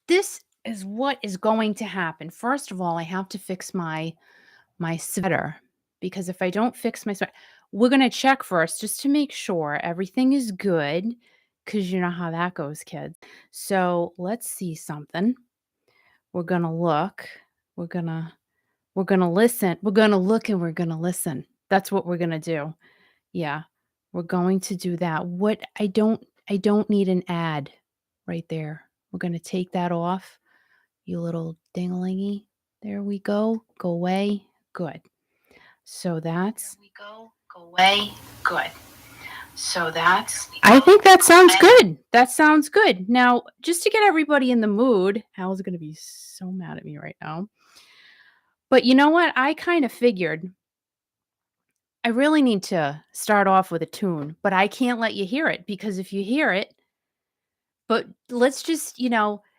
this is what is going to happen. First of all, I have to fix my sweater because if I don't fix my sweater, we're gonna check first just to make sure everything is good because you know how that goes, kids. So let's see something. We're gonna look. We're gonna we're gonna listen. We're gonna look and we're gonna listen. That's what we're gonna do. Yeah, we're going to do that. What I don't need an ad right there. We're gonna take that off. You little dingalingy. There we go. Go away. Good. So that's Go away. Good. So that's. I think that sounds good. That sounds good. Now, just to get everybody in the mood, Hal's gonna be so mad at me right now. But you know what? I kind of figured I really need to start off with a tune, but I can't let you hear it because if you hear it, but let's just,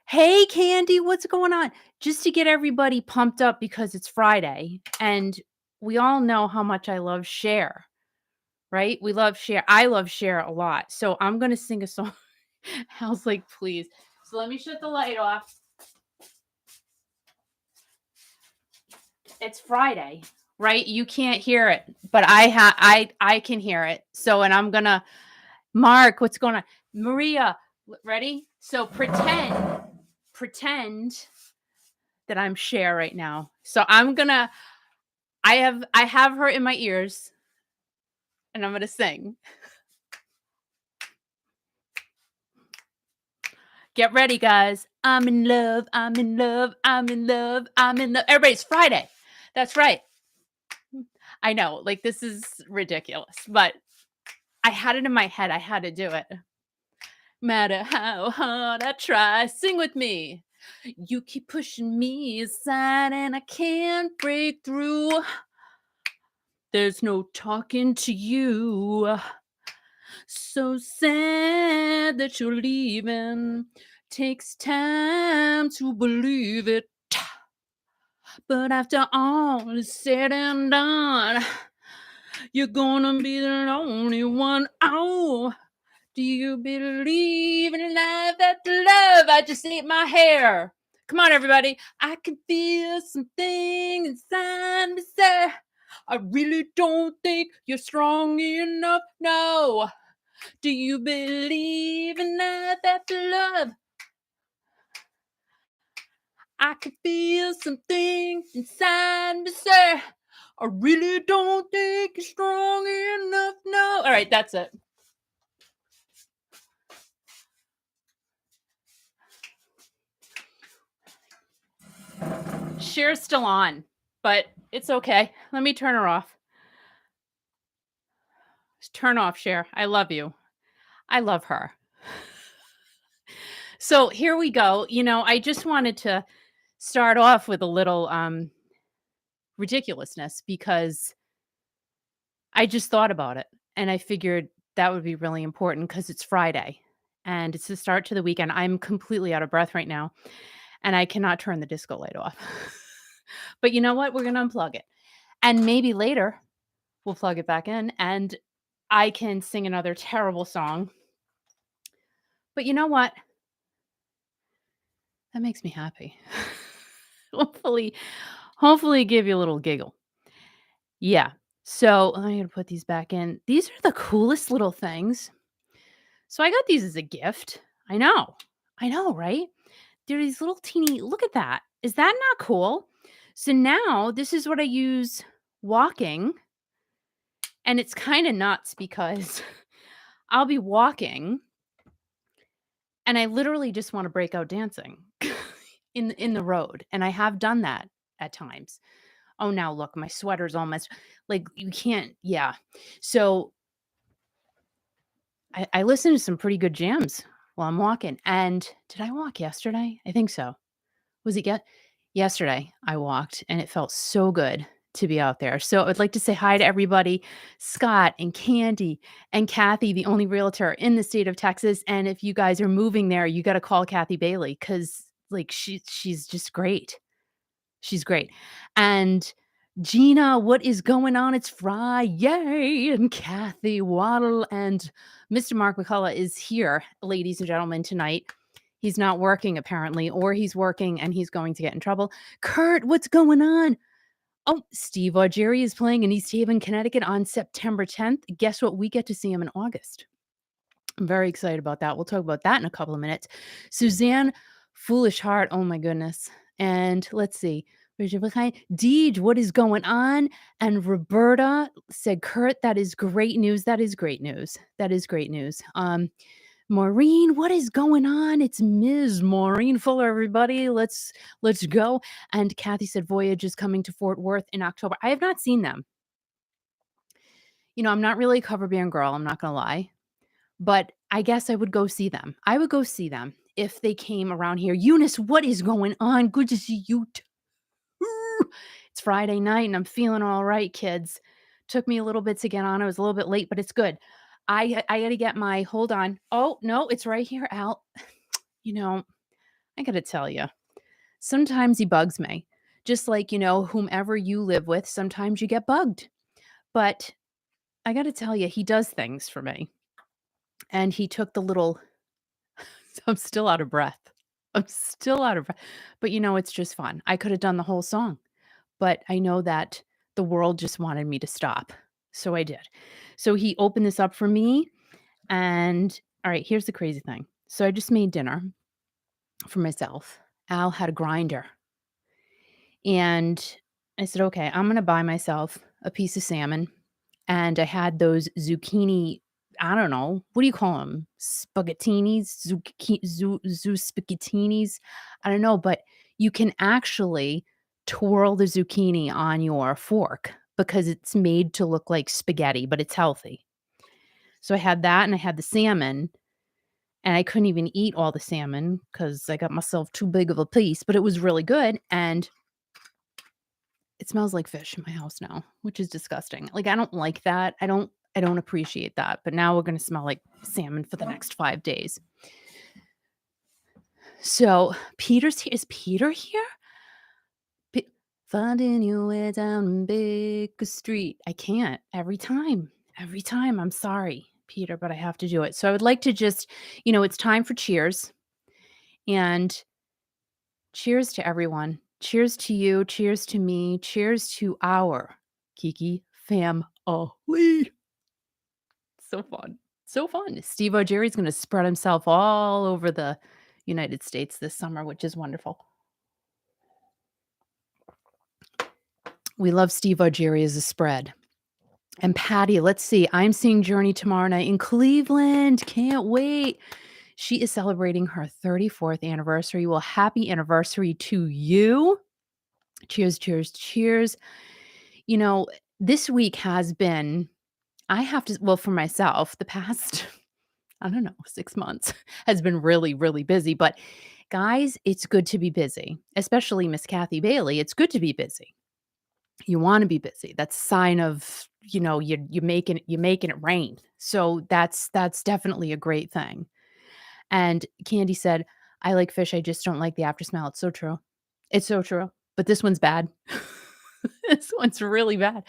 hey Candy, what's going on? Just to get everybody pumped up because it's Friday and we all know how much I love Cher, right? We love Cher. I love Cher a lot. So I'm going to sing a song. Hal's like, please. So let me shut the light off. It's Friday, right? You can't hear it, but I can hear it. So and I'm going to Mark, what's going on? Maria, ready? So pretend that I'm Cher right now. So I'm gonna I have her in my ears and I'm gonna sing. Get ready, guys. I'm in love, I'm in love, I'm in love, I'm in love. Everybody's Friday. That's right. I know, like this is ridiculous, but I had it in my head. I had to do it. Matter how hard I try, sing with me. You keep pushing me aside and I can't break through. There's no talking to you. So sad that you're leaving. Takes time to believe it. But after all is said and done, you're gonna be the only one. Oh, do you believe in life after love? I just ate my hair. Come on, everybody. I can feel something inside me say, I really don't think you're strong enough. No. Do you believe in life after love? I can feel something inside me say, I really don't think you're strong enough. No. All right, that's it. Cher's still on, but it's okay. Let me turn her off. Turn off, Cher. I love you. I love her. So here we go. I just wanted to start off with a little ridiculousness because I just thought about it and I figured that would be really important because it's Friday and it's the start to the weekend. I'm completely out of breath right now and I cannot turn the disco light off. But you know what? We're going to unplug it. And maybe later we'll plug it back in and I can sing another terrible song. But you know what? That makes me happy. hopefully give you a little giggle. Yeah. So I'm going to put these back in. These are the coolest little things. So I got these as a gift. I know, right? They're these little teeny, look at that. Is that not cool? So now this is what I use walking. And it's kind of nuts because I'll be walking and I literally just want to break out dancing in the road. And I have done that at times. Oh, now look, my sweater's almost like you can't. Yeah. So I listen to some pretty good jams while I'm walking. And did I walk yesterday? I think so. Was it yesterday? I walked and it felt so good to be out there. So I'd like to say hi to everybody, Scott and Candy and Kathy, the only realtor in the state of Texas. And if you guys are moving there, you got to call Kathy Bailey because like she's just great. She's great. And Gina, what is going on? It's Friday. And Kathy Waddle and Mr. Mark McCullough is here, ladies and gentlemen, tonight. He's not working apparently, or he's working and he's going to get in trouble. Kurt, what's going on? Oh, Steve Augeri is playing in East Haven, Connecticut on September 10th. Guess what? We get to see him in August. I'm very excited about that. We'll talk about that in a couple of minutes. Suzanne Foolish Heart. Oh my goodness. And let's see. Deej, what is going on? And Roberta said, Kurt, that is great news. That is great news. That is great news. Maureen, what is going on? It's Ms. Maureen Fuller, everybody. Let's go. And Kathy said Voyage is coming to Fort Worth in October. I have not seen them. You know, I'm not really a cover band girl, I'm not gonna lie. But I guess I would go see them. I would go see them if they came around here. Eunice, what is going on? Good to see you too. It's Friday night and I'm feeling all right, kids. Took me a little bit to get on. I was a little bit late, but it's good. I got to get my hold on. Oh, no, it's right here, Al. You know, I got to tell you. Sometimes he bugs me. Just like, you know, whomever you live with, sometimes you get bugged. But I got to tell you, he does things for me. And he took the little I'm still out of breath. I'm still out of breath. But, you know, it's just fun. I could have done the whole song, but I know that the world just wanted me to stop. So I did. So he opened this up for me. And all right, here's the crazy thing. So I just made dinner for myself. Al had a grinder. And I said, okay, I'm going to buy myself a piece of salmon. And I had those zucchini, I don't know, what do you call them? Spaghettinis, spaghettinis. I don't know, but you can actually twirl the zucchini on your fork because it's made to look like spaghetti, but it's healthy. So I had that and I had the salmon, and I couldn't even eat all the salmon because I got myself too big of a piece, but it was really good. And it smells like fish in my house now, which is disgusting. Like, I don't like that. I don't appreciate that. But now we're gonna smell like salmon for the next 5 days. So Peter's here. Is Peter here? Finding your way down Baker Street. I can't every time. Every time. I'm sorry, Peter, but I have to do it. So I would like to just, you know, it's time for cheers. And cheers to everyone. Cheers to you. Cheers to me. Cheers to our Kiki family. So fun. So fun. Steve O'Jerry's going to spread himself all over the United States this summer, which is wonderful. We love Steve O'Jerry as a spread. And Patty, let's see. I'm seeing Journey tomorrow night in Cleveland. Can't wait. She is celebrating her 34th anniversary. Well, happy anniversary to you. Cheers, cheers, cheers. You know, this week has been, I have to, well, for myself, the past, I don't know, 6 months has been really, really busy. But guys, it's good to be busy, especially Miss Kathy Bailey. It's good to be busy. You want to be busy. That's a sign of, you know, you're making it rain. So that's definitely a great thing. And Candy said, I like fish. I just don't like the after smell. It's so true. It's so true. But this one's bad. This one's really bad.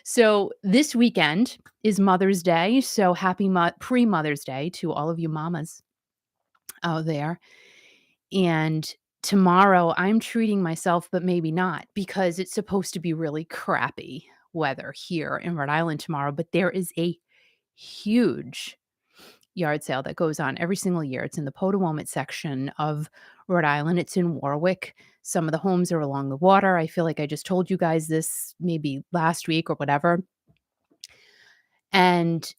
So this weekend is Mother's Day. So happy pre-Mother's Day to all of you mamas out there. And tomorrow I'm treating myself, but maybe not, because it's supposed to be really crappy weather here in Rhode Island tomorrow. But there is a huge yard sale that goes on every single year. It's in the Potawatomi section of Rhode Island. It's in Warwick. Some of the homes are along the water. I feel like I just told you guys this maybe last week or whatever. And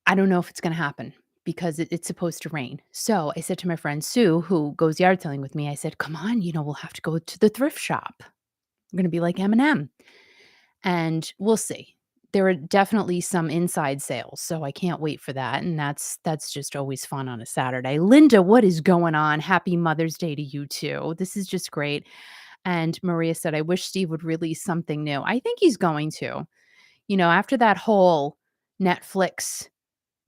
I don't know if it's going to happen because it's supposed to rain. So I said to my friend Sue, who goes yard selling with me, I said, come on, you know, we'll have to go to the thrift shop. We're going to be like Eminem. And we'll see. There are definitely some inside sales, so I can't wait for that, and that's just always fun on a Saturday. Linda, what is going on? Happy Mother's Day to you too. This is just great. And Maria said, I wish Steve would release something new. I think he's going to. You know, after that whole Netflix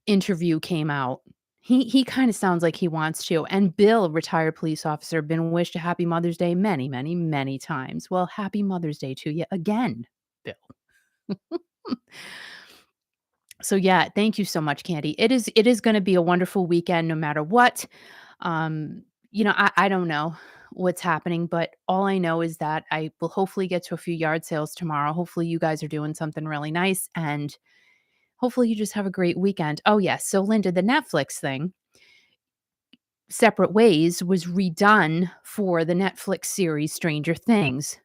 interview came out, he kind of sounds like he wants to. And Bill, retired police officer, been wished a happy Mother's Day many, many, many times. Well, happy Mother's Day to you again, Bill. So yeah, thank you so much, Candy. It is going to be a wonderful weekend no matter what. I don't know what's happening, but all I know is that I will hopefully get to a few yard sales tomorrow. Hopefully you guys are doing something really nice, and hopefully you just have a great weekend. Oh, yes. So Linda, the Netflix thing, Separate Ways, was redone for the Netflix series Stranger Things.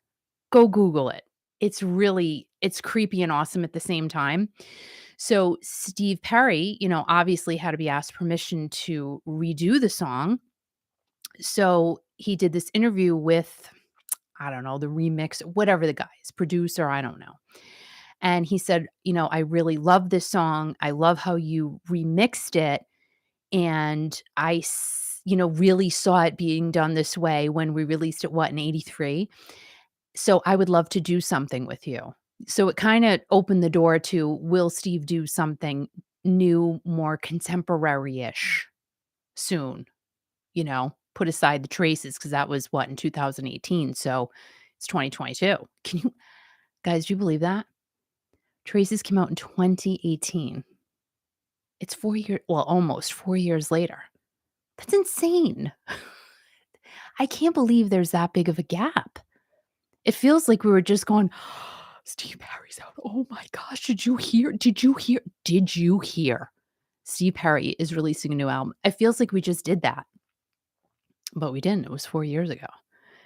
Go Google it. It's creepy and awesome at the same time. So Steve Perry, obviously had to be asked permission to redo the song. So he did this interview with, I don't know, the remix, whatever the guy is, producer, I don't know. And he said, I really love this song. I love how you remixed it. And really saw it being done this way when we released it, in 83. So I would love to do something with you. So it kind of opened the door to, will Steve do something new, more contemporary-ish soon? Put aside the Traces, because that was in 2018. So it's 2022. Guys, do you believe that? Traces came out in 2018. It's 4 years, well, almost 4 years later. That's insane. I can't believe there's that big of a gap. It feels like we were just going, Steve Perry's out. Oh my gosh, did you hear? Did you hear? Did you hear? Steve Perry is releasing a new album. It feels like we just did that, but we didn't. It was 4 years ago.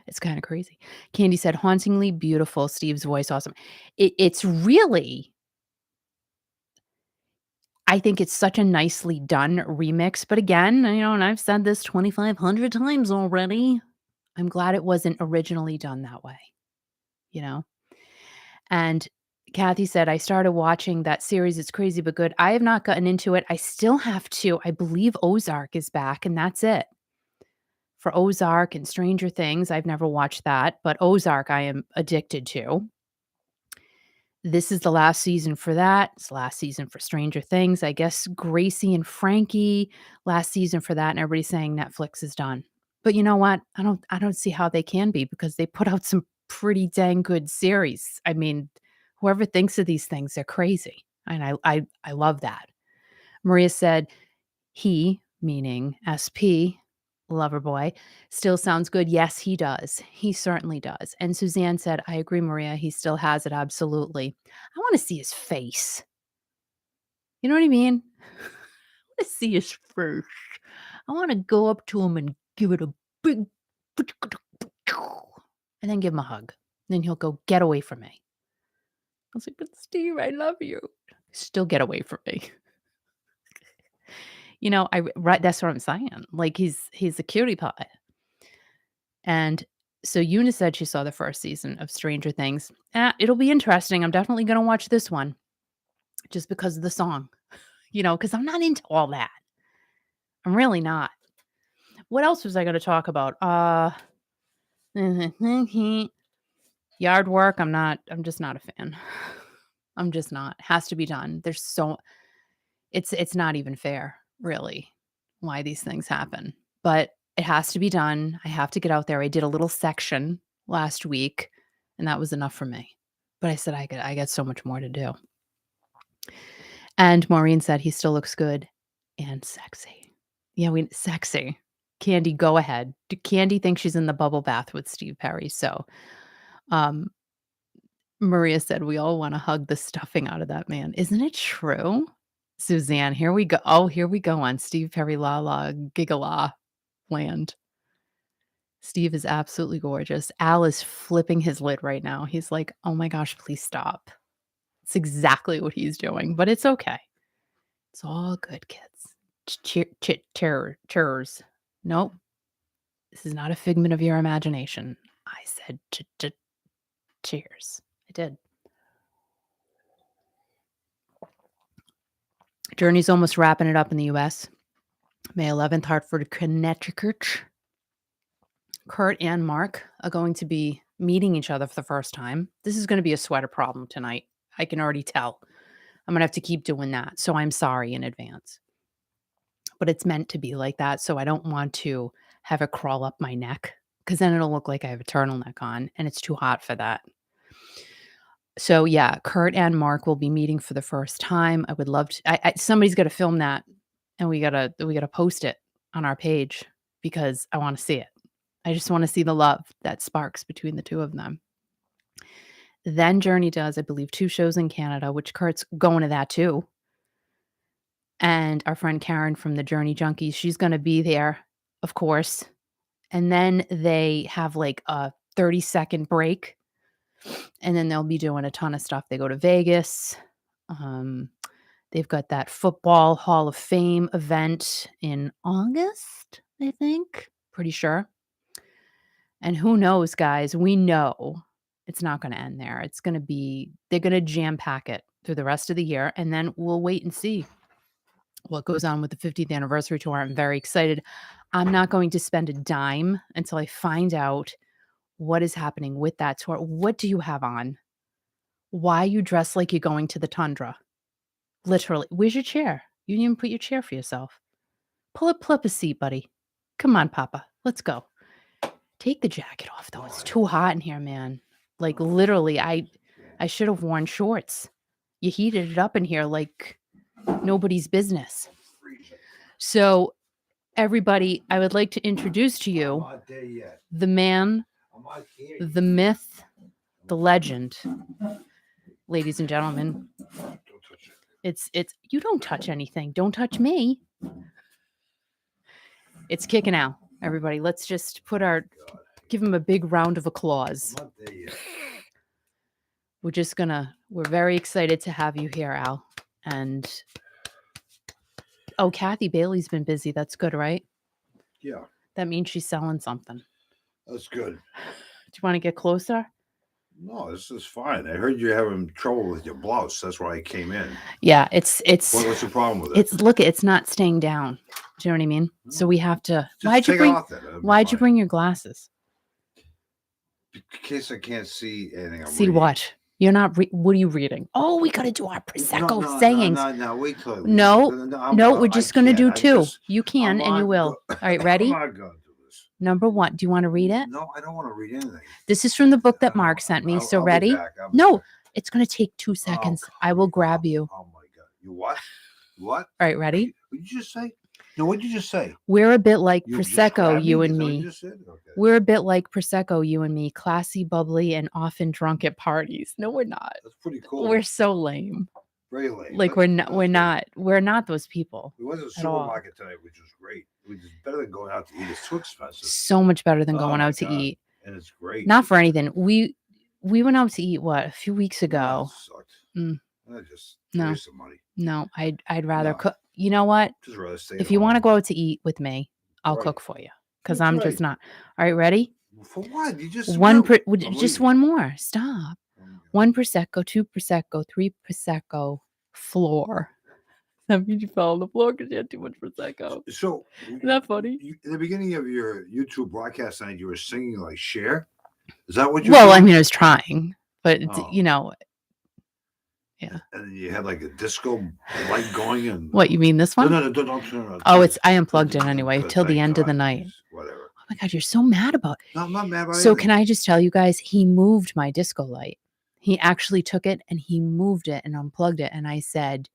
It's kind of crazy. Candy said, hauntingly beautiful. Steve's voice, awesome. It's really, I think it's such a nicely done remix. But again, and I've said this 2,500 times already, I'm glad it wasn't originally done that way, you know? And Kathy said, I started watching that series. It's crazy but good. I have not gotten into it. I still have to. I believe Ozark is back, and that's it. For Ozark and Stranger Things, I've never watched that, but Ozark I am addicted to. This is the last season for that. It's the last season for Stranger Things. I guess Gracie and Frankie, last season for that, and everybody's saying Netflix is done. But you know what? I don't see how they can be, because they put out some pretty dang good series. I mean, whoever thinks of these things, they're crazy. And I love that. Maria said, he, meaning SP, Loverboy, still sounds good. Yes, he does. He certainly does. And Suzanne said, I agree, Maria. He still has it. Absolutely. I want to see his face. You know what I mean? I want to see his face. I want to go up to him and give it a big, and then give him a hug. Then he'll go, get away from me. I was like, but Steve, I love you. Still get away from me. Right, that's what I'm saying. Like, he's a cutie pie. And so Eunice said she saw the first season of Stranger Things. It'll be interesting. I'm definitely going to watch this one just because of the song, because I'm not into all that. I'm really not. What else was I going to talk about? Yard work. I'm just not a fan. I'm just not. Has to be done. It's not even fair, really, why these things happen. But it has to be done. I have to get out there. I did a little section last week, and that was enough for me. But I said I got so much more to do. And Maureen said he still looks good and sexy. Yeah, sexy. Candy, go ahead. Candy thinks she's in the bubble bath with Steve Perry. So, Maria said we all want to hug the stuffing out of that man. Isn't it true? Suzanne, here we go. Oh, here we go on Steve Perry La La Gigala land. Steve is absolutely gorgeous. Al is flipping his lid right now. He's like, oh my gosh, please stop. It's exactly what he's doing, but it's okay. It's all good, kids. Cheers. Nope. This is not a figment of your imagination. I said cheers. I did. Journey's almost wrapping it up in the US. May 11th, Hartford, Connecticut. Kurt and Mark are going to be meeting each other for the first time. This is going to be a sweater problem tonight. I can already tell. I'm going to have to keep doing that. So I'm sorry in advance. But it's meant to be like that. So I don't want to have it crawl up my neck, because then it'll look like I have a turtleneck on, and it's too hot for that. So yeah, Kurt and Mark will be meeting for the first time. I would love to. Somebody's got to film that, and we gotta post it on our page, because I want to see it. I just want to see the love that sparks between the two of them. Then Journey does, I believe, 2 shows in Canada, which Kurt's going to that too. And our friend Karen from the Journey Junkies, she's going to be there, of course. And then they have like a 30-second break. And then they'll be doing a ton of stuff. They go to Vegas. They've got that Football Hall of Fame event in August, I think. Pretty sure. And who knows, guys? We know it's not going to end there. It's going to be, they're going to jam pack it through the rest of the year. And then we'll wait and see what goes on with the 50th anniversary tour. I'm very excited. I'm not going to spend a dime until I find out what is happening with that tour. What do you have on? Why you dress like you're going to the tundra? Literally. Where's your chair? You didn't even put your chair for yourself. Pull up a seat, buddy. Come on, Papa. Let's go. Take the jacket off, though. It's too hot in here, man. Like, literally, I should have worn shorts. You heated it up in here like nobody's business. So, everybody, I would like to introduce to you the man, the myth, the legend. Ladies and gentlemen, it's you don't touch anything. Don't touch me. It's Kicking Al. Everybody, let's just give him a big round of applause. We're very excited to have you here, Al. And Kathy Bailey's been busy. That's good, right? Yeah. That means she's selling something. That's good. Do you want to get closer? No, this is fine. I heard you're having trouble with your blouse. That's why I came in. Yeah, it's What's the problem with it? It's not staying down. Do you know what I mean? So we have to. Just Why'd you bring your glasses? In case I can't see anything. See what? You're not. What are you reading? Oh, we got to do our Prosecco sayings. No, wait till. No, we're just going to do 2. You can and you will. All right, ready? I'm not going to do this. Number 1. Do you want to read it? No, I don't want to read anything. This is from the book that Mark sent me. So ready? No, it's going to take 2 seconds. I will grab you. Oh my God! You what? What? All right, ready? What did you just say? No, what did you just say? We're a bit like Prosecco, you and me. Okay. We're a bit like Prosecco, you and me. Classy, bubbly, and often drunk at parties. No, we're not. That's pretty cool. We're so lame. Very lame. Like we're not those people. We went to the supermarket tonight, which was great. Which is better than going out to eat. It's too expensive. So much better than going out to eat. And it's great. Not for anything. We went out to eat a few weeks ago. That sucked. I just waste some money. No, I'd rather cook. You know what? Just rather stay if you want to go out to eat with me, I'll cook for you because I'm just not. All right, ready? For what? You just just one more. Stop. 1 Prosecco, 2 Prosecco, 3 Prosecco, floor. That means you fell on the floor because you had too much Prosecco. So isn't that funny? In the beginning of your YouTube broadcast tonight, you were singing like Cher. Is that what you? Well, I mean, I was trying, but yeah. And then you had like a disco light going, and what you mean this one? No, don't turn it on. Oh, I unplugged it anyway till the end of the night. Whatever. Oh my God, you're so mad about it. No, I'm not mad about it. So can I just tell you guys, he moved my disco light. He actually took it and he moved it and unplugged it. And I said,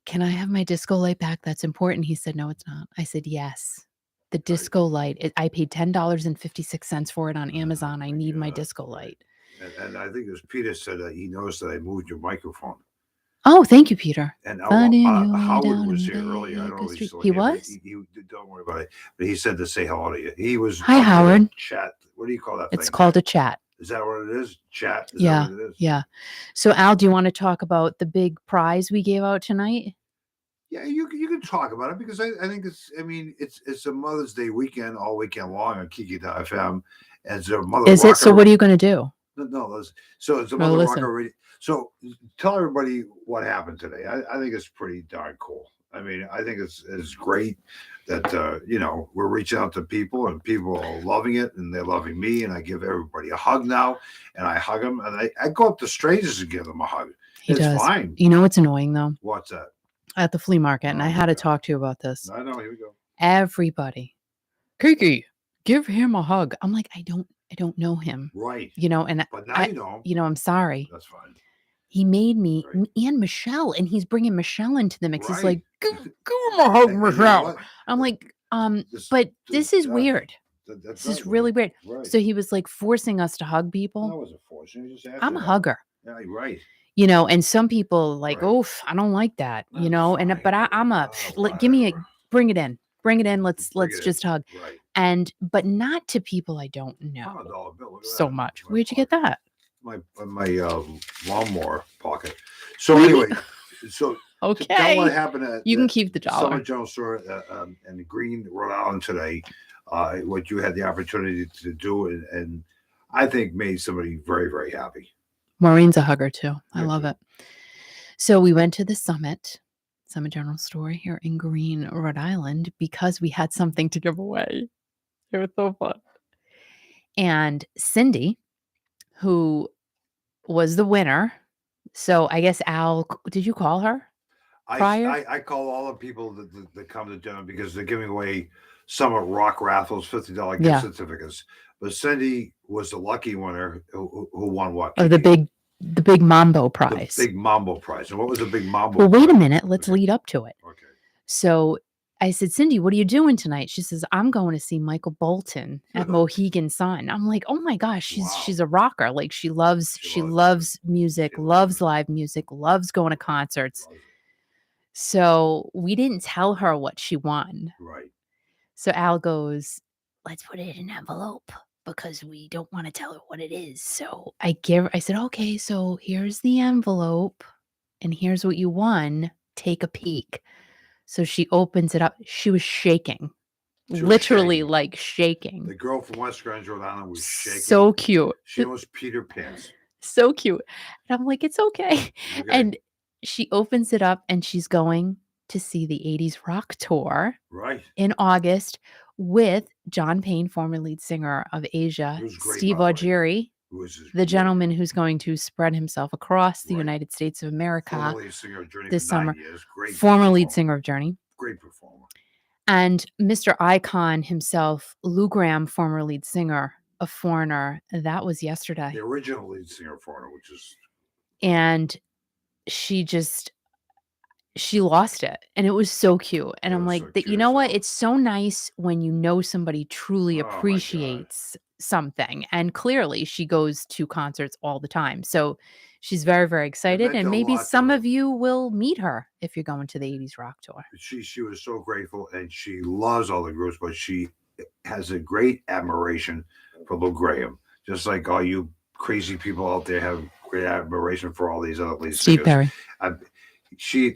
can I have my disco light back? That's important. He said, no, it's not. I said, yes. The disco light. I paid $10.56 for it on Amazon. I need my disco light. And I think it was Peter said that he noticed that I moved your microphone. Oh, thank you, Peter. And Howard was here earlier. I don't know if he's still he here, was? He don't worry about it. But he said to say hello to you. He was. Hi, Howard. Chat. What do you call that It's thing? called a chat. Is that what it is? Chat? Is yeah. that what it is? Yeah. So, Al, do you want to talk about the big prize we gave out tonight? Yeah, you can talk about it because I think it's a Mother's Day weekend all weekend long on Kiki.fm. As a mother. Is it? So what are you going to do? No, so it's a mother rocker radio. So tell everybody what happened today. I think it's pretty darn cool. I mean, I think it's great that we're reaching out to people and people are loving it and they're loving me, and I give everybody a hug now, and I hug them, and I go up to strangers and give them a hug. It's fine. You know what's annoying though? What's that? At the flea market, and I had to talk to you about this. I know. Here we go. Everybody, Kiki, give him a hug. I'm like, I don't know him. Right. But now you know. I'm sorry. That's fine. He made me and Michelle, and he's bringing Michelle into the mix. He's like, give him a hug, Michelle. I'm like, But this is weird. That's This is right, really weird. right. So he was like forcing us to hug I people. wasn't forcing. You just asked I'm me a that. hugger. Yeah, you're right. You know, and some people like, Right. oh, I don't like that, you know, Fine, but I'm a, whatever. give me a, bring it in, let's Bring it just in. hug. Right. But not to people I don't I'm know a dollar bill. Look at so that. much. My Where'd you get pocket. that? My lawnmower pocket. So anyway, so tell what Okay. happened at You can keep the Summer dollar. General Store in Green, Rhode Island today. What you had the opportunity to do, and I think made somebody very, very happy. Maureen's a hugger too. I Me love too. it. So we went to the Summer General Store here in Green, Rhode Island, because we had something to give away. It was so fun. And Cindy, who was the winner. So I guess Al, did you call her prior? I call all the people that come to dinner because they're giving away summer rock raffles, $50 gift certificates. But Cindy was the lucky winner who won what? Of the big Mambo prize. The big Mambo prize. And what was the big Mambo Well, prize? wait a minute. Let's lead up to it. Okay. So I said, Cindy, what are you doing tonight? She says, I'm going to see Michael Bolton at Mohegan Sun. I'm like, oh my gosh, she's a rocker. Like she loves music, loves live music, loves going to concerts. So we didn't tell her what she won. Right. So Al goes, let's put it in an envelope because we don't want to tell her what it is. So I said, okay, so here's the envelope and here's what you won. Take a peek. So she opens it up. She was shaking. Literally shaking. like shaking. The girl from West Grand, Rhode Island was shaking. So cute. She was Peter Pants. So cute. And I'm like, it's okay. And she opens it up and she's going to see the 80s rock tour in August with John Payne, former lead singer of Asia, Steve Augeri, the gentleman who's going to spread himself across the United States of America this summer. Former lead singer of Journey. Great performer. And Mr. Icon himself, Lou Gramm, former lead singer of Foreigner. That was yesterday. The original lead singer of Foreigner, which is... And she lost it. And it was so cute. And I'm like, you know what? It's so nice when you know somebody truly appreciates something. And clearly she goes to concerts all the time. So she's very, very excited. And maybe some of you will meet her if you're going to the 80s rock tour. She was so grateful and she loves all the groups, but she has a great admiration for Lou Gramm. Just like all you crazy people out there have great admiration for all these other lead Steve Perry. She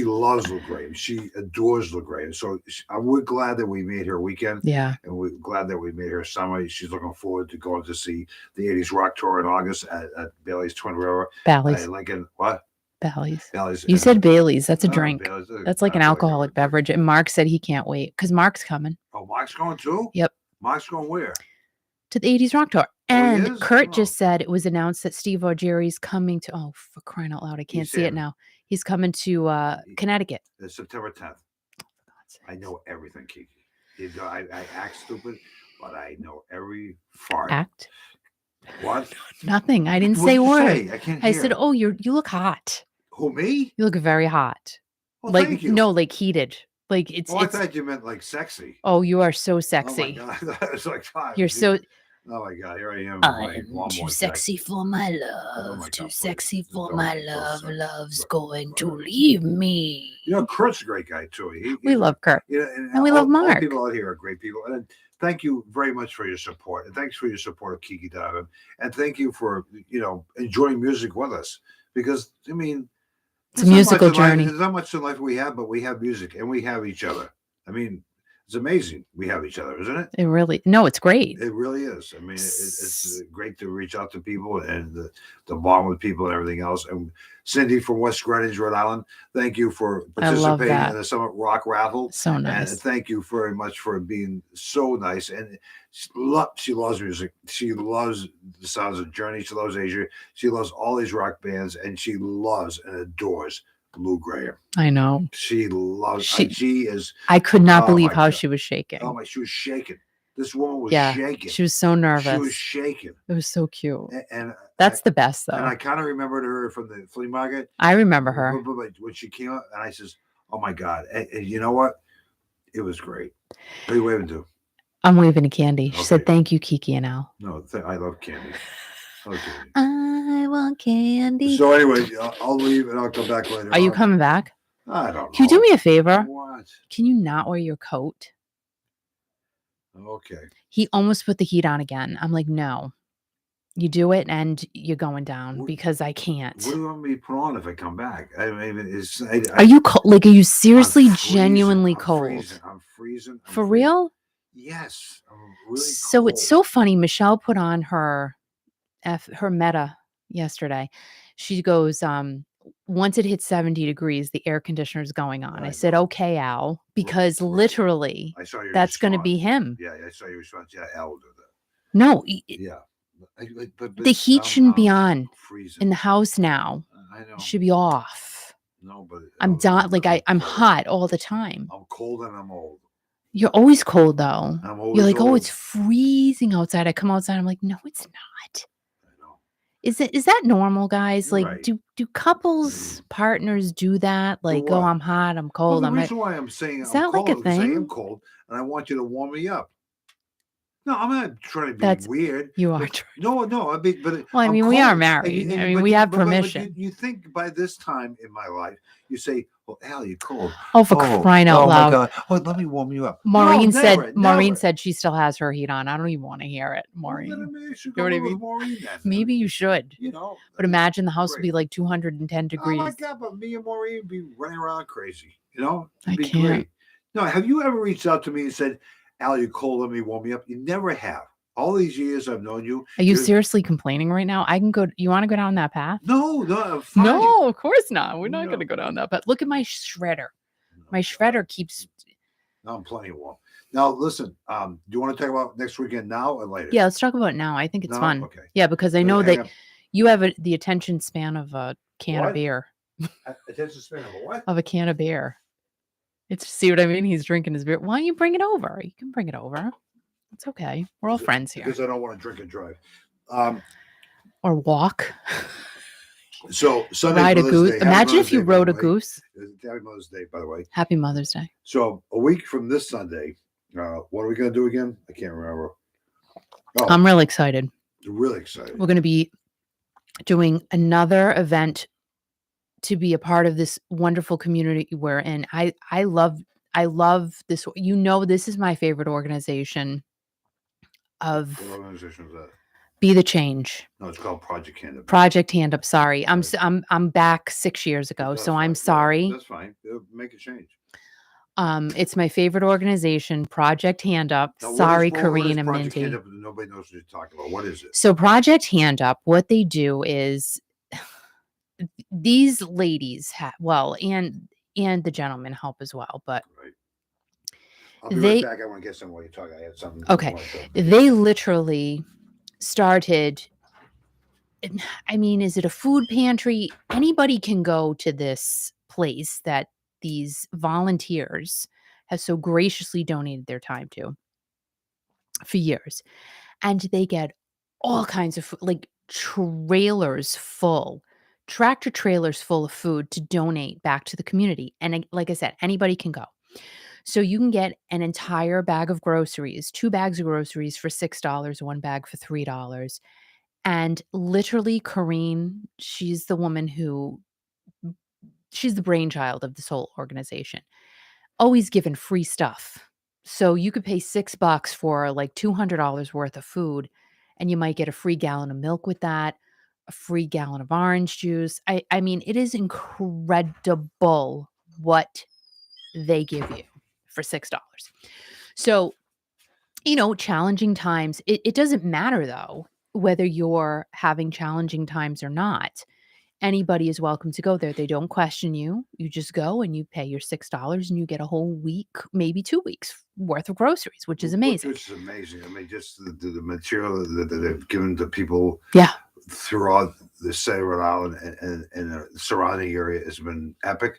loves Lou Gramm. She adores Lou Gramm. So we're glad that we made her weekend. Yeah. And we're glad that we made her summer. She's looking forward to going to see the 80s rock tour in August at Bailey's Twin River. Bally's. Lincoln, what? Bally's. Bally's. You said Bailey's. That's a drink. Bailey's, that's like an alcoholic beverage. And Mark said he can't wait because Mark's coming. Oh, Mark's going too? Yep. Mark's going where? To the 80s rock tour. And Kurt just said it was announced that Steve Augeri's coming to, for crying out loud, I can't see it now. He's coming to Connecticut. September 10th. I know everything, Kiki. I act stupid, but I know every fart. Act? What? Nothing. I didn't say a word. I can't hear. I said, oh, you look hot. Who, me? You look very hot. Well, like, thank you. No, like heated. Like it's. I thought you meant like sexy. Oh, you are so sexy. Oh my God. I was like, you're so. Oh my God, here I am. I'm too sexy for my love. Too sexy for my love. Love's going to leave me. You know, Kurt's a great guy too. We love Kurt. And we love Mark. All people out here are great people. And thank you very much for your support. And thanks for your support of Kiki Donovan. And thank you for, enjoying music with us. Because, I mean, it's a musical journey. There's not much in life we have, but we have music and we have each other. I mean, it's amazing we have each other, isn't it? It really, no, it's great. It really is. I mean, it's great to reach out to people and to bond with people and everything else. And Cindy from West Greenwich, Rhode Island, thank you for participating in the Summit Rock Raffle. So nice. And thank you very much for being so nice. And she loves music. She loves the sounds of Journey. She loves Asia. She loves all these rock bands, and she loves and adores Lou Gramm. I know. She loves. She is. I could not believe how she was shaking. Oh my! She was shaking. This woman was shaking. She was so nervous. She was shaking. It was so cute. And that's the best, though. And I kind of remembered her from the flea market. I remember her when she came up, and I says, "Oh my God!" And you know what? It was great. What are you waving to? I'm waving to Candy. She Okay. said, "Thank you, Kiki and Al." No, I love candy. Okay. I want candy. So anyway, I'll leave and I'll come back later. Are you coming back? I don't know. Can you do me a favor? What? Can you not wear your coat? Okay. He almost put the heat on again. I'm like, no. You do it and you're going down because I can't. What do you want me to put on if I come back? I mean, are you cold? Like, are you seriously genuinely cold? I'm freezing. For real? Yes. I'm really so cold. It's so funny. Michelle put on her Meta yesterday. She goes, once it hits 70 degrees, the air conditioner is going on. I said, okay, Al, because literally I saw your that's going to response. be him. Yeah, I saw your response. Yeah, Al will do that. No. Yeah. But the heat shouldn't be on freezing. in the house now. I know. It should be off. No, but I'm done. Like I'm hot all the time. I'm cold and I'm old. You're always cold though. I'm always You're like, old. oh, it's freezing outside. I come outside. I'm like, no, it's not. I know. Is that normal, guys? You're Like, right. do couples, partners do that? Like, oh, I'm hot, I'm cold. Well, the reason why I'm saying is I'm that cold like a thing? I am cold and I want you to warm me up. No, I'm not trying to be weird. You are. No. I mean, but well, I mean, we are married. I mean, we have permission. You think by this time in my life, you say, "Well, Al, you're cold." Oh, for crying out loud! Oh my God! Oh, let me warm you up. Maureen said she still has her heat on. I don't even want to hear it, Maureen. Well, you know what I mean? Maureen, maybe you should. You know. But imagine the house would be like 210 degrees. Oh my God! But me and Maureen would be running around crazy. You know, it'd be great. No, have you ever reached out to me and said, "Al, you're cold. Let me warm you up"? You never have. All these years I've known you. Are you seriously complaining right now? I can go. You want to go down that path? No, I'm fine. No, of course not. We're not going to go down that path. Look at my shredder. My shredder keeps. No, I'm plenty warm. Now, listen. Do you want to talk about next weekend now or later? Yeah, let's talk about it now. I think it's fun. Okay. Yeah, because I know that you have the attention span of a can of beer. Attention span of a what? Of a can of beer. See what I mean? He's drinking his beer. Why don't you bring it over? You can bring it over. It's okay. We're all friends here. Because I don't want to drink and drive. Or walk. So Sunday, ride a goose. Imagine if you rode a goose. Happy Mother's Day, by the way. Happy Mother's Day. So a week from this Sunday, what are we going to do again? I can't remember. Oh, I'm really excited. Really excited. We're going to be doing another event to be a part of this wonderful community we're in. I love this. You know, this is my favorite organization. What organization is that? Be the Change. No, it's called Project Hand Up. Project Hand Up. Sorry, I'm back 6 years ago, so I'm sorry. That's fine. It'll make a change. It's my favorite organization, Project Hand Up. Now, sorry, Kareen and Minty. Hand Up? Nobody knows what you're talking about. What is it? So Project Hand Up, what they do is these ladies and the gentlemen help as well, but. Right. I'll be right back. I want to get some while you're talking. I had something. Okay. They literally started. I mean, is it a food pantry? Anybody can go to this place that these volunteers have so graciously donated their time to for years. And they get all kinds of food, like tractor trailers full of food to donate back to the community. And like I said, anybody can go. So you can get an entire bag of groceries, 2 bags of groceries for $6, 1 bag for $3. And literally, Kareen, she's the woman she's the brainchild of this whole organization. Always giving free stuff. So you could pay $6 for like $200 worth of food, and you might get a free gallon of milk with that, a free gallon of orange juice. I mean, it is incredible what they give you for $6. So, challenging times, it doesn't matter though, whether you're having challenging times or not. Anybody is welcome to go there. They don't question you. You just go and you pay your $6 and you get a whole week, maybe 2 weeks worth of groceries, which is amazing. Which is amazing. I mean, just the material that they've given to people throughout the state of Rhode Island and the surrounding area has been epic.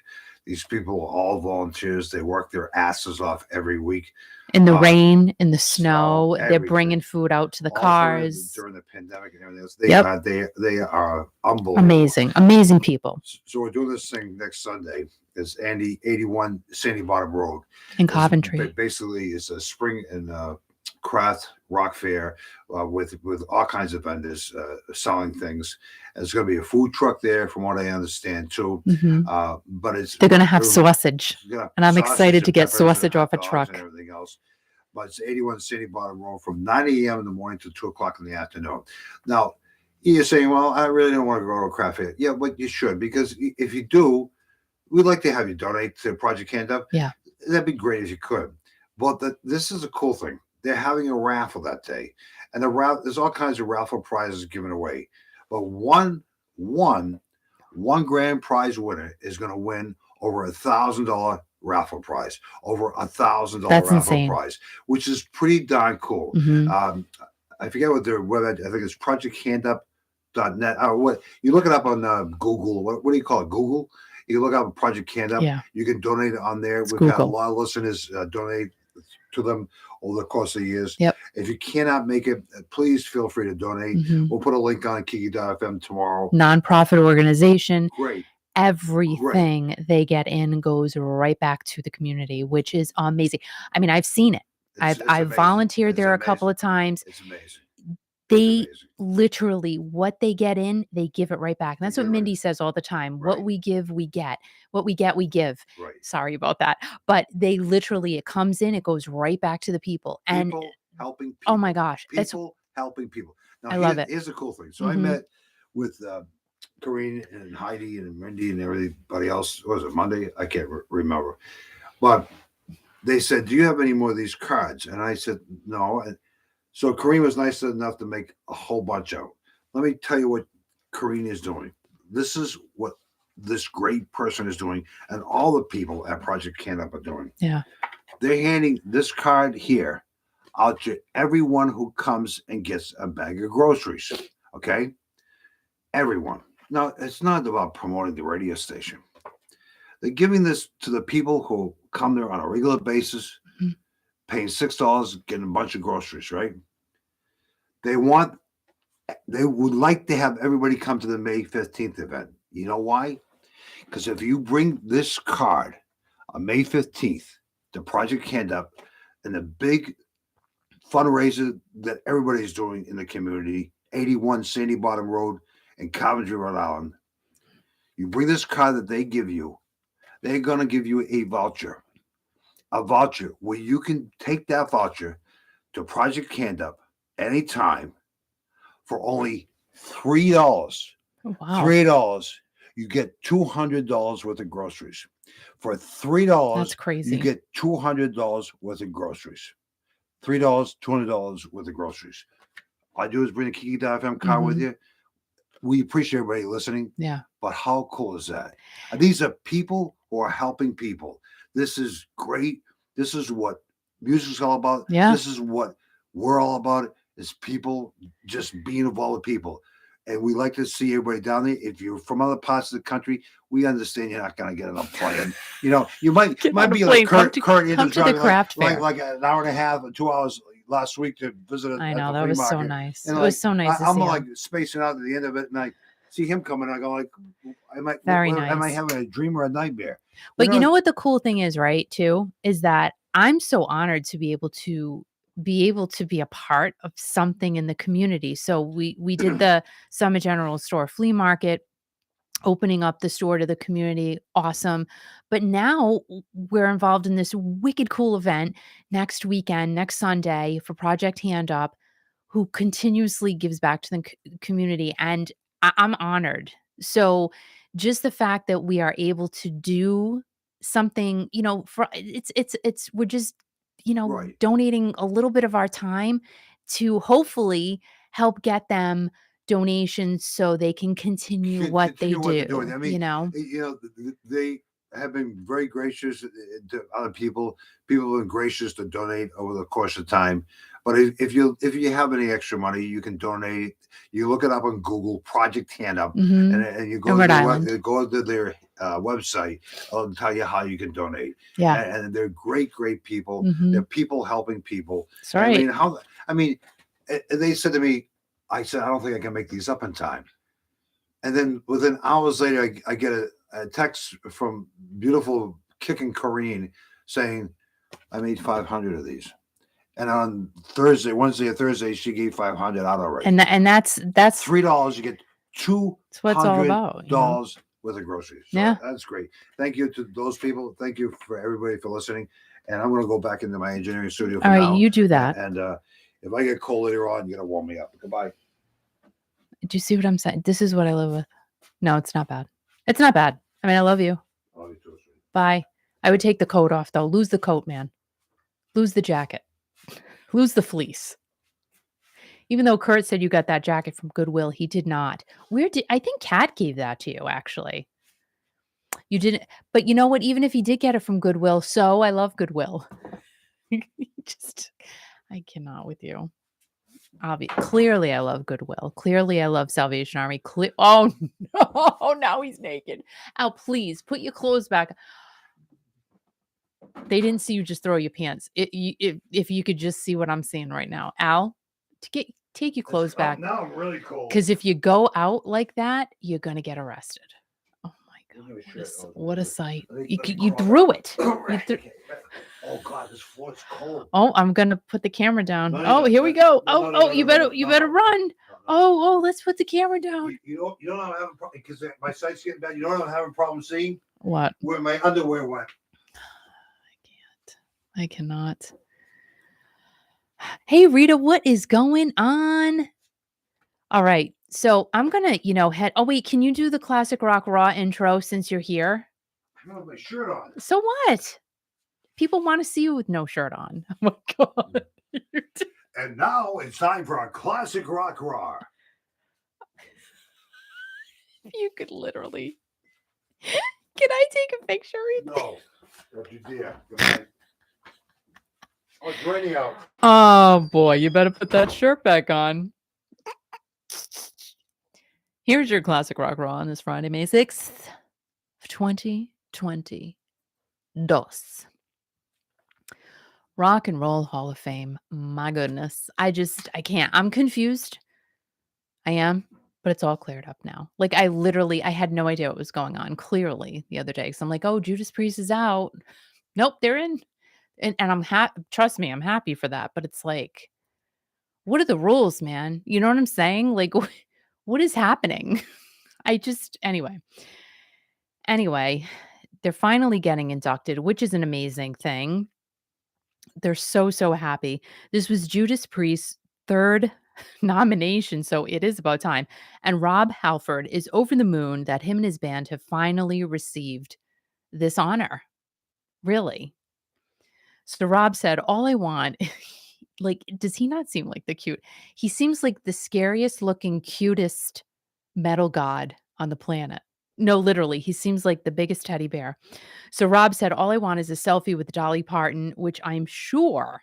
These people are all volunteers. They work their asses off every week. In the rain, in the snow, they're everything. bringing food out to the All cars. during the pandemic and everything else. They are unbelievable. Amazing people. So we're doing this thing next Sunday. It's 81 Sandy Bottom Road in Coventry. Basically, it's a spring and craft rock fair with all kinds of vendors selling things. There's going to be a food truck there, from what I understand too. But they're going to have sausage, and I'm excited to get sausage off a truck and everything else. But it's 81 Sandy Bottom Road from 9 a.m. in the morning to 2 o'clock in the afternoon. Now, you're saying, well, I really don't want to go to a craft fair. Yeah, but you should, because if you do, we'd like to have you donate to Project Hand Up. Yeah. That'd be great if you could. But this is a cool thing. They're having a raffle that day. And there's all kinds of raffle prizes given away. But one grand prize winner is going to win over $1,000 raffle prize, over $1,000 raffle prize, which is pretty darn cool. I forget what their website. I think it's projecthandup.net. What you look it up on Google. What do you call it? Google. You look up Project Hand Up. Yeah. You can donate on there. We've had a lot of listeners donate to them over the course of the years. Yep. If you cannot make it, please feel free to donate. We'll put a link on Kiki.fm tomorrow. Nonprofit organization. Great. Everything they get in goes right back to the community, which is amazing. I mean, I've seen it. I've volunteered there a couple of times. It's amazing. They literally, what they get in, they give it right back. And that's what Mindy says all the time. What we give, we get. What we get, we give. Right. Sorry about that. But they literally, it comes in, it goes right back to the people. And people helping people. Oh my gosh. People helping people. Now, I love it. Here's a cool thing. So I met with Corinne and Heidi and Mindy and everybody else. What was it, Monday? I can't remember. But they said, do you have any more of these cards? And I said, no. And so Corinne was nice enough to make a whole bunch out. Let me tell you what Corinne is doing. This is what this great person is doing, and all the people at Project Hand Up are doing. Yeah. They're handing this card here out to everyone who comes and gets a bag of groceries. Okay? Everyone. Now, it's not about promoting the radio station. They're giving this to the people who come there on a regular basis, paying $6, getting a bunch of groceries, right? They would like to have everybody come to the May 15th event. You know why? Because if you bring this card on May 15th to Project Hand Up and the big fundraiser that everybody's doing in the community, 81 Sandy Bottom Road in Coventry, Rhode Island, you bring this card that they give you, they're going to give you a voucher where you can take that voucher to Project Hand Up anytime for only $3. Oh, wow. $3, you get $200 worth of groceries. For $3, that's crazy. You get $200 worth of groceries. $3, $200 worth of groceries. All I do is bring a Kiki.fm card with you. We appreciate everybody listening. Yeah. But how cool is that? And these are people who are helping people. This is great. This is what music's all about. Yeah. This is what we're all about, is people just being involved with people. And we like to see everybody down there. If you're from other parts of the country, we understand you're not going to get on a plane. You know, you might be like Kurt come to the craft fair. Like an hour and a half or 2 hours last week to visit. I know, that was so nice. And it was so nice. I'm like spacing out at the end of it, and I see him coming. I go like, nice. Am I having a dream or a nightmare? But you know what the cool thing is, right? Too, is that I'm so honored to be able to be a part of something in the community. So we did the Summit General Store flea market, opening up the store to the community. Awesome. But now we're involved in this wicked cool event next weekend, next Sunday, for Project Hand Up, who continuously gives back to the community. And I'm honored. So just the fact that we are able to do something, you know, for we're just, you know, Right. donating a little bit of our time to hopefully help get them donations so they can continue what they do. I mean, you know, have been very gracious to other people. People have been gracious to donate over the course of time. But if you have any extra money, you can donate. You look it up on Google, Project Hand Up, and you go In to Rhode their, Island. go to their website. I'll tell you how you can donate. Yeah. And they're great people. They're people helping people. That's right. I mean, they said to me, I said, I don't think I can make these up in time. And then within hours later, I get a text from beautiful kicking Corrine saying, I made 500 of these. And on Wednesday or Thursday, she gave 500 out already. And that's $3. You get $200 what it's all about, you know? worth of groceries. So yeah, that's great. Thank you to those people. Thank you for everybody for listening. And I'm going to go back into my engineering studio. All right, you do that. And if I get cold later on, you're going to warm me up. Goodbye. Do you see what I'm saying? This is what I live with. No, it's not bad. It's not bad. I mean, I love you. I love you too, sweetie. Bye. I would take the coat off, though. Lose the coat, man. Lose the jacket. Lose the fleece. Even though Kurt said you got that jacket from Goodwill, he did not. I think Kat gave that to you, actually. You didn't. But you know what? Even if he did get it from Goodwill, so I love Goodwill. I cannot with you. Clearly, I love Goodwill. Clearly, I love Salvation Army. Oh, no. Now he's naked. Al, please put your clothes back. They didn't see you just throw your pants. If you could just see what I'm seeing right now. Al, take your clothes back. Now I'm really cold. Because if you go out like that, you're going to get arrested. Oh, my God. What a sight. You threw it. Oh God, this floor's cold. Oh, I'm gonna put the camera down. Here we go. You better run. Let's put the camera down. You don't have a problem because my sight's getting bad. You don't have a problem seeing what? Where my underwear went. I cannot. Hey Rita, what is going on? All right, so I'm gonna, head. Oh wait, can you do the classic rock raw intro since you're here? I don't have my shirt on. So what? People want to see you with no shirt on. Oh my God. And now it's time for a classic rock raw. You could literally. Can I take a picture? No. Don't you dare. Oh, it's raining out. Oh boy, you better put that shirt back on. Here's your classic rock raw on this Friday, May 6th, 2020. Rock and Roll Hall of Fame. My goodness. I can't. I'm confused. I am, but it's all cleared up now. Like I had no idea what was going on clearly the other day. So I'm like, oh, Judas Priest is out. Nope, they're in. And I'm happy. Trust me, I'm happy for that. But it's like, what are the rules, man? You know what I'm saying? Like, what is happening? Anyway, they're finally getting inducted, which is an amazing thing. They're so happy. This was Judas Priest's third nomination, so it is about time. And Rob Halford is over the moon that him and his band have finally received this honor. Really. So Rob said, all I want, like, does he not seem like the cute? He seems like the scariest looking, cutest metal god on the planet. No, literally, he seems like the biggest teddy bear. So Rob said, all I want is a selfie with Dolly Parton, which I'm sure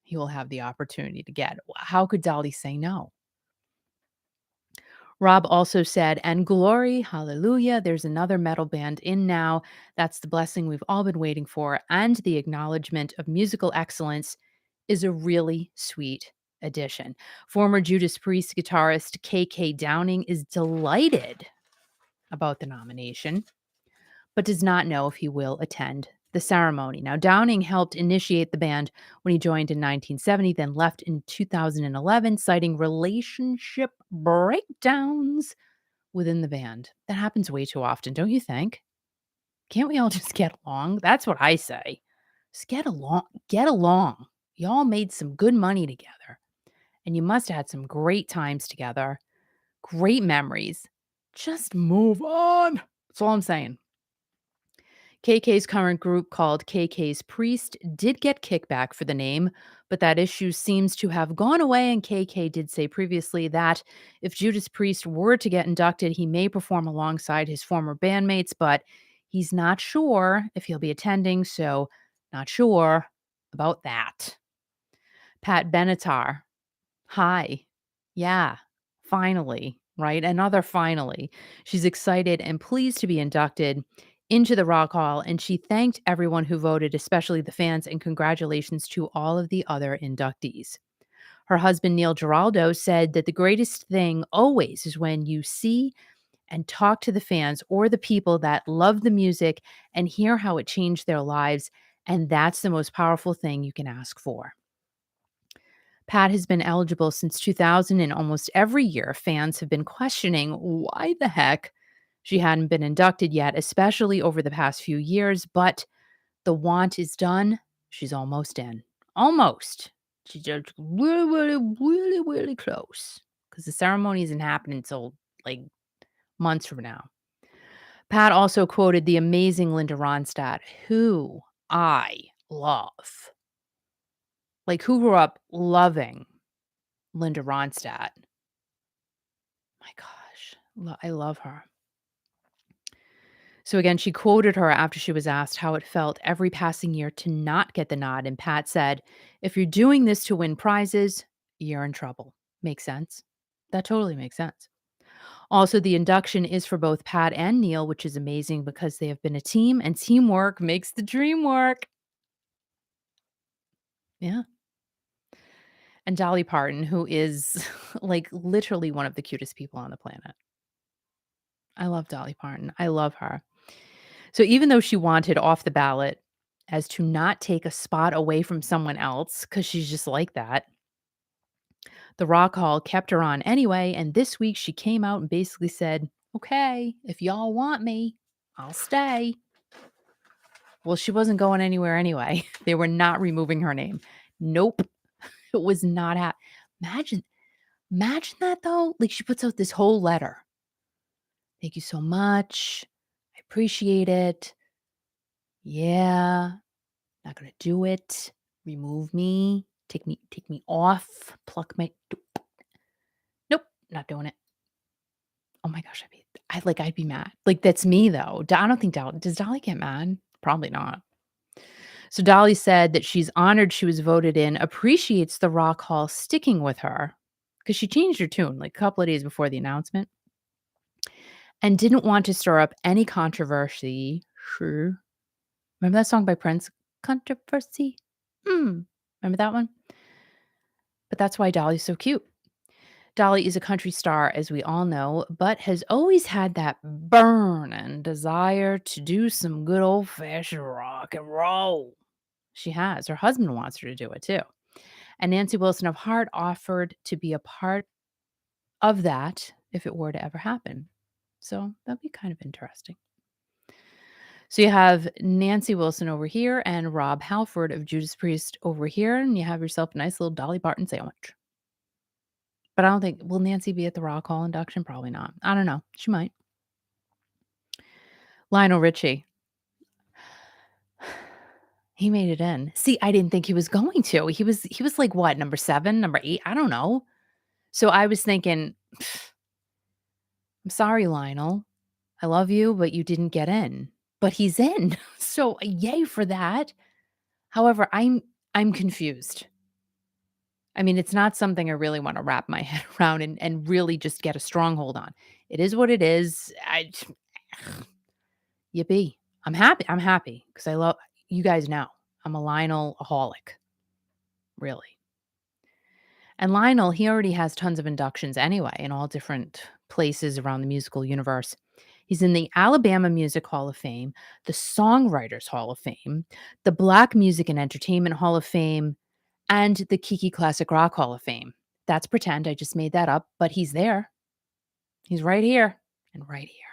he will have the opportunity to get. How could Dolly say no? Rob also said, and glory, hallelujah, there's another metal band in now. That's the blessing we've all been waiting for. And the acknowledgement of musical excellence is a really sweet addition. Former Judas Priest guitarist KK Downing is delighted about the nomination, but does not know if he will attend the ceremony. Now, Downing helped initiate the band when he joined in 1970, then left in 2011, citing relationship breakdowns within the band. That happens way too often, don't you think? Can't we all just get along? That's what I say. Just get along. Get along. Y'all made some good money together, and you must have had some great times together, great memories. Just move on. That's all I'm saying. KK's current group, called KK's Priest, did get kickback for the name, but that issue seems to have gone away, and KK did say previously that if Judas Priest were to get inducted, he may perform alongside his former bandmates, but He's not sure if he'll be attending, so not sure about that. Pat Benatar. Hi. Yeah, finally, right? Another finally. She's excited and pleased to be inducted into the Rock Hall, and she thanked everyone who voted, especially the fans, and congratulations to all of the other inductees. Her husband, Neil Giraldo, said that the greatest thing always is when you see and talk to the fans or the people that love the music and hear how it changed their lives. And that's the most powerful thing you can ask for. Pat has been eligible since 2000, and almost every year, fans have been questioning why the heck she hadn't been inducted yet, especially over the past few years. But the want is done. She's almost in. Almost. She's just really, really, really, really close because the ceremony isn't happening until like months from now. Pat also quoted the amazing Linda Ronstadt, who I love. Like, who grew up loving Linda Ronstadt? My gosh, I love her. So again, she quoted her after she was asked how it felt every passing year to not get the nod. And Pat said, if you're doing this to win prizes, you're in trouble. Makes sense. That totally makes sense. Also, the induction is for both Pat and Neil, which is amazing because they have been a team and teamwork makes the dream work. Yeah. And Dolly Parton, who is like literally one of the cutest people on the planet. I love Dolly Parton. I love her. So even though she wanted off the ballot as to not take a spot away from someone else, because she's just like that, the Rock Hall kept her on anyway. And this week she came out and basically said, okay, if y'all want me, I'll stay. Well, she wasn't going anywhere anyway. They were not removing her name. Nope. It was not Imagine that though. Like she puts out this whole letter. Thank you so much. I appreciate it. Yeah. Not gonna do it. Remove me. Take me off. Pluck my Nope, not doing it. Oh my gosh, I'd be mad. Like that's me though. I don't think Dolly does Dolly get mad? Probably not. So Dolly said that she's honored she was voted in, appreciates the Rock Hall sticking with her because she changed her tune like a couple of days before the announcement and didn't want to stir up any controversy. Sure. Remember that song by Prince? Controversy. Remember that one? But that's why Dolly's so cute. Dolly is a country star, as we all know, but has always had that burning desire to do some good old-fashioned rock and roll. She has. Her husband wants her to do it too. And Nancy Wilson of Heart offered to be a part of that if it were to ever happen. So that'd be kind of interesting. So you have Nancy Wilson over here and Rob Halford of Judas Priest over here, and you have yourself a nice little Dolly Parton sandwich. But I don't think, will Nancy be at the Rock Hall induction? Probably not. I don't know. She might. Lionel Richie. He made it in. See, I didn't think he was going to. He was like what, number 7, number 8? I don't know. So I was thinking, I'm sorry, Lionel. I love you, but you didn't get in. But he's in. So yay for that. However, I'm confused. I mean, it's not something I really want to wrap my head around and really just get a stronghold on. It is what it is. Yippee. I'm happy because I love, you guys know, I'm a Lionel-aholic. Really. And Lionel, he already has tons of inductions anyway in all different places around the musical universe. He's in the Alabama Music Hall of Fame, the Songwriters Hall of Fame, the Black Music and Entertainment Hall of Fame, and the Kiki Classic Rock Hall of Fame. That's pretend. I just made that up, but he's there. He's right here and right here.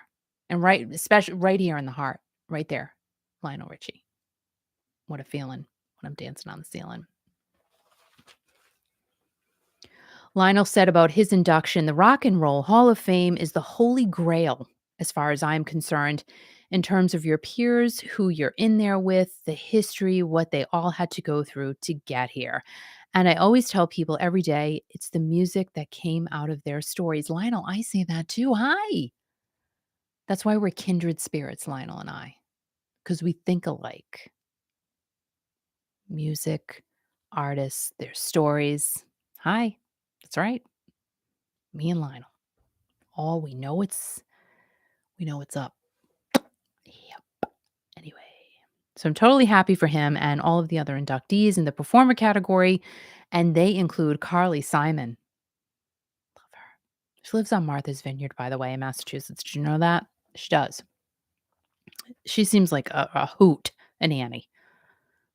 And especially right here in the heart. Right there. Lionel Richie. What a feeling when I'm dancing on the ceiling. Lionel said about his induction, the Rock and Roll Hall of Fame is the holy grail, as far as I'm concerned, in terms of your peers, who you're in there with, the history, what they all had to go through to get here. And I always tell people every day, it's the music that came out of their stories. Lionel, I say that too. Hi. That's why we're kindred spirits, Lionel and I. because we think alike. Music, artists, their stories. Hi, that's right. Me and Lionel. All we know it's up. Yep. Anyway, so I'm totally happy for him and all of the other inductees in the performer category, and they include Carly Simon. Love her. She lives on Martha's Vineyard, by the way, in Massachusetts. Did you know that? She does. She seems like a hoot, an Annie.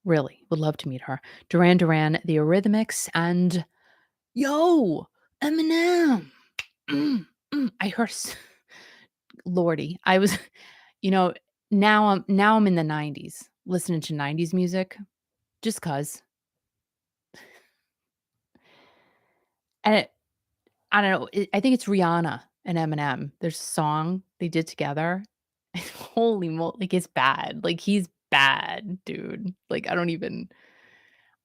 Really, would love to meet her. Duran Duran, The Eurythmics, and Eminem. I heard, Lordy, I was, you know, now I'm in the '90s, listening to '90s music, just cause, and I don't know. I think it's Rihanna and Eminem. There's a song they did together. Holy moly, like it's bad. Like he's bad, dude. Like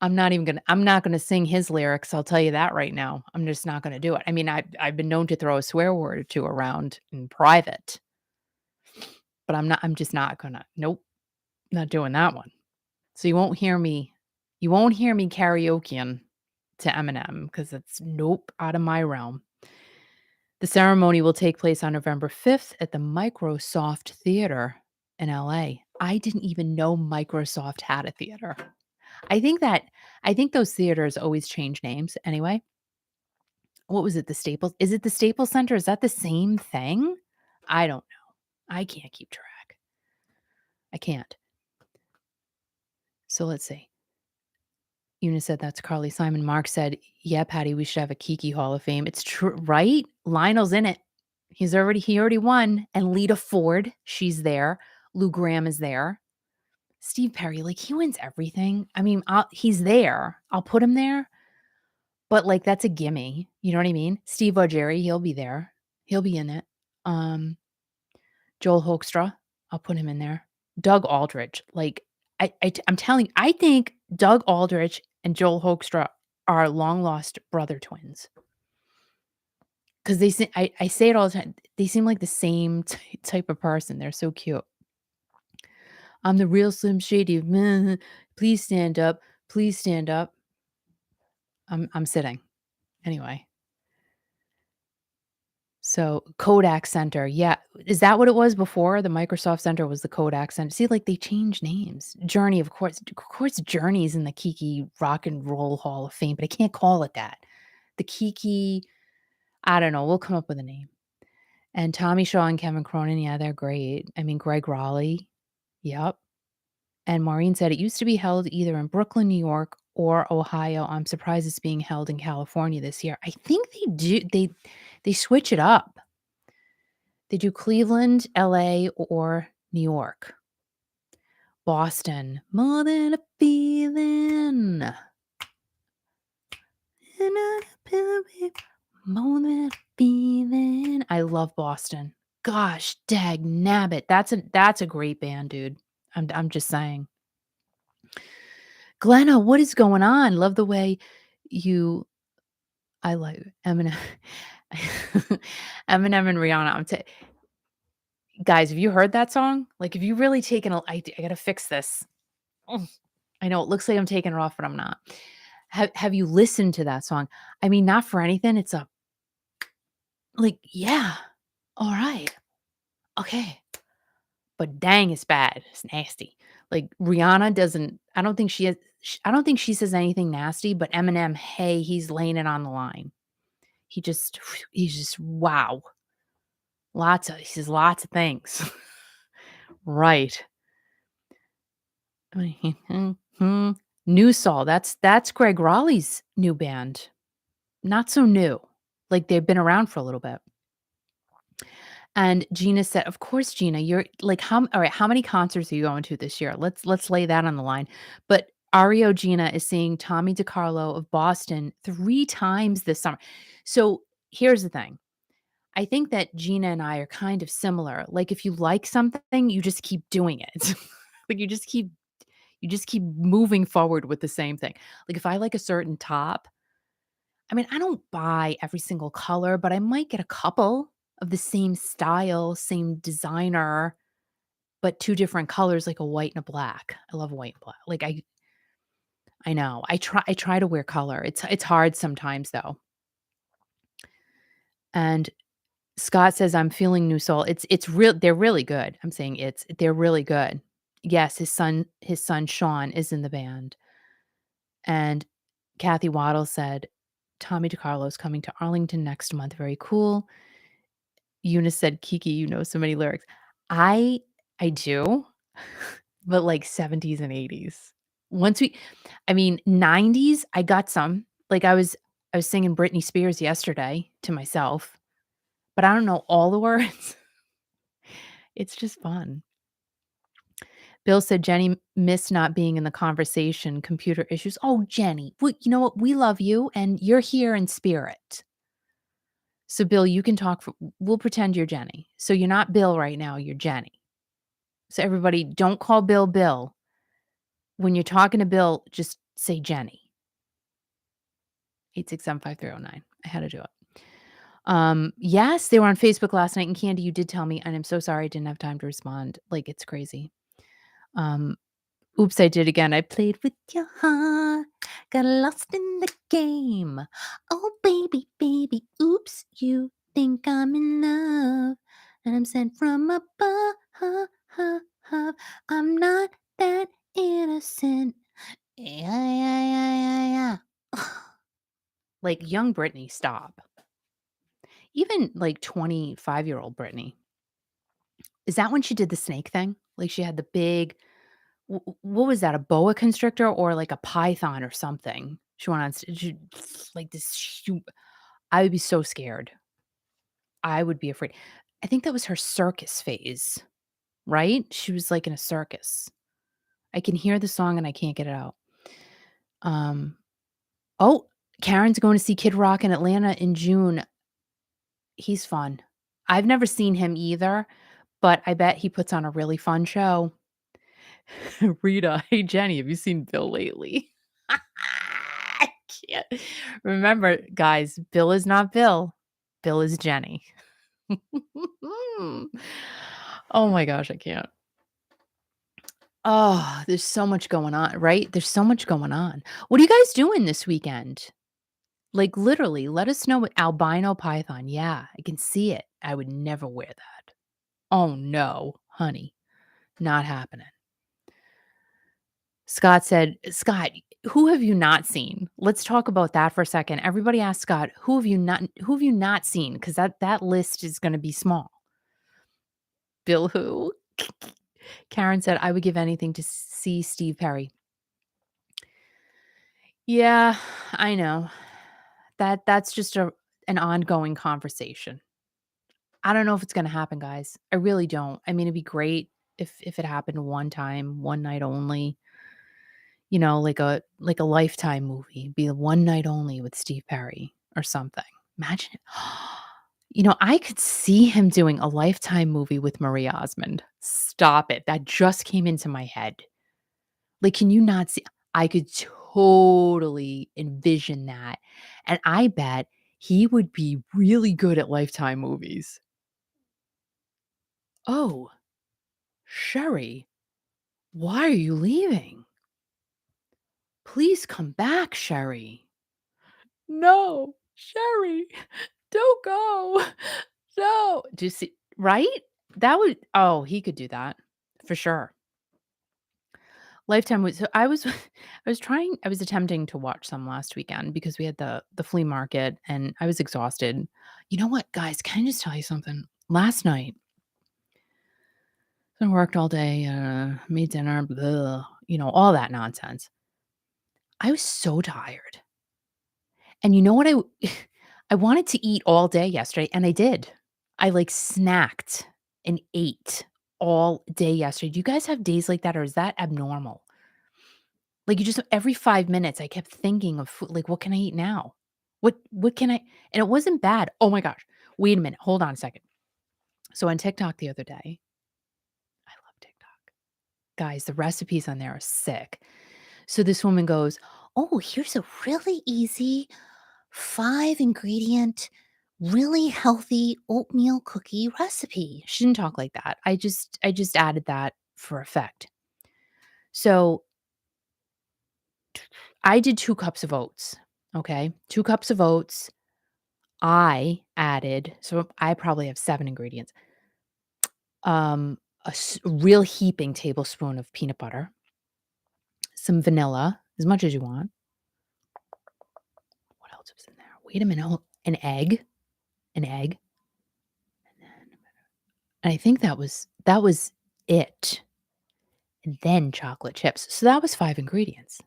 I'm not gonna sing his lyrics, I'll tell you that right now. I'm just not gonna do it. I mean, I've been known to throw a swear word or two around in private, but I'm just not gonna. Nope, not doing that one. So you won't hear me karaokeing to Eminem because it's nope, out of my realm. The ceremony will take place on November 5th at the Microsoft Theater in LA. I didn't even know Microsoft had a theater. I think those theaters always change names anyway. What was it? The Staples? Is it the Staples Center? Is that the same thing? I don't know. I can't keep track. I can't. So let's see. Eunice said that's Carly Simon. Mark said, yeah, Patty, we should have a Kiki Hall of Fame. It's true, right? Lionel's in it. He already won. And Lita Ford, she's there. Lou Graham is there. Steve Perry, like he wins everything. I mean, he's there. I'll put him there. But like that's a gimme. You know what I mean? Steve O'Jerry, he'll be there. He'll be in it. Joel Hoekstra, I'll put him in there. Doug Aldrich, like I'm telling you, I think Doug Aldrich and Joel Hoekstra are long lost brother twins. Because I say it all the time. They seem like the same type of person. They're so cute. I'm the real Slim Shady. Please stand up. Please stand up. I'm sitting. Anyway. So Kodak Center. Yeah. Is that what it was before? The Microsoft Center was the Kodak Center. See, like they changed names. Journey, of course. Of course, Journey's in the Kiki Rock and Roll Hall of Fame, but I can't call it that. The Kiki, I don't know. We'll come up with a name. And Tommy Shaw and Kevin Cronin, yeah, they're great. I mean, Greg Raleigh. Yep. And Maureen said it used to be held either in Brooklyn, New York, or Ohio. I'm surprised it's being held in California this year. I think they do. They switch it up. They do Cleveland, LA, or New York. Boston. More than a feeling. More than a feeling. I love Boston. Gosh, dag nabbit. That's a great band, dude. I'm just saying. Glenna, what is going on? Love the way I like Eminem. Eminem and Rihanna. Guys, have you heard that song? Like, have you really taken I gotta fix this. Oh, I know it looks like I'm taking it off, but I'm not. Have you listened to that song? I mean, not for anything. It's yeah. All right. Okay. But dang, it's bad. It's nasty. Like Rihanna doesn't, I don't think she says anything nasty, but Eminem, hey, he's laying it on the line. He's just, wow. He says lots of things. Right. New Soul. That's Greg Raleigh's new band. Not so new. Like they've been around for a little bit. And Gina said, of course, Gina, you're like, all right, how many concerts are you going to this year? Let's lay that on the line. But Ario Gina is seeing Tommy DiCarlo of Boston 3 times this summer. So here's the thing. I think that Gina and I are kind of similar. Like if you like something, you just keep doing it. Like you just keep moving forward with the same thing. Like if I like a certain top, I mean, I don't buy every single color, but I might get a couple of the same style, same designer, but 2 different colors, like a white and a black. I love white and black. Like, I know. I try to wear color. It's hard sometimes, though. And Scott says, "I'm feeling New Soul." It's real. They're really good. I'm saying they're really good. Yes, his son Sean is in the band. And Kathy Waddle said, "Tommy DeCarlo's coming to Arlington next month. Very cool." Eunice said, "Kiki, you know so many lyrics." I I do, but like 70s and 80s. Once we I mean, 90s, I got some. Like I was singing Britney Spears yesterday to myself, but I don't know all the words. It's just fun. Bill said Jenny missed not being in the conversation, computer issues. Oh, Jenny, you know what? We love you and you're here in spirit. So, Bill, you can talk. We'll pretend you're Jenny. So, you're not Bill right now, you're Jenny. So, everybody, don't call Bill Bill. When you're talking to Bill, just say Jenny. 8675309. I had to do it. Yes, they were on Facebook last night. And Candy, you did tell me, and I'm so sorry I didn't have time to respond. Like, it's crazy. Oops, I did again. I played with your heart, got lost in the game. Oh, baby, baby, oops, you think I'm in love, and I'm sent from above. I'm not that innocent. Yeah. Like young Britney, stop. Even like 25-year-old Britney. Is that when she did the snake thing? Like she had the big what was that? A boa constrictor or like a python or something? She went on like this. I would be so scared. I would be afraid. I think that was her circus phase, right? She was like in a circus. I can hear the song and I can't get it out. Oh, Karen's going to see Kid Rock in Atlanta in June. He's fun. I've never seen him either, but I bet he puts on a really fun show. Rita, hey Jenny, have you seen Bill lately? I can't. Remember, guys, Bill is not Bill. Bill is Jenny. Oh my gosh, I can't. Oh, there's so much going on, right? There's so much going on. What are you guys doing this weekend? Like literally, let us know what albino python. Yeah, I can see it. I would never wear that. Oh no, honey, not happening. Scott said, Scott, who have you not seen? Let's talk about that for a second. Everybody asked Scott, who have you not seen? Because that list is going to be small. Bill who? Karen said, I would give anything to see Steve Perry. Yeah, I know. That's just an ongoing conversation. I don't know if it's going to happen, guys. I really don't. I mean, it'd be great if it happened one time, one night only. You know, like a Lifetime movie, be a one night only with Steve Perry or something. Imagine it. You know, I could see him doing a Lifetime movie with Marie Osmond. Stop it. That just came into my head. Like, can you not see? I could totally envision that. And I bet he would be really good at Lifetime movies. Oh, Sherry, why are you leaving? Please come back, Sherry. No, Sherry, don't go. No. Do you see? Right? That would, oh, he could do that for sure. Lifetime was, so I was, I was attempting to watch some last weekend because we had the flea market and I was exhausted. You know what, guys, can I just tell you something? Last night, I worked all day, made dinner, blah, you know, all that nonsense. I was so tired. And you know what I wanted to eat all day yesterday, and I did. I, like, snacked and ate all day yesterday. Do you guys have days like that, or is that abnormal? Like, you just every 5 minutes, I kept thinking of food, like, "What can I eat now? What can I," and it wasn't bad. Oh my gosh. Wait a minute. Hold on a second. So on TikTok the other day, I love TikTok. Guys, the recipes on there are sick. So this woman goes, "Oh, here's a really easy 5 ingredient really healthy oatmeal cookie recipe. She didn't talk like that. I just added that for effect. So I did 2 cups of oats, okay? 2 cups of oats. I added, so I probably have 7 ingredients. A real heaping tablespoon of peanut butter, some vanilla, as much as you want. What else was in there? Wait a minute. An egg, and I think that was it. And then chocolate chips. So that was 5 ingredients.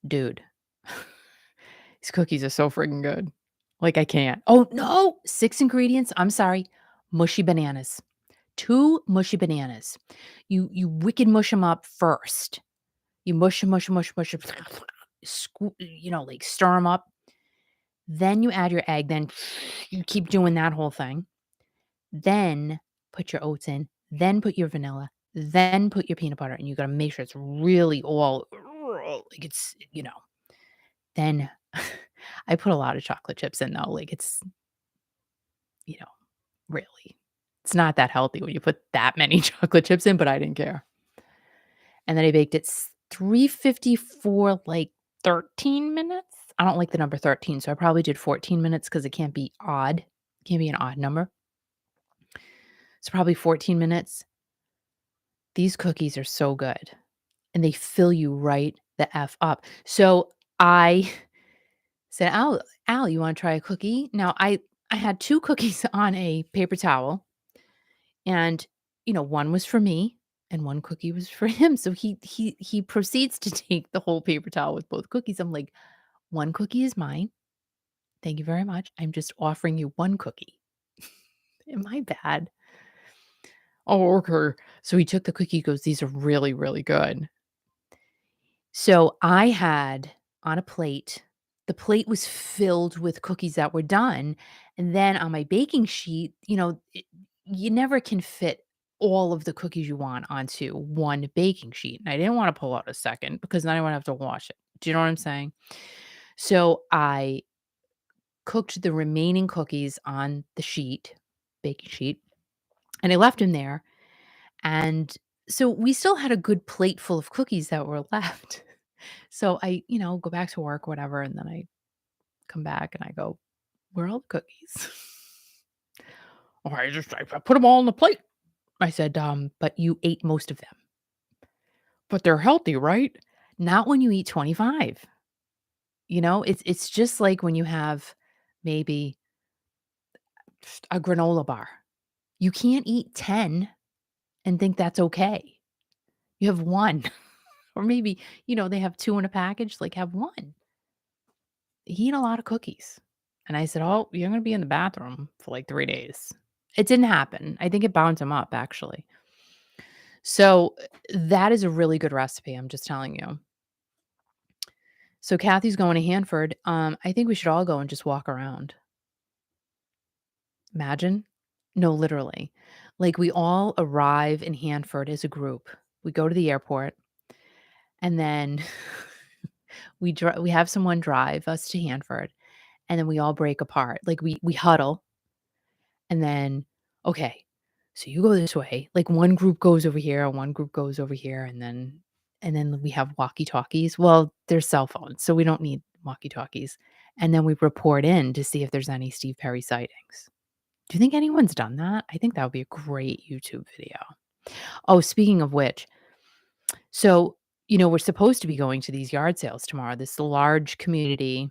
Dude, these cookies are so freaking good. Like, I can't. Oh, no, 6 ingredients. I'm sorry. Mushy bananas. 2 mushy bananas. You wicked mush them up first. You mush them, mush them, mush them, like stir them up. Then you add your egg. Then you keep doing that whole thing. Then put your oats in. Then put your vanilla. Then put your peanut butter. And you got to make sure it's really all like it's, Then I put a lot of chocolate chips in though. Like it's, really, it's not that healthy when you put that many chocolate chips in, but I didn't care. And then I baked it 350 for like 13 minutes. I don't like the number 13, so I probably did 14 minutes because it can't be odd. It can't be an odd number. So probably 14 minutes. These cookies are so good. And they fill you right the F up. So I said, Al, you want to try a cookie? Now I had 2 cookies on a paper towel. And, one was for me and 1 cookie was for him. So he proceeds to take the whole paper towel with both cookies. I'm like, 1 cookie is mine. Thank you very much. I'm just offering you 1 cookie. Am I bad? Oh, okay. So he took the cookie, goes, these are really, really good. So I had on a plate, the plate was filled with cookies that were done. And then on my baking sheet, you never can fit all of the cookies you want onto one baking sheet. And I didn't want to pull out a second because then I would have to wash it. Do you know what I'm saying? So I cooked the remaining cookies on the baking sheet, and I left them there. And so we still had a good plate full of cookies that were left. So I, go back to work, whatever, and then I come back and I go, where are all the cookies? Oh, I put them all on the plate. I said, but you ate most of them. But they're healthy, right? Not when you eat 25. It's just like when you have maybe a granola bar. You can't eat 10 and think that's okay. You have 1. Or maybe, they have 2 in a package, like have 1. He ate a lot of cookies. And I said, oh, you're going to be in the bathroom for like 3 days. It didn't happen. I think it bound him up, actually. So that is a really good recipe. I'm just telling you. So Kathy's going to Hanford. I think we should all go and just walk around. Imagine. No, literally. Like we all arrive in Hanford as a group. We go to the airport and then we have someone drive us to Hanford, and then we all break apart. Like we huddle, and then, okay, so you go this way. Like one group goes over here and one group goes over here, and then we have walkie-talkies. Well, they're cell phones, so we don't need walkie-talkies. And then we report in to see if there's any Steve Perry sightings. Do you think anyone's done that? I think that would be a great YouTube video. Oh, speaking of which, so, we're supposed to be going to these yard sales tomorrow, this large community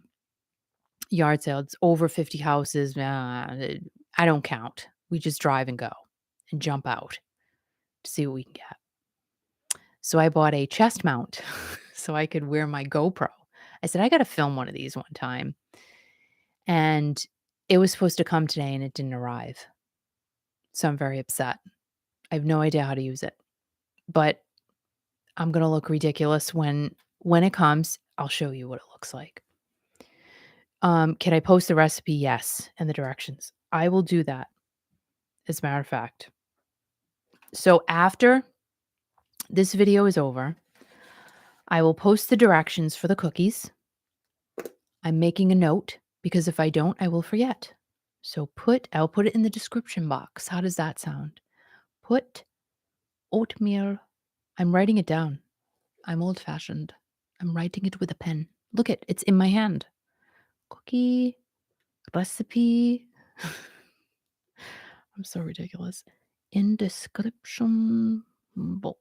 yard sale. It's over 50 houses. I don't count. We just drive and go and jump out to see what we can get. So I bought a chest mount so I could wear my GoPro. I said, I got to film one of these one time. And it was supposed to come today and it didn't arrive. So I'm very upset. I have no idea how to use it. But I'm going to look ridiculous when it comes. I'll show you what it looks like. Can I post the recipe? Yes. And the directions. I will do that. As a matter of fact. So after this video is over, I will post the directions for the cookies. I'm making a note because if I don't, I will forget. So I'll put it in the description box. How does that sound? Put oatmeal. I'm writing it down. I'm old fashioned. I'm writing it with a pen. Look it's in my hand. Cookie recipe. I'm so ridiculous. In description box.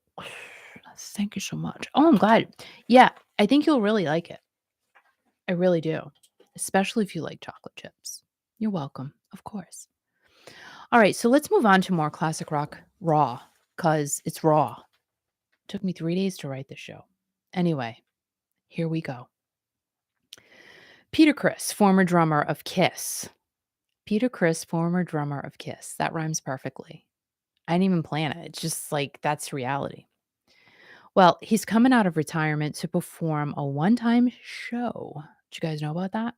Thank you so much. Oh, I'm glad. Yeah, I think you'll really like it. I really do. Especially if you like chocolate chips. You're welcome, of course. All right, so let's move on to more classic rock raw, because it's raw. It took me 3 days to write this show. Anyway, here we go. Peter Criss, former drummer of KISS. Peter Criss, former drummer of KISS. That rhymes perfectly. I didn't even plan it. It's just like that's reality. Well, he's coming out of retirement to perform a one-time show. Did you guys know about that?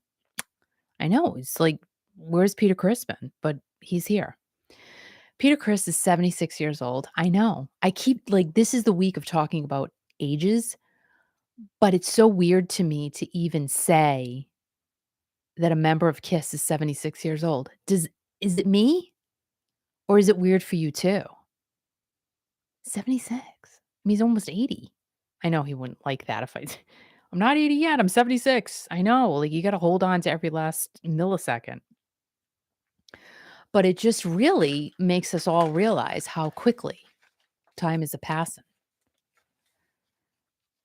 I know. It's like, where's Peter Criss been? But he's here. Peter Criss is 76 years old. I know. I keep this is the week of talking about ages, but it's so weird to me to even say that a member of KISS is 76 years old. Is it me? Or is it weird for you too? 76. I mean, he's almost 80. I know he wouldn't like that if I'm not 80 yet. I'm 76. I know. You got to hold on to every last millisecond. But it just really makes us all realize how quickly time is a-passing.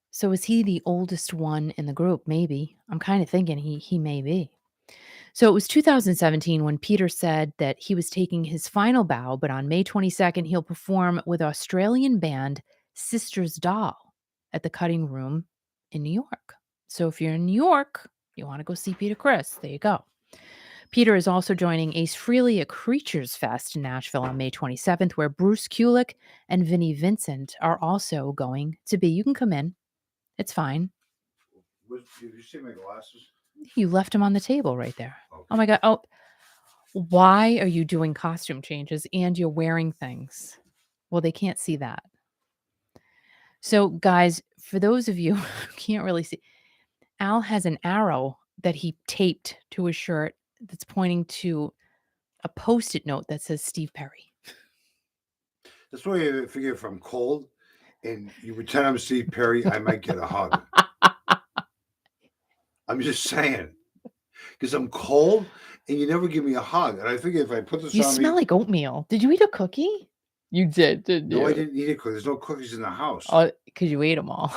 So is he the oldest one in the group? Maybe. I'm kind of thinking he may be. So it was 2017 when Peter said that he was taking his final bow, but on May 22nd, he'll perform with Australian band Sister's Doll at the Cutting Room in New York. So if you're in New York, you want to go see Peter Criss, there you go. Peter is also joining Ace Frehley at Creatures Fest in Nashville on May 27th, where Bruce Kulick and Vinnie Vincent are also going to be. You can come in. It's fine. Did you see my glasses? You left them on the table right there. Okay. Oh my God. Oh, why are you doing costume changes and you're wearing things? Well, they can't see that. So, guys, for those of you who can't really see, Al has an arrow that he taped to his shirt that's pointing to a Post-it note that says Steve Perry. That's why I figure if I'm cold and you pretend I'm Steve Perry, I might get a hug. I'm just saying. Because I'm cold and you never give me a hug. And I figure if I put this You on smell me, like oatmeal. Did you eat a cookie? You did, didn't you? No, I didn't eat a cookie. There's no cookies in the house. Oh, because you ate them all.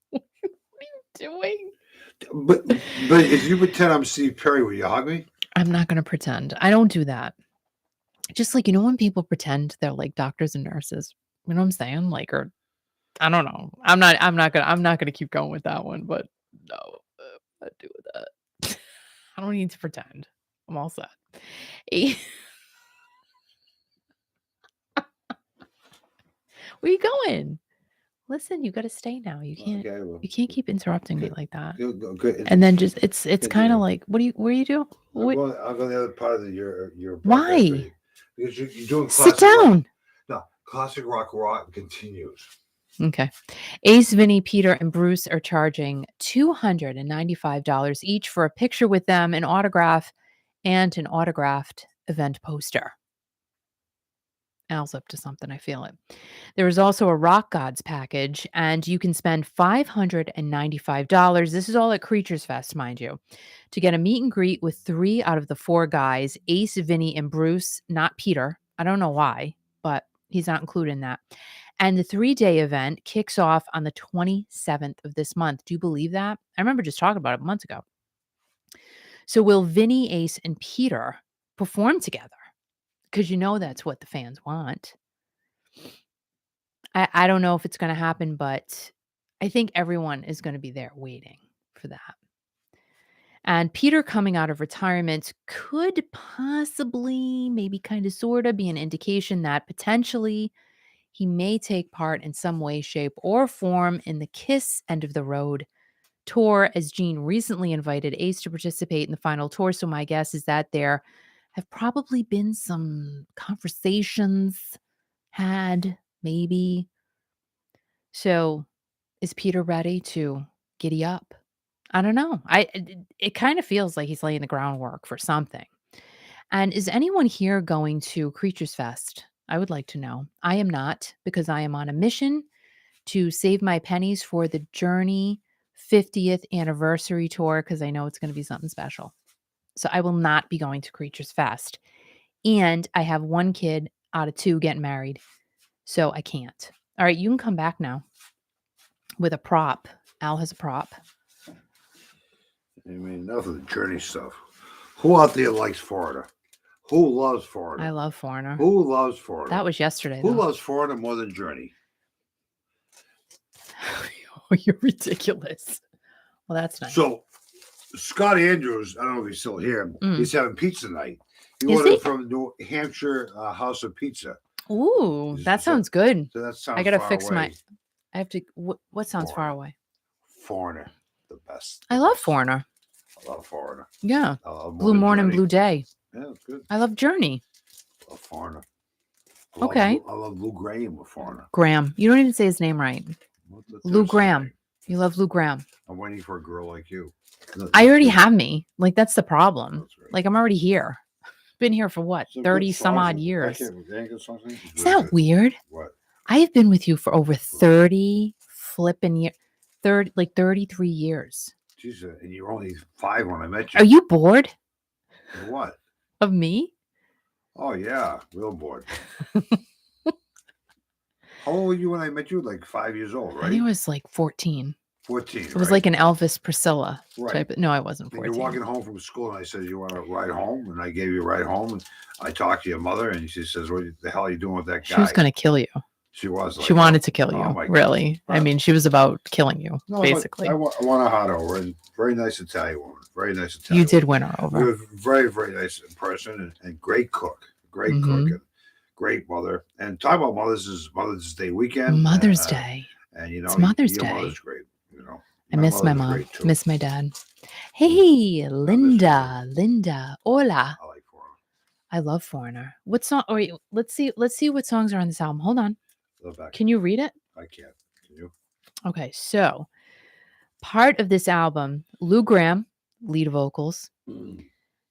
What are you doing? But if you pretend I'm Steve Perry, will you hug me? I'm not going to pretend. I don't do that. Just when people pretend they're like doctors and nurses. You know what I'm saying? Or I don't know. I'm not gonna keep going with that one, but no, I'm not doing that. I don't need to pretend. I'm all set. Where you going? Listen, you got to stay now. You can't. Okay, well, you can't keep interrupting me like that. Good. And then just it's kind of like, where you do? I'll go the other part of your Why? Because you're doing Sit down. Rock. No, classic rock continues. Okay. Ace, Vinny, Peter, and Bruce are charging $295 each for a picture with them, an autograph, and an autographed event poster. Al's up to something. I feel it. There is also a Rock Gods package, and you can spend $595. This is all at Creatures Fest, mind you, to get a meet and greet with 3 out of the 4 guys, Ace, Vinny, and Bruce, not Peter. I don't know why, but he's not included in that. And the 3-day event kicks off on the 27th of this month. Do you believe that? I remember just talking about it months ago. So will Vinny, Ace, and Peter perform together? Because that's what the fans want. I don't know if it's going to happen, but I think everyone is going to be there waiting for that. And Peter coming out of retirement could possibly, maybe kind of sort of, be an indication that potentially he may take part in some way, shape, or form in the KISS End of the Road tour, as Gene recently invited Ace to participate in the final tour. So my guess is that there have probably been some conversations had, maybe. So is Peter ready to giddy up? I don't know. It kind of feels like he's laying the groundwork for something. And is anyone here going to Creatures Fest? I would like to know. I am not, because I am on a mission to save my pennies for the Journey 50th anniversary tour, because I know it's going to be something special. So I will not be going to Creatures Fest. And I have one kid out of 2 getting married. So I can't. All right, you can come back now with a prop. Al has a prop. I mean, enough of the Journey stuff. Who out there likes Florida? Who loves Florida? I love Foreigner. Who loves Florida? That was yesterday. Who though. loves Florida more than Journey? Oh, you're ridiculous. Well, that's nice. So, Scott Andrews, I don't know if he's still here. He's having pizza night. He Is ordered he? from New Hampshire House of Pizza. Ooh, that So- sounds good. So that sounds I gotta far fix away. I have to. What sounds far away? Foreigner, the best. I love Foreigner. I love Foreigner. Yeah. I love Blue Morning, Blue Day. Yeah, it's good. I love Journey. I love Foreigner. Okay. I love Lou Graham with Foreigner. Graham. You don't even say his name right. What's Lou his Graham. name? You love Lou Graham. I'm waiting for a girl like you. I already have me. Like, that's the problem. That's right. Like, I'm already here. Been here for what? Some good 30 some songs. odd years. They ain't good songs. It's Is really that good. weird? What? I have been with you for over 30 flipping years. 33 years. Jesus, and you're only 5 when I met you. Are you bored What? of me? Oh yeah, real bored. How old were you when I met you? Like 5 years old, I right? think it was like 14. 14. It was like an Elvis Priscilla Right. type. No, I wasn't And 14. you're walking home from school, and I said, "You want to ride home?" And I gave you a ride home, and I talked to your mother, and she says, "What the hell are you doing with that guy?" She was going to kill you. She was. She wanted to kill you. oh my Really. I God. mean, she was about killing you, No, basically. I want a hot over, and very nice Italian woman. Very nice Italian. You did win her woman. over. You're a very, very nice person, and great cook. Great cook, Mhm. and great mother. And talk about Mother's Day weekend. Mother's Day. And you know, It's Mother's your Day. mother's great. You know, I miss my mother's mom. great, too. Miss my dad. Hey, Linda. Hola. I like Foreigner. I love Foreigner. What song? Oh, wait, let's see what songs are on this album. Hold on. Love that. Can you read it? I can't. Can you? Okay, so part of this album, Lou Graham, lead vocals,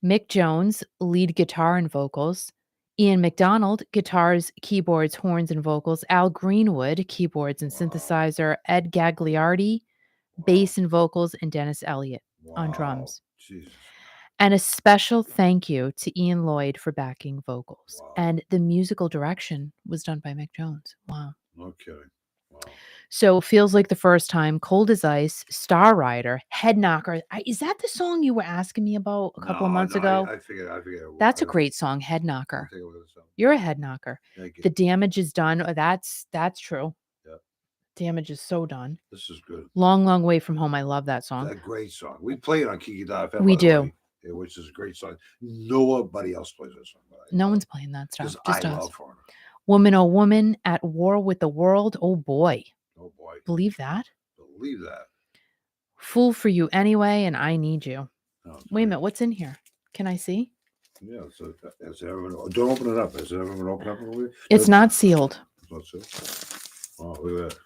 Mick Jones, lead guitar and vocals, Ian McDonald, guitars, keyboards, horns, and vocals, Al Greenwood, keyboards and synthesizer, Ed Gagliardi, bass and vocals, and Dennis Elliott on drums. Jesus. And a special thank you to Ian Lloyd for backing vocals. Wow. And the musical direction was done by Mick Jones. Wow. No kidding. Wow. So Feels Like the First Time, Cold as Ice, Star Rider, Head Knocker. Is that the song you were asking me about a couple of months ago? I figured. That's a great song, Head Knocker. Take a look at this song. You're a head knocker. Thank you. The damage is done. That's true. Yep. Damage is so done. This is good. Long, Long Way From Home. I love that song. That great song. We play it on Kiki.fm. We by the do. way, which is a great song. Nobody else plays this song. No one's playing that stuff. Just Just I us. love Foreigner. Woman, oh woman, at war with the world. Oh boy. Oh boy. Believe that? Believe that. Fool for you anyway, and I need you. Oh, it's Wait a great. minute. What's in here? Can I see? Yeah. So has it ever been, don't open it up. Has it ever been opened up? Over It's not sealed. What's it? Oh, look at that.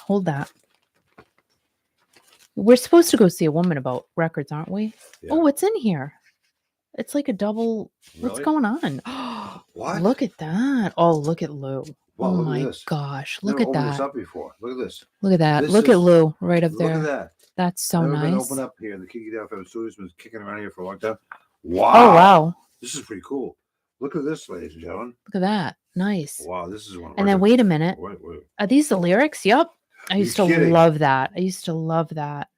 Hold that. We're supposed to go see a woman about records, aren't we? Yeah. Oh, what's in here? It's like a double. What's Really? going on? What? Look at that. Oh, look at Lou. Wow, oh look at my this. gosh. Never Look at opened this that. up before. Look at this. Look at that. This Look at is- Lou right up Look there. at that. That's so Never been nice. opened up here in the Kiki.fm studios. Been kicking around here for a long time. Wow. Oh, wow. This is pretty cool. Look at this, ladies and gentlemen. Look at that. Nice. Wow, this is one. And then wait a minute. Wait. Are these the lyrics? Yep. I You used to kidding? love that. I used to love that.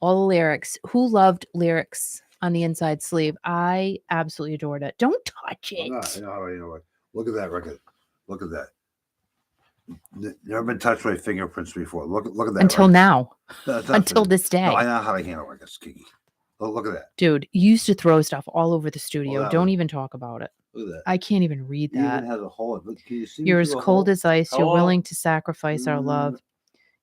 All the lyrics. Who loved lyrics on the inside sleeve? I absolutely adored it. Don't touch it. I'm not, you know what? Look at that record. Look at that. Never been touched by fingerprints before. Look at that. Until record. now. That's Until nothing. this day. No, I know how to handle records, Kiki. Look at that. Dude, you used to throw stuff all over the studio. that Don't one. even talk about it. Look at that. I can't even read It that. even has a hole. Look, can you see? You're as through the cold hole? as ice. You're Hello? willing to sacrifice our Mm. love.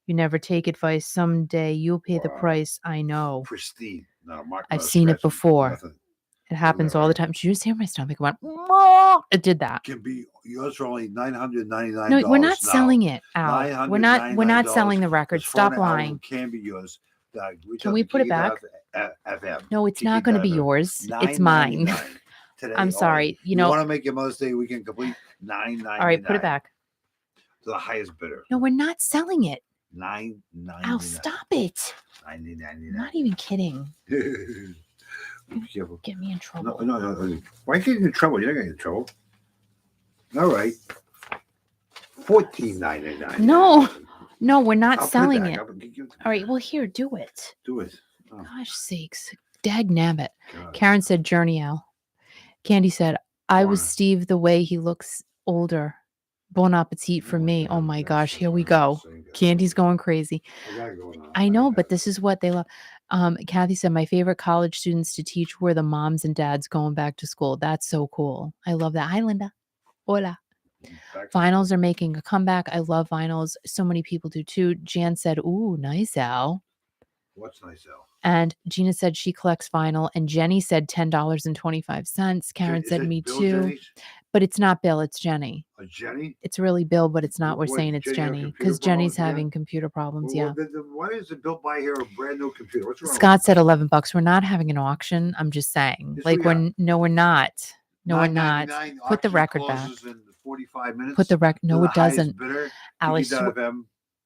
You never take advice. Someday you'll pay the Wow. price. I know. Pristine. No, Mark, I've not seen it scratching, before. nothing. It happens that all the right. time. Did you just hear my stomach went? "Mwah!" It did that. Can be yours for only $999. No, we're not now. selling it, Al. We're not selling the record. This Stop phone album lying. Can be yours Can we put it back? FM. No, it's not going to be yours. It's mine. Today. I'm sorry. You want to make your Mother's Day weekend complete? $9.99. All right, put it back. To the highest bidder. No, we're not selling it. $9.99. Al, stop it. $9.99. I'm not even kidding. Careful. Get me in trouble. No. Why get you in trouble? You're not getting in trouble. All right. $14.99. No, we're not selling it. All right, well, here, do it. Do it. Oh. Gosh sakes. Dag nabbit. Karen said, Journey Al. Candy said, I was Steve the way he looks older. Bon appetit for me. Oh my gosh, here we go. Candy's going crazy. I know, but this is what they love. Kathy said, my favorite college students to teach were the moms and dads going back to school. That's so cool. I love that. Hi, Linda. Hola. Vinyls are making a comeback. I love vinyls. So many people do too. Jan said, ooh, nice, Al. What's nice, Al? And Gina said she collects vinyl. And Jenny said $10.25. Karen said me Bill too. Jenny's? But it's not Bill, it's Jenny. Jenny? It's really Bill, but it's not. We're What, saying it's Jenny because Jenny's having computer problems. Yeah. Why does Bill buy here a brand new computer? What's wrong? Scott said $11. We're not having an auction. I'm just saying. Yes, Like we are. we're not. No, we're not. $9.99. Put the Auction record back. closes in 45 minutes. Put the record. No, To it the highest doesn't. bidder, Alice, Kiki.fm.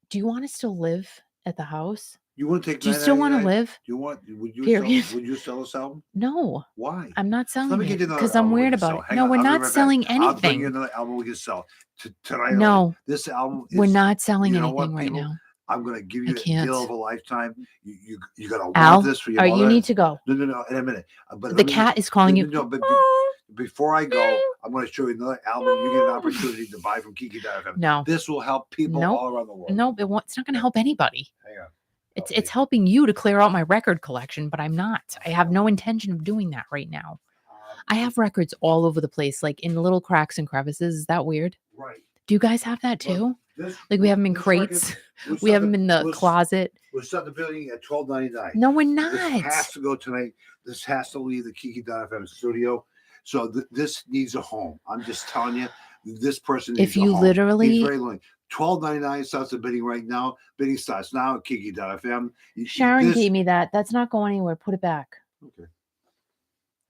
do you want to still live at the house? You want to take? Do you still want to $9.99? live? Do you want? Would you? Period. Would you sell this album? No, Why? I'm not Let selling me it get you another because I'm album we weird can about sell. it. Hang No, on, we're I'll be not right back. selling I'll bring you anything. another album we can sell. Tonight. No. This album. We're not selling you know anything what, right people? now. I'm going to give I you a can't. deal of a lifetime. You got to Al, want this for your all right, mother. you need to go. No, in a minute. But The cat is calling you. No, but before I go, I'm going to show you another album. You get an opportunity to buy from Kiki.fm. No. This will help people Nope. all around the world. No, it's not going to help anybody. Hang on. It's helping you to clear out my record collection, but I'm not. I have no intention of doing that right now. I have records all over the place, like in little cracks and crevices. Is that weird? Right. Do you guys have that too? Like we have them in crates. We have them in the closet. We'll start the building at $12.99. No, we're not. This has to go tonight. This has to leave the Kiki.fm studio. So this needs a home. I'm just telling you, this person needs If you a home. literally He's very lonely. $12.99 starts the bidding right now. Bidding starts now at Kiki.fm. Sharon gave me that. That's not going anywhere. Put it back. Okay.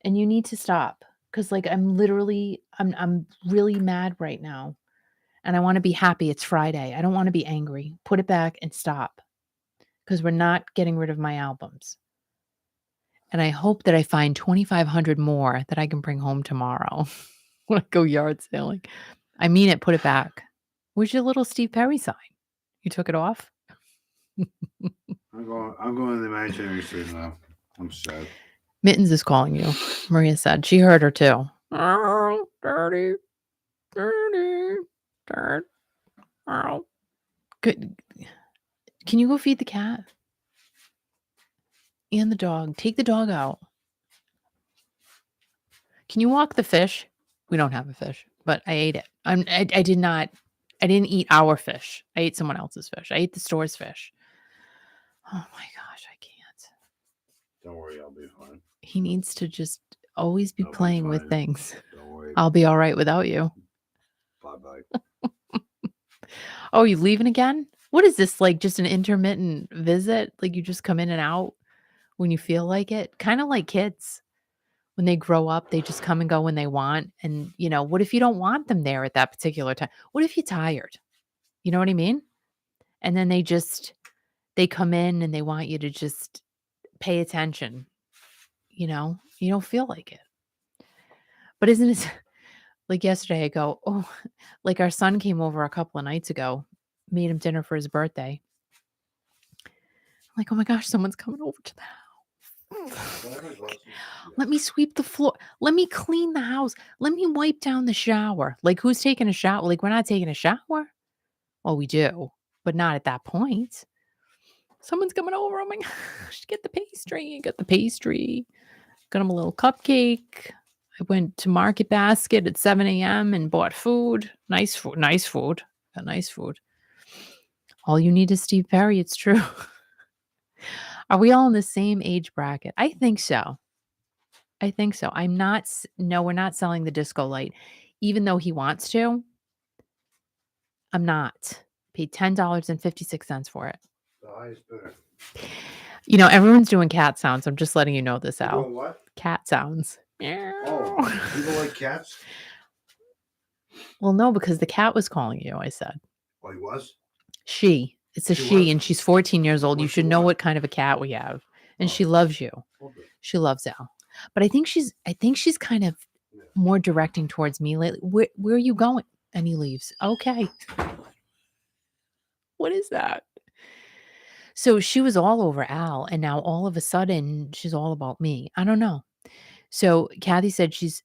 And you need to stop because like I'm really mad right now. And I want to be happy. It's Friday. I don't want to be angry. Put it back and stop because we're not getting rid of my albums. And I hope that I find 2,500 more that I can bring home tomorrow when I go yard sailing. I mean it. Put it back. Where's your little Steve Perry sign? You took it off? I'm going to the imaginary stage now. I'm sad. Mittens is calling you. Maria said she heard her too. Oh, dirty. Oh. Good. Can you go feed the cat and the dog? Take the dog out. Can you walk the fish? We don't have a fish, but I ate it. I didn't eat our fish. I ate someone else's fish. I ate the store's fish. Oh my gosh, I can't. Don't worry, I'll be fine. He needs to just always be I'll be playing with fine. things. Don't worry. I'll be all right without you. Bye-bye. Oh, you leaving again? What is this, like just an intermittent visit? Like you just come in and out when you feel like it? Kind of like kids. When they grow up, they just come and go when they want. And, you know, what if you don't want them there at that particular time? What if you're tired? You know what I mean? And then they come in and they want you to just pay attention. You know, you don't feel like it. But isn't it like yesterday I go, oh, like our son came over a couple of nights ago, made him dinner for his birthday. I'm like, oh my gosh, someone's coming over to the house. Let me sweep the floor. Let me clean the house. Let me wipe down the shower. Like who's taking a shower? Like we're not taking a shower. Well, we do, but not at that point. Someone's coming over. Oh my gosh, get the pastry. Got the pastry. Got him a little cupcake. I went to Market Basket at 7 a.m. and bought food. Nice food. Nice food. Got nice food. All you need is Steve Perry. It's true. Are we all in the same age bracket? I think so. No, we're not selling the disco light. Even though he wants to, I'm not. Paid $10.56 for it. The highest bidder. You know, everyone's doing cat sounds. I'm just letting you know this, You Al. doing what? Cat sounds. Oh, people like cats? Well, no, because the cat was calling you, I said. Oh, he was? She. It's a She she, was? and she's 14 years old. You What's should the know one? what kind of a cat we have. And Oh. she loves you. Okay. She loves Al. But I think she's kind of more directing towards me lately. Where are you going? And he leaves. Okay. What is that? So she was all over Al, and now all of a sudden she's all about me. I don't know. So Kathy said she's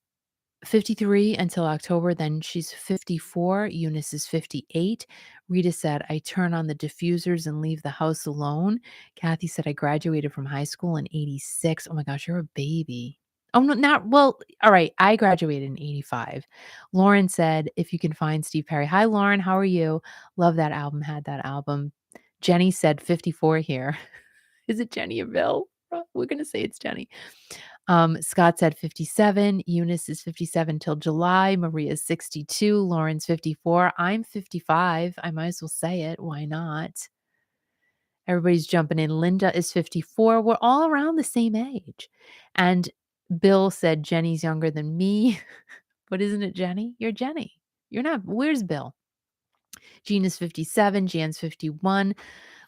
53 until October, then she's 54. Eunice is 58. Rita said, I turn on the diffusers and leave the house alone. Kathy said, I graduated from high school in 86. Oh my gosh, you're a baby. Oh, no, not well. All right. I graduated in 85. Lauren said, if you can find Steve Perry. Hi, Lauren. How are you? Love that album. Had that album. Jenny said 54 here. Is it Jenny or Bill? We're going to say it's Jenny. Scott said 57. Eunice is 57 till July. Maria's 62. Lauren's 54. I'm 55. I might as well say it. Why not? Everybody's jumping in. Linda is 54. We're all around the same age. And Bill said Jenny's younger than me. But isn't it Jenny? You're Jenny. You're not. Where's Bill? Jean is 57. Jan's 51.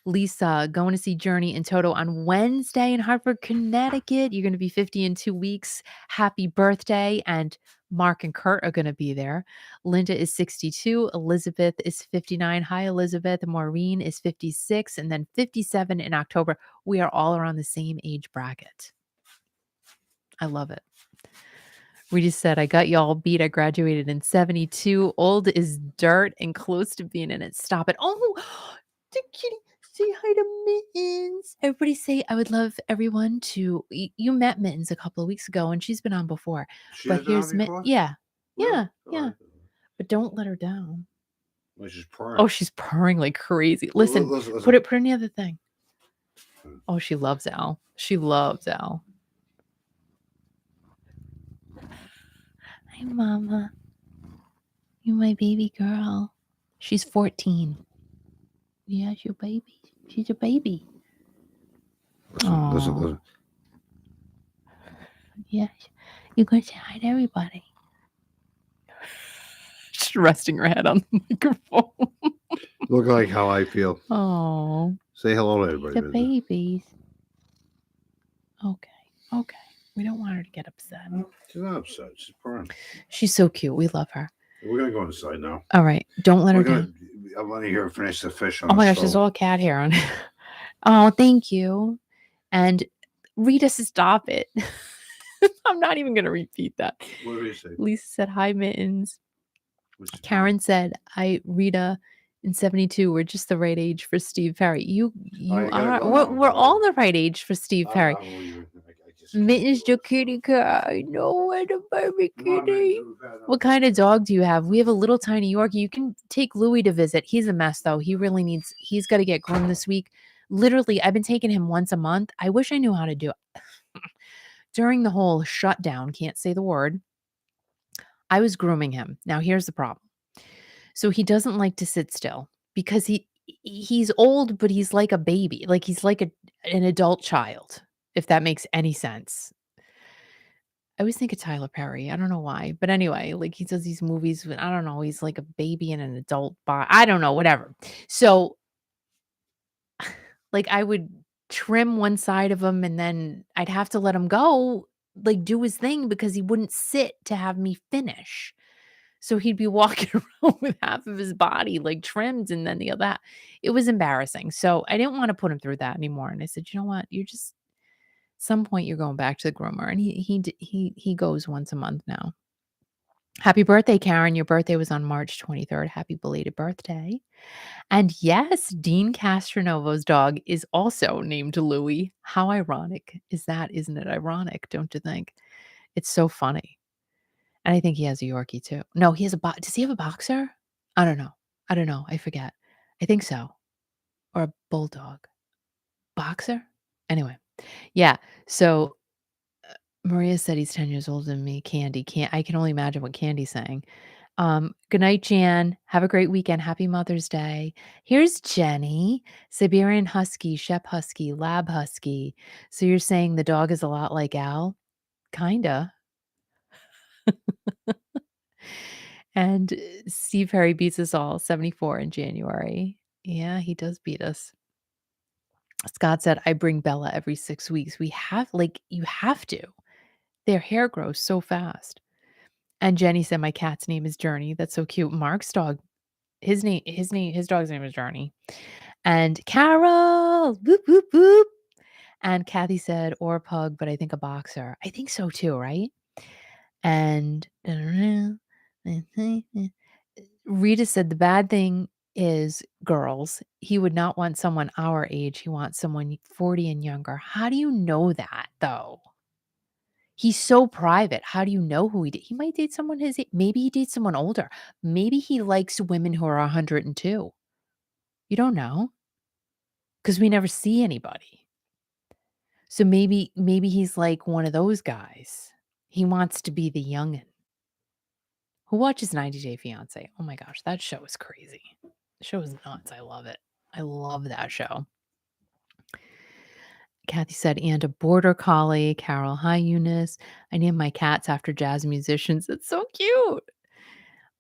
Lisa going to see Journey in Toto on Wednesday in Hartford, Connecticut. You're going to be 50 in 2 weeks. Happy birthday. And Mark and Kurt are going to be there. Linda is 62. Elizabeth is 59. Hi, Elizabeth. Maureen is 56. And then 57 in October. We are all around the same age bracket. I love it. We just said, I got y'all beat. I graduated in 72. Old is dirt and close to being in it. Stop it. Oh, the kitty. Say hi to Mittens. Everybody say, I would love everyone to. You met Mittens a couple of weeks ago, and she's been on before. But here's Mittens. Yeah. Yeah. Yeah. But don't let her down. Well, she's purring. Oh, she's purring like crazy. Listen, listen. put it in the other thing. Oh, she loves Al. She loves Al. Hi, Mama. You my baby girl. She's 14. Yeah, she's your baby. She's a baby. Listen. Yeah, you going to say hi to everybody. She's resting her head on the microphone. Look like how I feel. Oh. Say hello to everybody. The babies. Okay. We don't want her to get upset. She's not upset. She's purring. She's so cute. We love her. We're going to go inside now. All right. Don't let her down. I want to hear her finish the fish on Oh my the gosh, stove. there's all cat hair on it. Oh, thank you. And Rita said, stop it. I'm not even going to repeat that. What did he say? Lisa said, hi, Mittens. Karen said, Rita, in 72, we're just the right age for Steve Perry. You are. We're all the right age for Steve Perry. Mittens, your kitty cat. I know what a baby kitty. What kind of dog do you have? We have a little tiny Yorkie. You can take Louie to visit. He's a mess, though. He's got to get groomed this week. Literally, I've been taking him once a month. I wish I knew how to do it. During the whole shutdown, can't say the word, I was grooming him. Now, here's the problem. So he doesn't like to sit still because he's old, but he's like a baby. Like he's like an adult child, if that makes any sense. I always think of Tyler Perry. I don't know why. But anyway, like he does these movies with, I don't know, he's like a baby in an adult body. I don't know, whatever. So like I would trim one side of him and then I'd have to let him go, like do his thing because he wouldn't sit to have me finish. So he'd be walking around with half of his body like trimmed and then the other. It was embarrassing. So I didn't want to put him through that anymore. And I said, you know what? You're just, some point you're going back to the groomer. And he goes once a month now. Happy birthday, Karen. Your birthday was on March 23rd. Happy belated birthday. And yes, Dean Castronovo's dog is also named Louie. How ironic is that? Isn't it ironic? Don't you think? It's so funny. And I think he has a Yorkie too. No, he has does he have a boxer? I don't know. I forget. I think so. Or a bulldog. Boxer? Anyway. Yeah. So Maria said he's 10 years older than me. Candy. I can only imagine what Candy's saying. Good night, Jan. Have a great weekend. Happy Mother's Day. Here's Jenny, Siberian Husky, Shep Husky, Lab Husky. So you're saying the dog is a lot like Al? Kinda. And Steve Perry beats us all, 74 in January. Yeah, he does beat us. Scott said, I bring Bella every 6 weeks. We have, you have to. Their hair grows so fast. And Jenny said, my cat's name is Journey. That's so cute. Mark's dog, his dog's name is Journey. And Carol, whoop, whoop, whoop. And Kathy said, or a pug, but I think a boxer. I think so too, right? And Rita said, the bad thing is, girls, he would not want someone our age. He wants someone 40 and younger. How do you know that, though? He's so private. How do you know who he might date someone his age. Maybe he dates someone older. Maybe he likes women who are 102. You don't know, because we never see anybody. So maybe he's like one of those guys. He wants to be the youngin'. Who watches 90 Day Fiancé? Oh my gosh, that show is crazy. The show is nuts. I love it. I love that show. Kathy said, and a border collie. Carol, hi, Eunice. I named my cats after jazz musicians. It's so cute.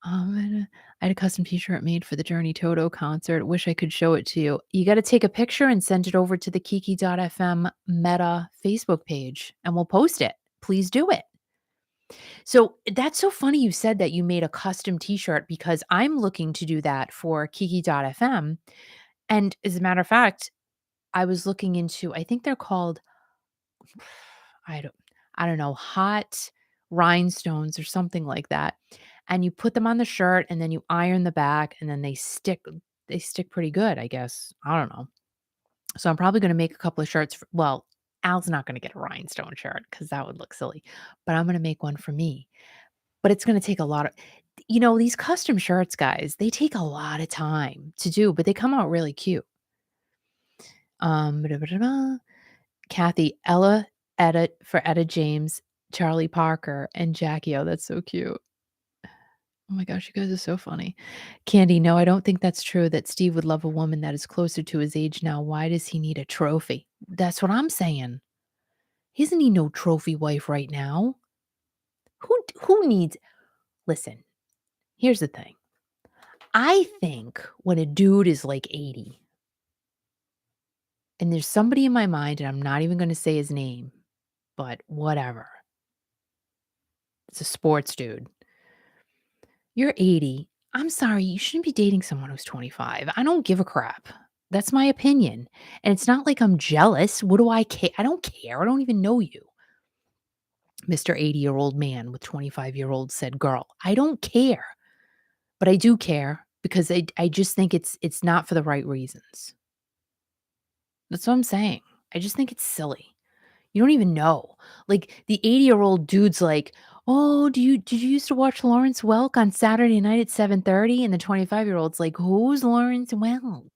I had a custom t-shirt made for the Journey Toto concert. Wish I could show it to you. You got to take a picture and send it over to the Kiki.fm Meta Facebook page, and we'll post it. Please do it. So that's so funny you said that you made a custom t-shirt, because I'm looking to do that for Kiki.fm. And as a matter of fact, I was looking into, I think they're called, I don't know, hot rhinestones or something like that. And you put them on the shirt and then you iron the back and then they stick pretty good, I guess. I don't know. So I'm probably going to make a couple of shirts. Well, Al's not going to get a rhinestone shirt because that would look silly, but I'm going to make one for me. But it's going to take a lot of, these custom shirts, guys, they take a lot of time to do, but they come out really cute. Kathy, Ella, Etta James, Charlie Parker, and Jackie. Oh, that's so cute. Oh my gosh, you guys are so funny. Candy, no, I don't think that's true that Steve would love a woman that is closer to his age now. Why does he need a trophy? That's what I'm saying. He doesn't need no trophy wife right now. Who needs? Listen, here's the thing. I think when a dude is like 80, and there's somebody in my mind, and I'm not even going to say his name, but whatever. It's a sports dude. You're 80. I'm sorry, you shouldn't be dating someone who's 25. I don't give a crap. That's my opinion. And it's not like I'm jealous. What do I care? I don't care. I don't even know you. Mr. 80-year-old man with 25-year-old said girl. I don't care. But I do care because I just think it's not for the right reasons. That's what I'm saying. I just think it's silly. You don't even know. Like the 80-year-old dude's like, oh, did you used to watch Lawrence Welk on Saturday night at 7:30? And the 25-year-old's like, who's Lawrence Welk?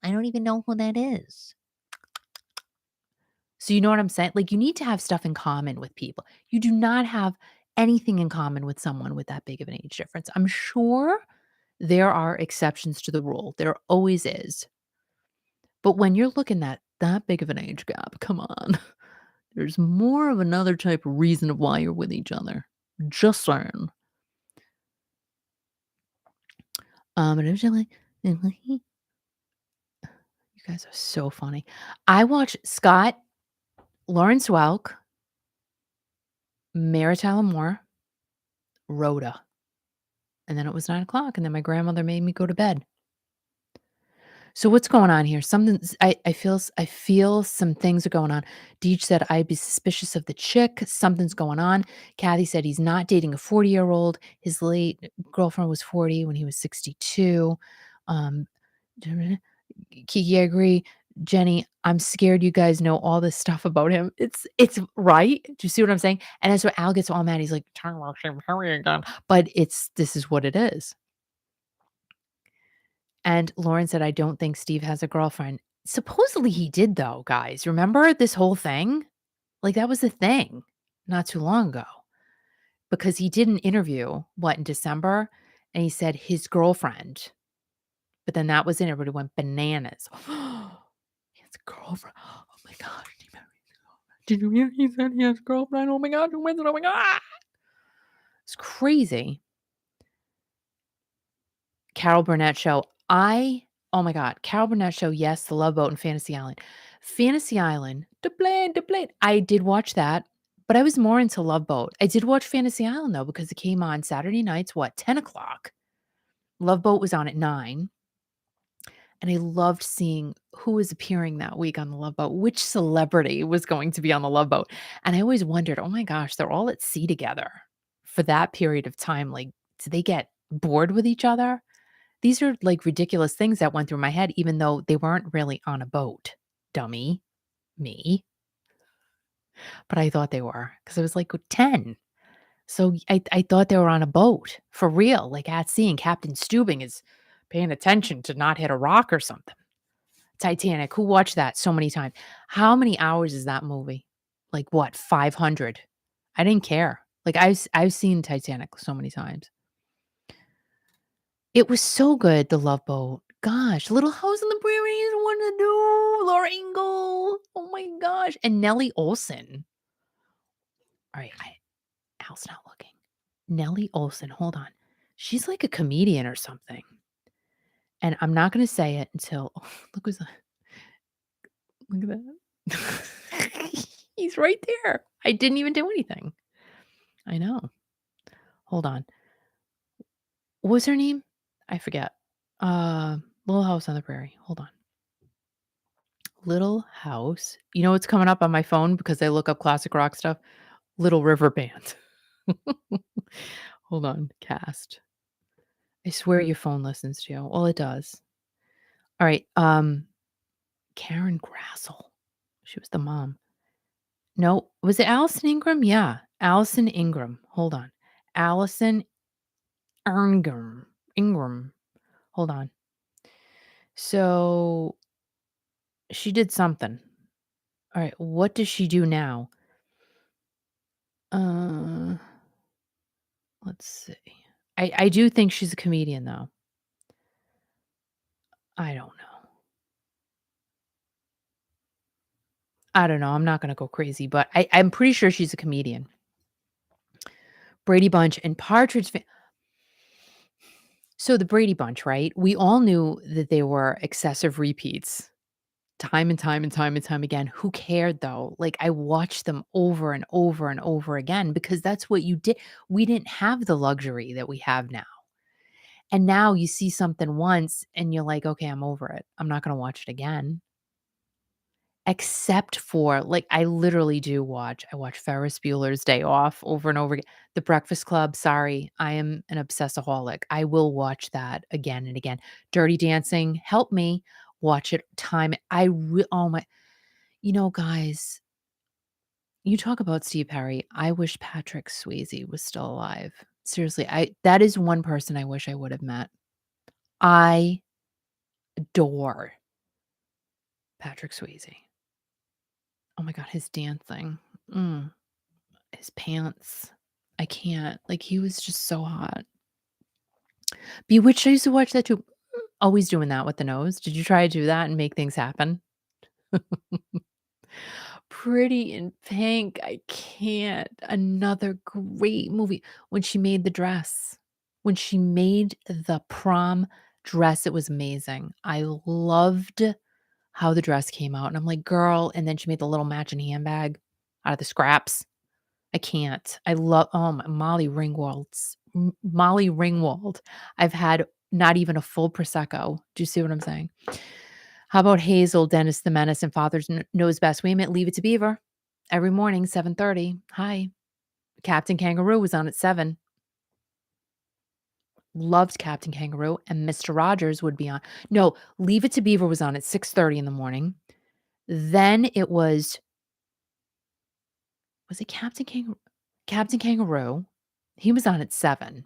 I don't even know who that is. So you know what I'm saying? Like you need to have stuff in common with people. You do not have anything in common with someone with that big of an age difference. I'm sure there are exceptions to the rule. There always is. But when you're looking at that big of an age gap, come on. There's more of another type of reason of why you're with each other. Just saying. You guys are so funny. I watched Scott, Lawrence Welk, Mary Tyler Moore, Rhoda. And then it was 9 o'clock. And then my grandmother made me go to bed. So what's going on here? I feel some things are going on. Deej said I'd be suspicious of the chick. Something's going on. Kathy said he's not dating a 40-year-old. His late girlfriend was 40 when he was 62. Kiki, I agree. Jenny, I'm scared you guys know all this stuff about him. It's right. Do you see what I'm saying? And that's what Al gets all mad. He's like, talking about Jim Perry again. But this is what it is. And Lauren said, I don't think Steve has a girlfriend. Supposedly he did, though, guys. Remember this whole thing? Like, that was a thing not too long ago. because he did an interview, in December, and he said his girlfriend, but then that was it. Everybody went bananas. His girlfriend. Oh my God. Did you hear he said he has a girlfriend? Oh my God. Who is it? Oh my God. It's crazy. Carol Burnett show. Oh my God. Carol Burnett show. Yes. The Love Boat and Fantasy Island. Fantasy Island. The plane. I did watch that, but I was more into Love Boat. I did watch Fantasy Island though, because it came on Saturday nights, 10 o'clock. Love Boat was on at 9. And I loved seeing who was appearing that week on the Love Boat, which celebrity was going to be on the Love Boat. And I always wondered, oh my gosh, they're all at sea together for that period of time. Like, do they get bored with each other? These are like ridiculous things that went through my head, even though they weren't really on a boat. Dummy. Me. But I thought they were, because I was like 10. So I thought they were on a boat for real, like at sea, and Captain Steubing is paying attention to not hit a rock or something. Titanic. Who watched that so many times? How many hours is that movie? Like what? 500. I didn't care. Like I've seen Titanic so many times. It was so good, The Love Boat. Gosh, Little House on the Prairie is one to do. Laura Ingalls. Oh my gosh. And Nellie Olson. All right. Al's not looking. Nellie Olson. Hold on. She's like a comedian or something. And I'm not going to say it until look at that. He's right there. I didn't even do anything. I know. Hold on. What was her name? I forget. Little House on the Prairie. Hold on. Little House. You know what's coming up on my phone because I look up classic rock stuff? Little River Band. Hold on. Cast. I swear your phone listens to you. Well, it does. All right. Karen Grassel. She was the mom. No, was it Allison Ingram? Yeah, Allison Ingram. Hold on. Allison Ingram. Hold on. So she did something. All right, what does she do now? Let's see. I do think she's a comedian though. I don't know. I'm not going to go crazy, but I'm pretty sure she's a comedian. Brady Bunch and Partridge. So the Brady Bunch, right? We all knew that they were excessive repeats time and time and time and time again. Who cared though? Like I watched them over and over and over again because that's what you did. We didn't have the luxury that we have now. And now you see something once and you're like, okay, I'm over it. I'm not going to watch it again. Except for like, I literally do watch. I watch Ferris Bueller's Day Off over and over again. The Breakfast Club. Sorry, I am an obsessaholic. I will watch that again and again. Dirty Dancing. Help me watch it time. Oh my, guys. You talk about Steve Perry. I wish Patrick Swayze was still alive. Seriously, that is one person I wish I would have met. I adore Patrick Swayze. Oh my God, his dancing. His pants. I can't. Like, he was just so hot. Bewitched, I used to watch that too. Always doing that with the nose. Did you try to do that and make things happen? Pretty in Pink. I can't. Another great movie. When she made the dress. When she made the prom dress, it was amazing. I loved how the dress came out. And I'm like, girl. And then she made the little matching handbag out of the scraps. I can't. I love Molly Ringwald. I've had not even a full Prosecco. Do you see what I'm saying? How about Hazel, Dennis the Menace, and Father's Knows Best? Wait a minute. Leave It to Beaver. Every morning, 7:30. Hi. Captain Kangaroo was on at 7. Loved Captain Kangaroo, and Mr. Rogers would be on. No, Leave It to Beaver was on at 6:30 in the morning. Then it was it Captain Kangaroo? Captain Kangaroo. He was on at 7.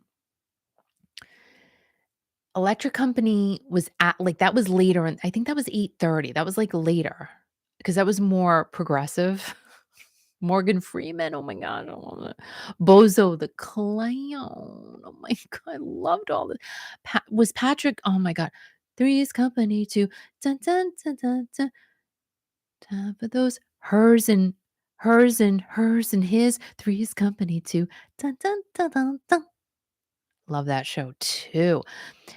Electric Company was at that was later, and I think that was 8:30. That was like later because that was more progressive. Morgan Freeman. Oh my God. I love it. Bozo the Clown. Oh my God. I loved all this. Was Patrick. Oh my God. Three's Company too. Dun, dun, dun, dun, dun. Time for those hers and his. Three's Company too. Dun, dun, dun, dun, dun. Love that show too.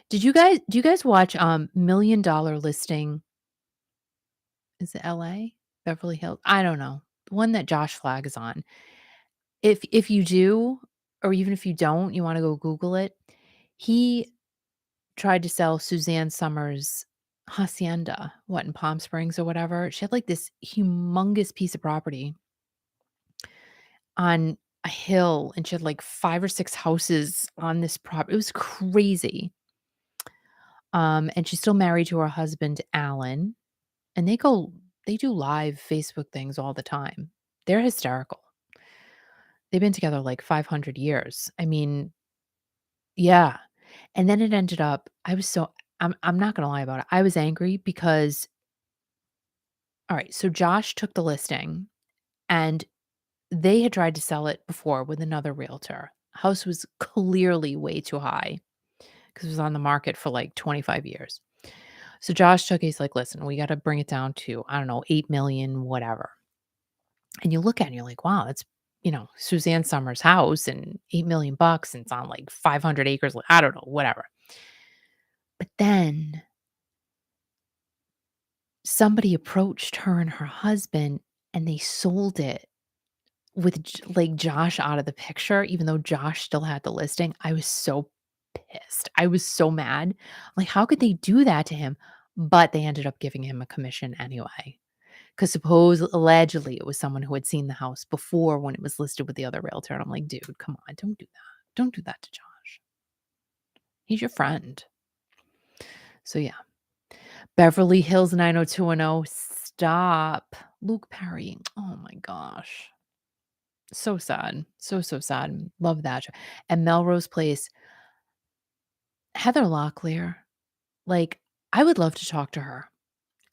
Do you guys watch Million Dollar Listing? Is it LA? Beverly Hills? I don't know. The one that Josh Flagg is on. If you do, or even if you don't, you want to go Google it. He tried to sell Suzanne Summers' hacienda, in Palm Springs or whatever. She had like this humongous piece of property on a hill, and she had like 5 or 6 houses on this property. It was crazy. And she's still married to her husband, Alan, and they do live Facebook things all the time. They're hysterical. They've been together like 500 years. I mean, yeah. And then it ended up, I'm not gonna lie about it. I was angry because, all right, so Josh took the listing and they had tried to sell it before with another realtor. House was clearly way too high because it was on the market for like 25 years. So Josh he's like, listen, we got to bring it down to, I don't know, 8 million, whatever. And you look at it and you're like, wow, that's, Suzanne Summers' house and $8 million and it's on like 500 acres. I don't know, whatever. But then somebody approached her and her husband and they sold it with like Josh out of the picture, even though Josh still had the listing. I was so pissed. I was so mad. Like, how could they do that to him? But they ended up giving him a commission anyway. Because allegedly it was someone who had seen the house before when it was listed with the other realtor. And I'm like, dude, come on, don't do that. Don't do that to Josh. He's your friend. So yeah. Beverly Hills 90210. Stop. Luke Perry. Oh my gosh. So sad. So sad. Love that show. And Melrose Place. Heather Locklear. Like, I would love to talk to her.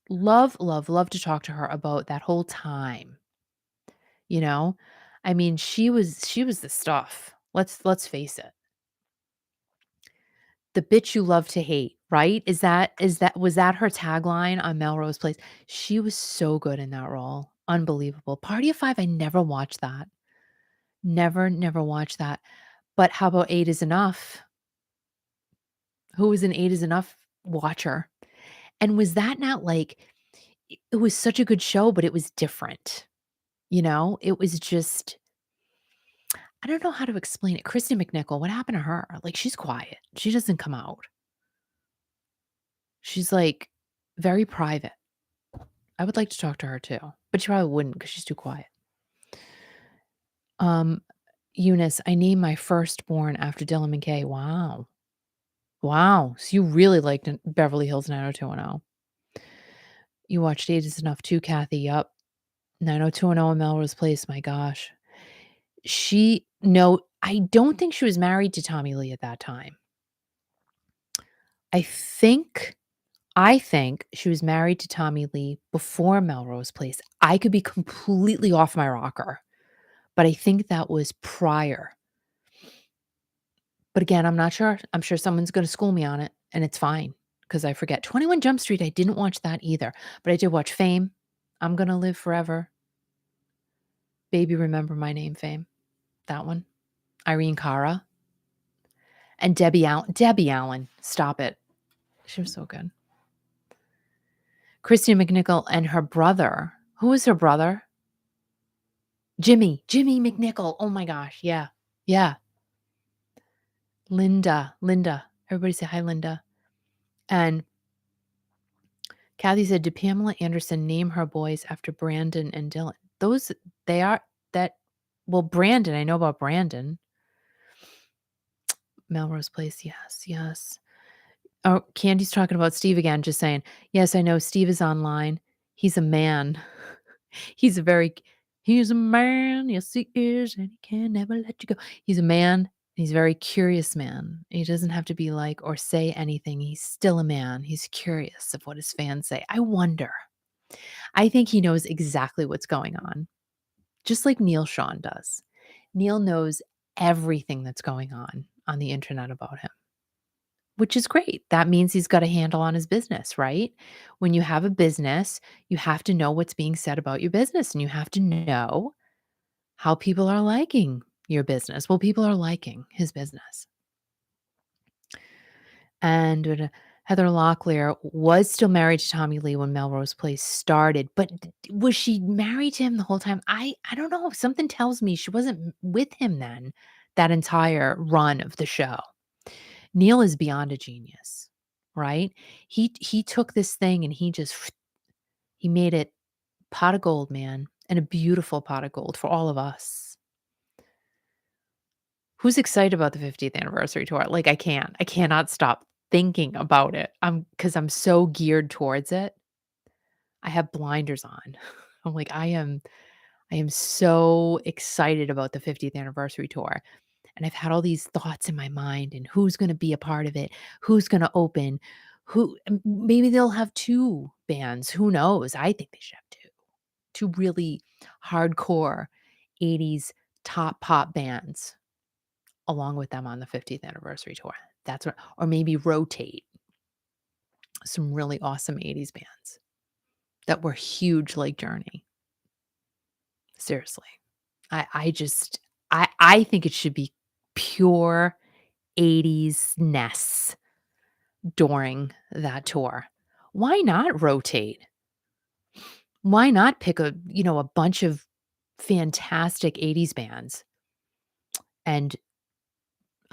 Love to talk to her about that whole time. I mean, she was the stuff. Let's face it. The bitch you love to hate, right? Was that her tagline on Melrose Place? She was so good in that role. Unbelievable. Party of Five, I never watched that. Never watched that. But how about Eight is Enough? Who was an Eight is Enough watcher? And was that not like, it was such a good show, but it was different. It was just, I don't know how to explain it. Christy McNichol, what happened to her? Like, she's quiet. She doesn't come out. She's like very private. I would like to talk to her too, but she probably wouldn't because she's too quiet. Eunice, I named my firstborn after Dylan McKay. Wow. So you really liked Beverly Hills 90210. You watched Eight is Enough too, Kathy. Yup. 90210 in Melrose Place. My gosh. I don't think she was married to Tommy Lee at that time. I think she was married to Tommy Lee before Melrose Place. I could be completely off my rocker, but I think that was prior. But again, I'm not sure. I'm sure someone's going to school me on it, and it's fine because I forget. 21 Jump Street, I didn't watch that either, but I did watch Fame. I'm Gonna Live Forever. Baby Remember My Name, Fame. That one. Irene Cara. And Debbie Allen. Stop it. She was so good. Christy McNichol and her brother. Who was her brother? Jimmy McNichol. Oh my gosh. Yeah. Linda. Everybody say hi, Linda. And Kathy said, did Pamela Anderson name her boys after Brandon and Dylan? Brandon, I know about Brandon. Melrose Place, yes. Oh, Candy's talking about Steve again, just saying, yes, I know Steve is online. He's a man. He's a man. Yes, he is. And he can never let you go. He's a man. He's a very curious man. He doesn't have to be like or say anything. He's still a man. He's curious of what his fans say. I wonder. I think he knows exactly what's going on. just like Neil Sean does. Neil knows everything that's going on the internet about him, which is great. That means he's got a handle on his business, right? When you have a business, you have to know what's being said about your business and you have to know how people are liking your business. Well, people are liking his business. And Heather Locklear was still married to Tommy Lee when Melrose Place started, but was she married to him the whole time? I don't know. Something tells me she wasn't with him then, that entire run of the show. Neil is beyond a genius, right? He took this thing and he made it pot of gold, man, and a beautiful pot of gold for all of us. Who's excited about the 50th anniversary tour? Like, I cannot stop thinking about it. Because I'm so geared towards it. I have blinders on. I'm like, I am so excited about the 50th anniversary tour. And I've had all these thoughts in my mind and who's going to be a part of it, who's going to open, maybe they'll have 2 bands. Who knows? I think they should have 2 really hardcore 80s top pop bands along with them on the 50th anniversary tour. That's what, or maybe rotate some really awesome 80s bands that were huge like Journey. Seriously. I think it should be pure 80s ness during that tour. Why not rotate? Why not pick a bunch of fantastic 80s bands and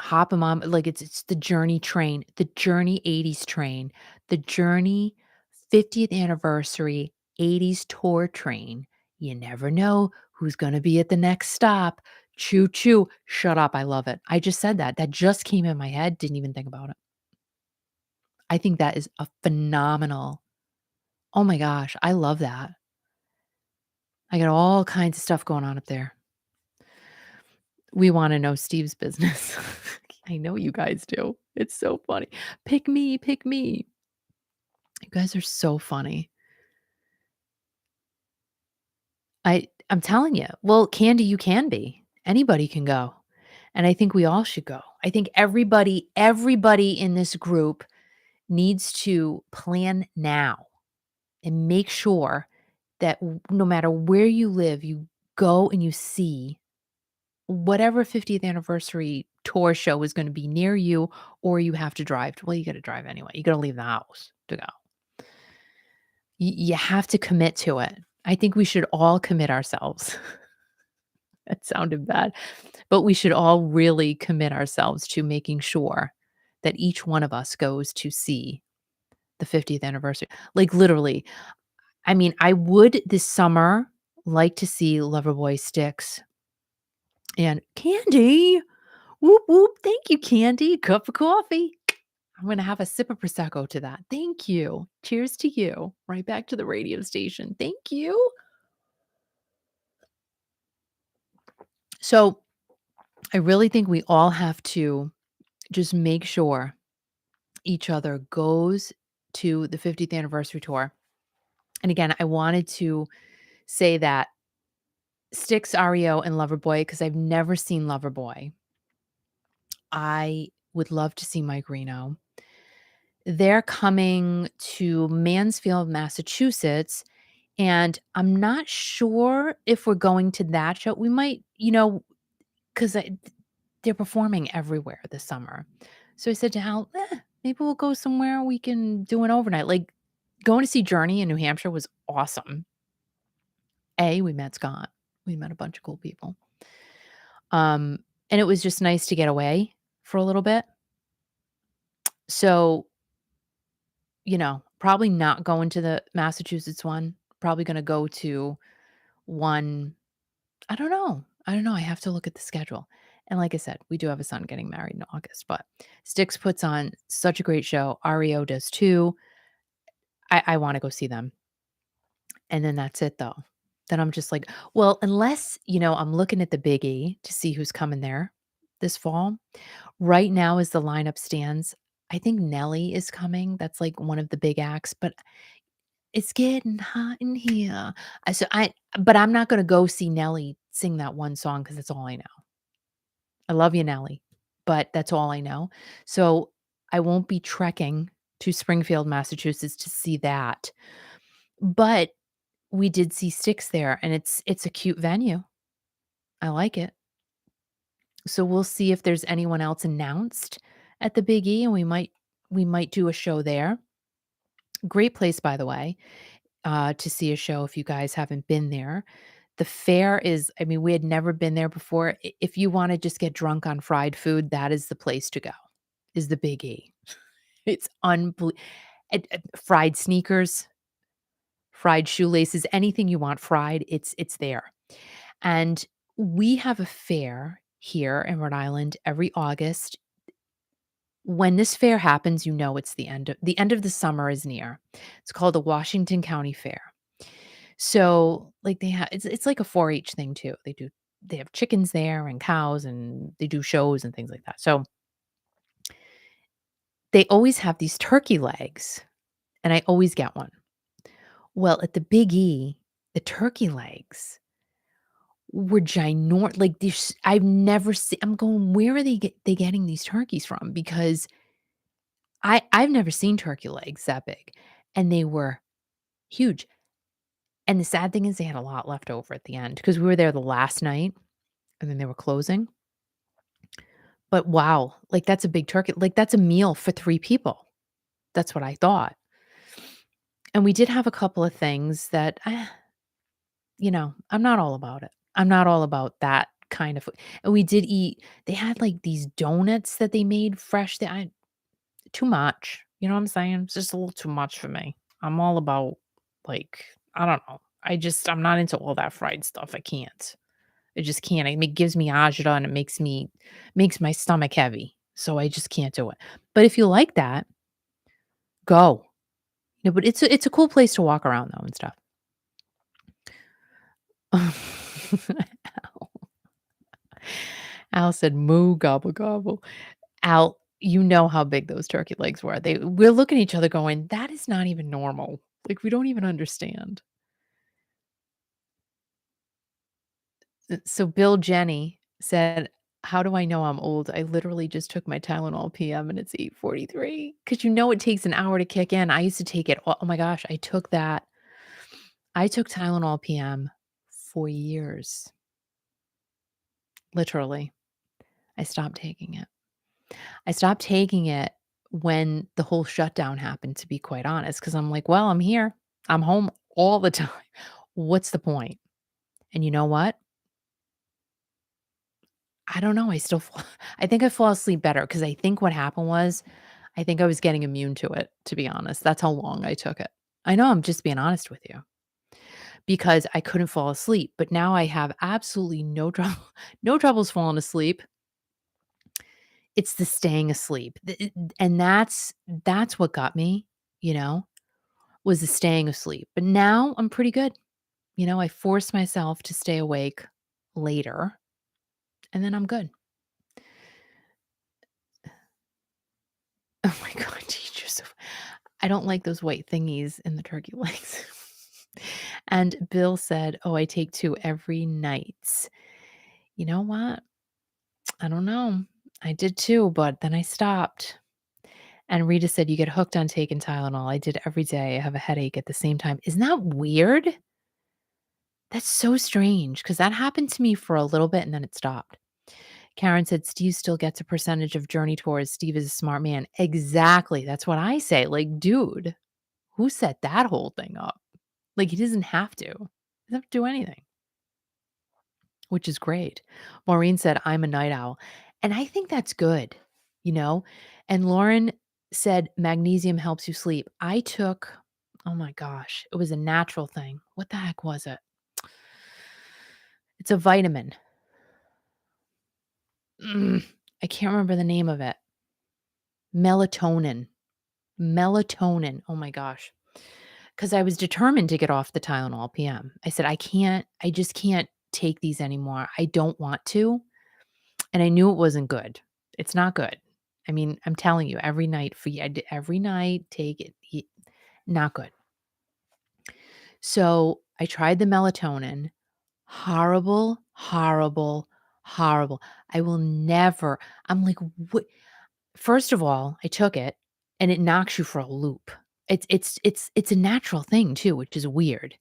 hop them on, like, it's the Journey train, the Journey 80s train, the Journey 50th anniversary 80s tour train. You never know who's gonna be at the next stop. Choo choo. Shut up, I love it. I just said that. That just came in my head, didn't even think about it. I think that is a phenomenal. Oh my gosh, I love that. I got all kinds of stuff going on up there. We wanna know Steve's business. I know you guys do. It's so funny. Pick me, pick me. You guys are so funny. I'm telling you. Well, Candy, you can be. Anybody can go. And I think we all should go. I think everybody in this group needs to plan now and make sure that no matter where you live, you go and you see whatever 50th anniversary tour show is going to be near you, or you have to drive. Well, you got to drive anyway. You got to leave the house to go. You have to commit to it. I think we should all commit ourselves. That sounded bad, but we should all really commit ourselves to making sure that each one of us goes to see the 50th anniversary. Like, literally, I mean, I would this summer like to see Loverboy Styx and Candy. Whoop, whoop. Thank you, Candy. Cup of coffee. I'm going to have a sip of Prosecco to that. Thank you. Cheers to you. Right back to the radio station. Thank you. So I really think we all have to just make sure each other goes to the 50th anniversary tour. And again, I wanted to say that Styx, REO, and Loverboy, because I've never seen Loverboy. I would love to see Mike Reno. They're coming to Mansfield, Massachusetts, and I'm not sure if we're going to that show. We might, because they're performing everywhere this summer. So I said to Hal, maybe we'll go somewhere we can do an overnight. Like, going to see Journey in New Hampshire was awesome. We met Scott. We met a bunch of cool people. And it was just nice to get away for a little bit. So, probably not going to the Massachusetts one. Probably going to go to one. I don't know. I have to look at the schedule. And like I said, we do have a son getting married in August, but Styx puts on such a great show. REO does too. I want to go see them. And then that's it though. Then I'm just like, well, unless, I'm looking at the Big E to see who's coming there this fall. Right now, as the lineup stands, I think Nelly is coming. That's like one of the big acts, but It's getting hot in here. But I'm not gonna go see Nelly sing that one song because that's all I know. I love you, Nelly, but that's all I know. So I won't be trekking to Springfield, Massachusetts to see that. But we did see Styx there, and it's a cute venue. I like it. So we'll see if there's anyone else announced at the Big E, and we might do a show there. Great place, by the way, to see a show if you guys haven't been there. The fair is, I mean, we had never been there before. If you want to just get drunk on fried food, that is the place to go. Is the Big E. It's unbelievable. Fried sneakers, fried shoelaces, anything you want fried, it's there. And we have a fair here in Rhode Island every August. When this fair happens, you know it's the end of the summer is near. It's called the Washington County Fair. So, like, they have it's like a 4-H thing too. They have chickens there and cows, and they do shows and things like that. So, they always have these turkey legs, and I always get one. Well, at the Big E, the turkey legs were ginormous. Like, this I've never seen. I'm going, "Where are they getting these turkeys from?" Because I've never seen turkey legs that big, and they were huge. And the sad thing is they had a lot left over at the end because we were there the last night, and then they were closing. But wow, like, that's a big turkey. Like, that's a meal for 3 people. That's what I thought. And we did have a couple of things that, I'm not all about it. I'm not all about that kind of food. And we did eat they had, like, these donuts that they made fresh that I too much. You know what I'm saying? It's just a little too much for me. I'm all about, like, I don't know. I'm not into all that fried stuff. I can't. I just can't. It gives me agita, and it makes my stomach heavy. So I just can't do it. But if you like that, go. But it's a cool place to walk around though and stuff. Al said, "Moo gobble gobble." Al, you know how big those turkey legs were. We're looking at each other going, "That is not even normal." Like, we don't even understand. So Bill Jenny said, "How do I know I'm old? I literally just took my Tylenol PM and it's 8:43." Because it takes an hour to kick in. I used to take it. Oh my gosh, I took that. I took Tylenol PM for years. Literally. I stopped taking it. I stopped taking it when the whole shutdown happened, to be quite honest, because I'm like, well, I'm here. I'm home all the time. What's the point? And you know what? I don't know. I think I fall asleep better because I think what happened was I think I was getting immune to it, to be honest. That's how long I took it. I know I'm just being honest with you because I couldn't fall asleep, but now I have absolutely no trouble, no troubles falling asleep. It's the staying asleep. And that's what got me, you know, was the staying asleep. But now I'm pretty good. I force myself to stay awake later and then I'm good. Oh my god, teachers. I don't like those white thingies in the turkey legs. And Bill said, "Oh, I take 2 every night." You know what? I don't know. I did too, but then I stopped. And Rita said, "You get hooked on taking Tylenol. I did every day. I have a headache at the same time." Isn't that weird? That's so strange because that happened to me for a little bit and then it stopped. Karen said, "Steve still gets a percentage of Journey Tours. Steve is a smart man." Exactly. That's what I say. Like, dude, who set that whole thing up? Like, he doesn't have to. He doesn't have to do anything, which is great. Maureen said, "I'm a night owl." And I think that's good, you know? And Lauren said, "Magnesium helps you sleep." I took, oh my gosh, it was a natural thing. What the heck was it? It's a vitamin. I can't remember the name of it. Melatonin. Melatonin. Oh my gosh. Because I was determined to get off the Tylenol PM. I said, I just can't take these anymore. I don't want to. And I knew it wasn't good. It's not good. I mean, I'm telling you, every night, every night, take it. Not good. So I tried the melatonin. Horrible, horrible, horrible. I will never. I'm like, what? First of all, I took it and it knocks you for a loop. It's a natural thing too, which is weird.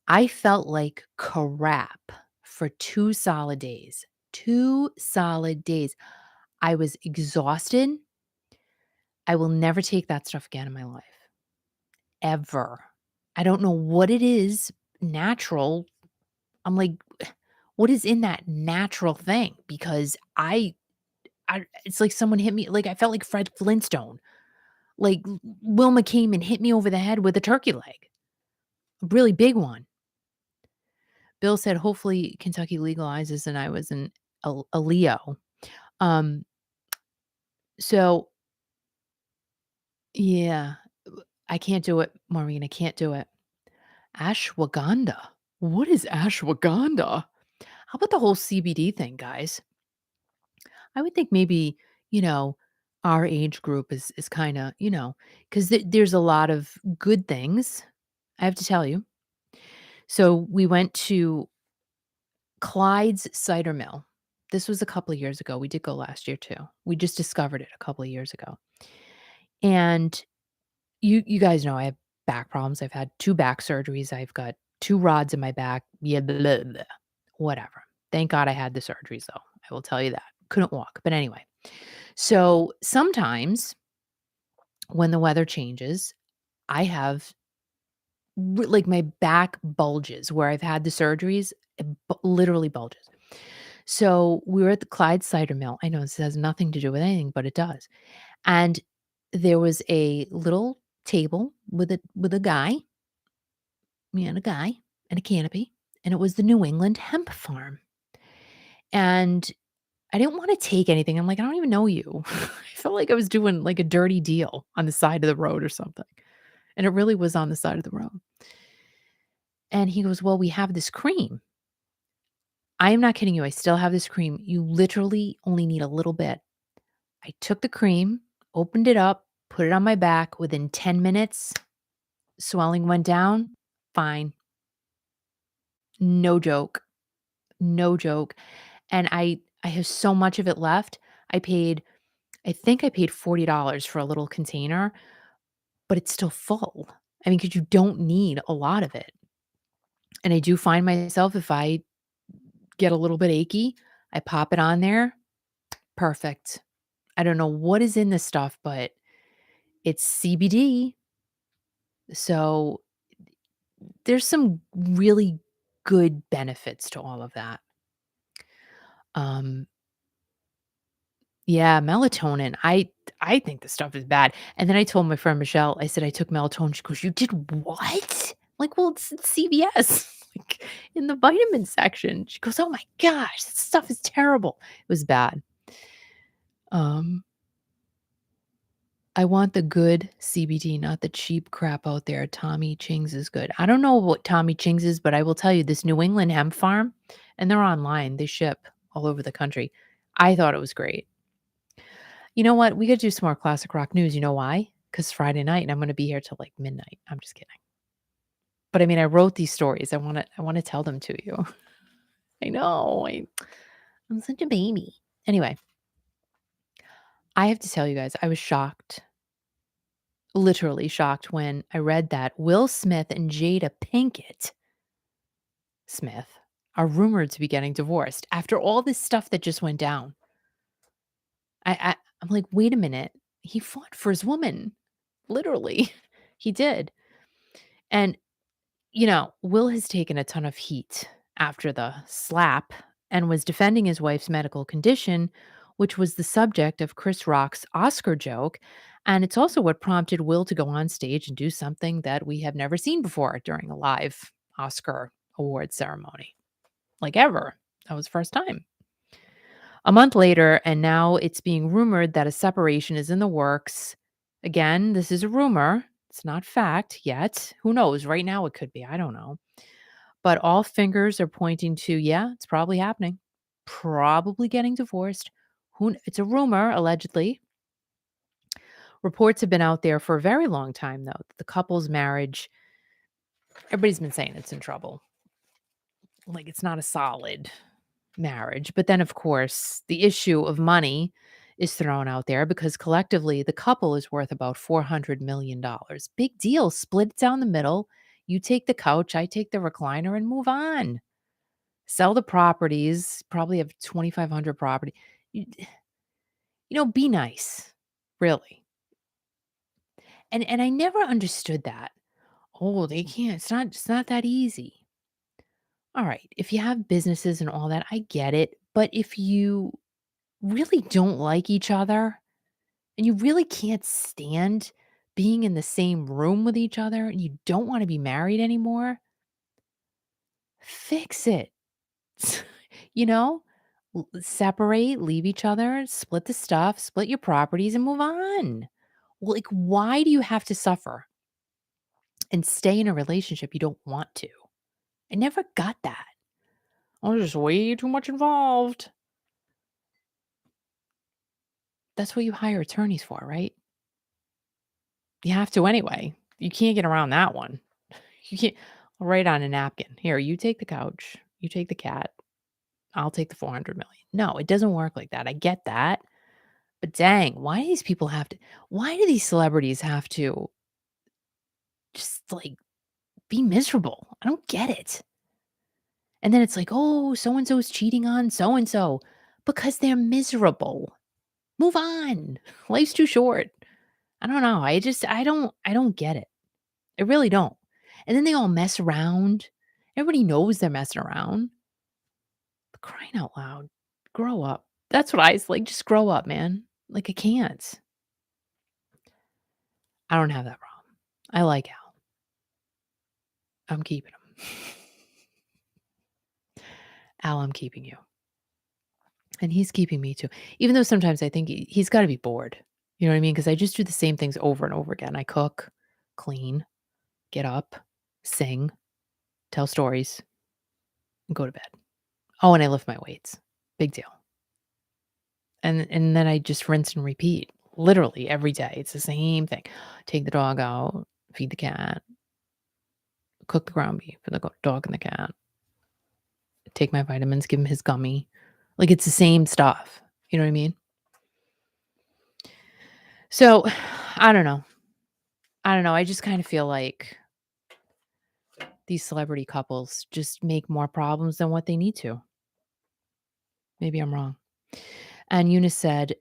I felt like crap for 2 solid days. 2 solid days. I was exhausted. I will never take that stuff again in my life, ever. I don't know what it is, natural. I'm like, what is in that natural thing? Because I it's like someone hit me, like, I felt like Fred Flintstone. Like, Wilma came and hit me over the head with a turkey leg, a really big one. Bill said, "Hopefully Kentucky legalizes," and I was a Leo. Um, so yeah, I can't do it, Maureen, I can't do it. Ashwagandha. What is ashwagandha? How about the whole CBD thing, guys? I would think maybe, you know, our age group is kinda, 'cause there's a lot of good things, I have to tell you. So, we went to Clyde's Cider Mill. This was a couple of years ago. We did go last year too. We just discovered it a couple of years ago. And you guys know I have back problems. I've had 2 back surgeries. I've got 2 rods in my back. Yeah, blah, blah, whatever. Thank God I had the surgeries though. I will tell you that. Couldn't walk. But anyway, so sometimes when the weather changes, I have like my back bulges where I've had the surgeries, it literally bulges. So we were at the Clyde Cider Mill. I know this has nothing to do with anything, but it does. And there was a little table with a guy, me and a guy, and a canopy, and it was the New England hemp farm. And I didn't want to take anything. I'm like, I don't even know you. I felt like I was doing like a dirty deal on the side of the road or something. And it really was on the side of the road. And he goes, "Well, we have this cream." I am not kidding you. I still have this cream. You literally only need a little bit. I took the cream, opened it up, put it on my back. Within 10 minutes, swelling went down. Fine. No joke. No joke. And I have so much of it left. I think I paid $40 for a little container, but it's still full. I mean, because you don't need a lot of it. And I do find myself, if I get a little bit achy, I pop it on there. Perfect. I don't know what is in this stuff, but it's CBD. So there's some really good benefits to all of that. Um, yeah, melatonin. I think the stuff is bad. And then I told my friend Michelle, I said I took melatonin. She goes, "You did what?" I'm like, "Well, it's CVS, like in the vitamin section." She goes, "Oh my gosh, that stuff is terrible." It was bad. Um, I want the good CBD, not the cheap crap out there. Tommy Ching's is good. I don't know what Tommy Ching's is, but I will tell you this New England hemp farm, and they're online. They ship all over the country. I thought it was great. You know what? We got to do some more classic rock news. You know why? Because Friday night, and I'm going to be here till like midnight. I'm just kidding. But I mean, I wrote these stories. I want to tell them to you. I know. I'm such a baby. Anyway, I have to tell you guys, I was shocked, literally shocked when I read that Will Smith and Jada Pinkett Smith are rumored to be getting divorced after all this stuff that just went down. I'm like, wait a minute. He fought for his woman. Literally. He did. And, Will has taken a ton of heat after the slap and was defending his wife's medical condition, which was the subject of Chris Rock's Oscar joke. And it's also what prompted Will to go on stage and do something that we have never seen before during a live Oscar award ceremony. Like ever. That was the first time. A month later, and now it's being rumored that a separation is in the works. Again, this is a rumor. It's not fact yet. Who knows? Right now it could be. I don't know. But all fingers are pointing to, yeah, it's probably happening. Probably getting divorced. It's a rumor, allegedly. Reports have been out there for a very long time, though. The couple's marriage everybody's been saying it's in trouble. Like, it's not a solid marriage. But then, of course, the issue of money is thrown out there because collectively the couple is worth about $400 million. Big deal. Split it down the middle. You take the couch, I take the recliner, and move on. Sell the properties, probably have 2,500 property. You, be nice, really. And I never understood that. Oh, they can't. It's not that easy. All right, if you have businesses and all that, I get it. But if you really don't like each other and you really can't stand being in the same room with each other and you don't want to be married anymore, fix it. you know, separate, leave each other, split the stuff, split your properties, and move on. Like, why do you have to suffer and stay in a relationship you don't want to? I never got that. Oh, there's way too much involved. That's what you hire attorneys for, right? You have to anyway. You can't get around that one. You can't write on a napkin. Here, you take the couch, you take the cat, I'll take the 400 million. No, it doesn't work like that. I get that. But dang, why do these people have to why do these celebrities have to just like be miserable? I don't get it. And then it's like, "Oh, so and so is cheating on so and so because they're miserable." Move on. Life's too short. I don't know. I don't get it. I really don't. And then they all mess around. Everybody knows they're messing around. But crying out loud. Grow up. That's what I was like. Just grow up, man. Like, I can't. I don't have that problem. I like Al. I'm keeping him. Al, I'm keeping you. And he's keeping me too. Even though sometimes I think he's got to be bored. You know what I mean? Because I just do the same things over and over again. I cook, clean, get up, sing, tell stories, and go to bed. Oh, and I lift my weights. Big deal. And then I just rinse and repeat. Literally every day. It's the same thing. Take the dog out, feed the cat, cook the ground beef for the dog and the cat, take my vitamins, give him his gummy. Like, it's the same stuff. You know what I mean? So, I don't know. I just kind of feel like these celebrity couples just make more problems than what they need to. Maybe I'm wrong. And Eunice said,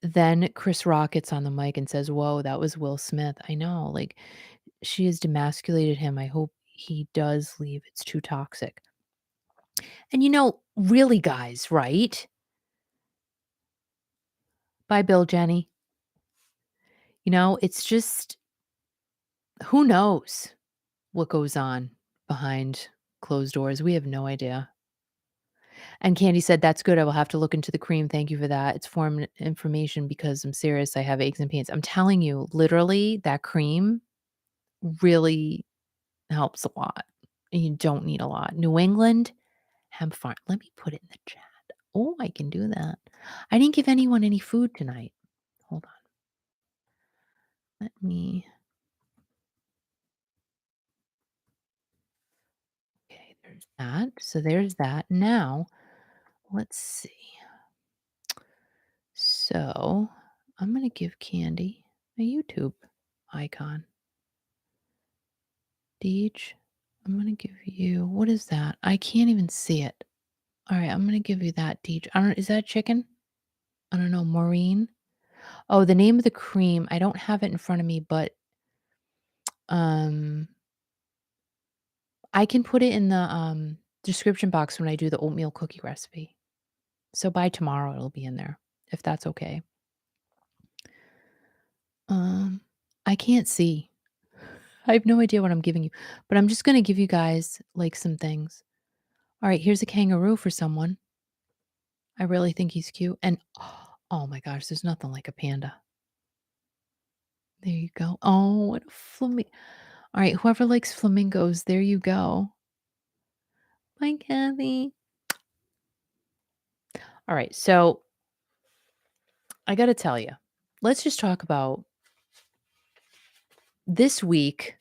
then Chris Rock gets on the mic and says, "Whoa, that was Will Smith." I know, like, she has demasculated him. I hope he does leave. It's too toxic. And really, guys, right? Bye, Bill, Jenny. It's just, who knows what goes on behind closed doors. We have no idea. And Candy said, "That's good. I will have to look into the cream. Thank you for that. It's for information because I'm serious. I have aches and pains." I'm telling you, literally, that cream really helps a lot. And you don't need a lot. New England hemp farm. Let me put it in the chat. Oh, I can do that. I didn't give anyone any food tonight. Hold on. Let me. Okay, there's that. So there's that. Now, let's see. So I'm going to give Candy a YouTube icon. Deej, I'm going to give you, what is that? I can't even see it. All right, I'm going to give you that, Deej. Is that chicken? I don't know. Maureen? Oh, the name of the cream. I don't have it in front of me, but I can put it in the description box when I do the oatmeal cookie recipe. So by tomorrow it'll be in there, if that's okay. I can't see. I have no idea what I'm giving you, but I'm just going to give you guys like some things. All right, here's a kangaroo for someone. I really think he's cute. And oh my gosh, there's nothing like a panda. There you go. Oh, what a flamingo. All right, whoever likes flamingos, there you go. Bye, Kathy. All right, so I got to tell you, let's just talk about this week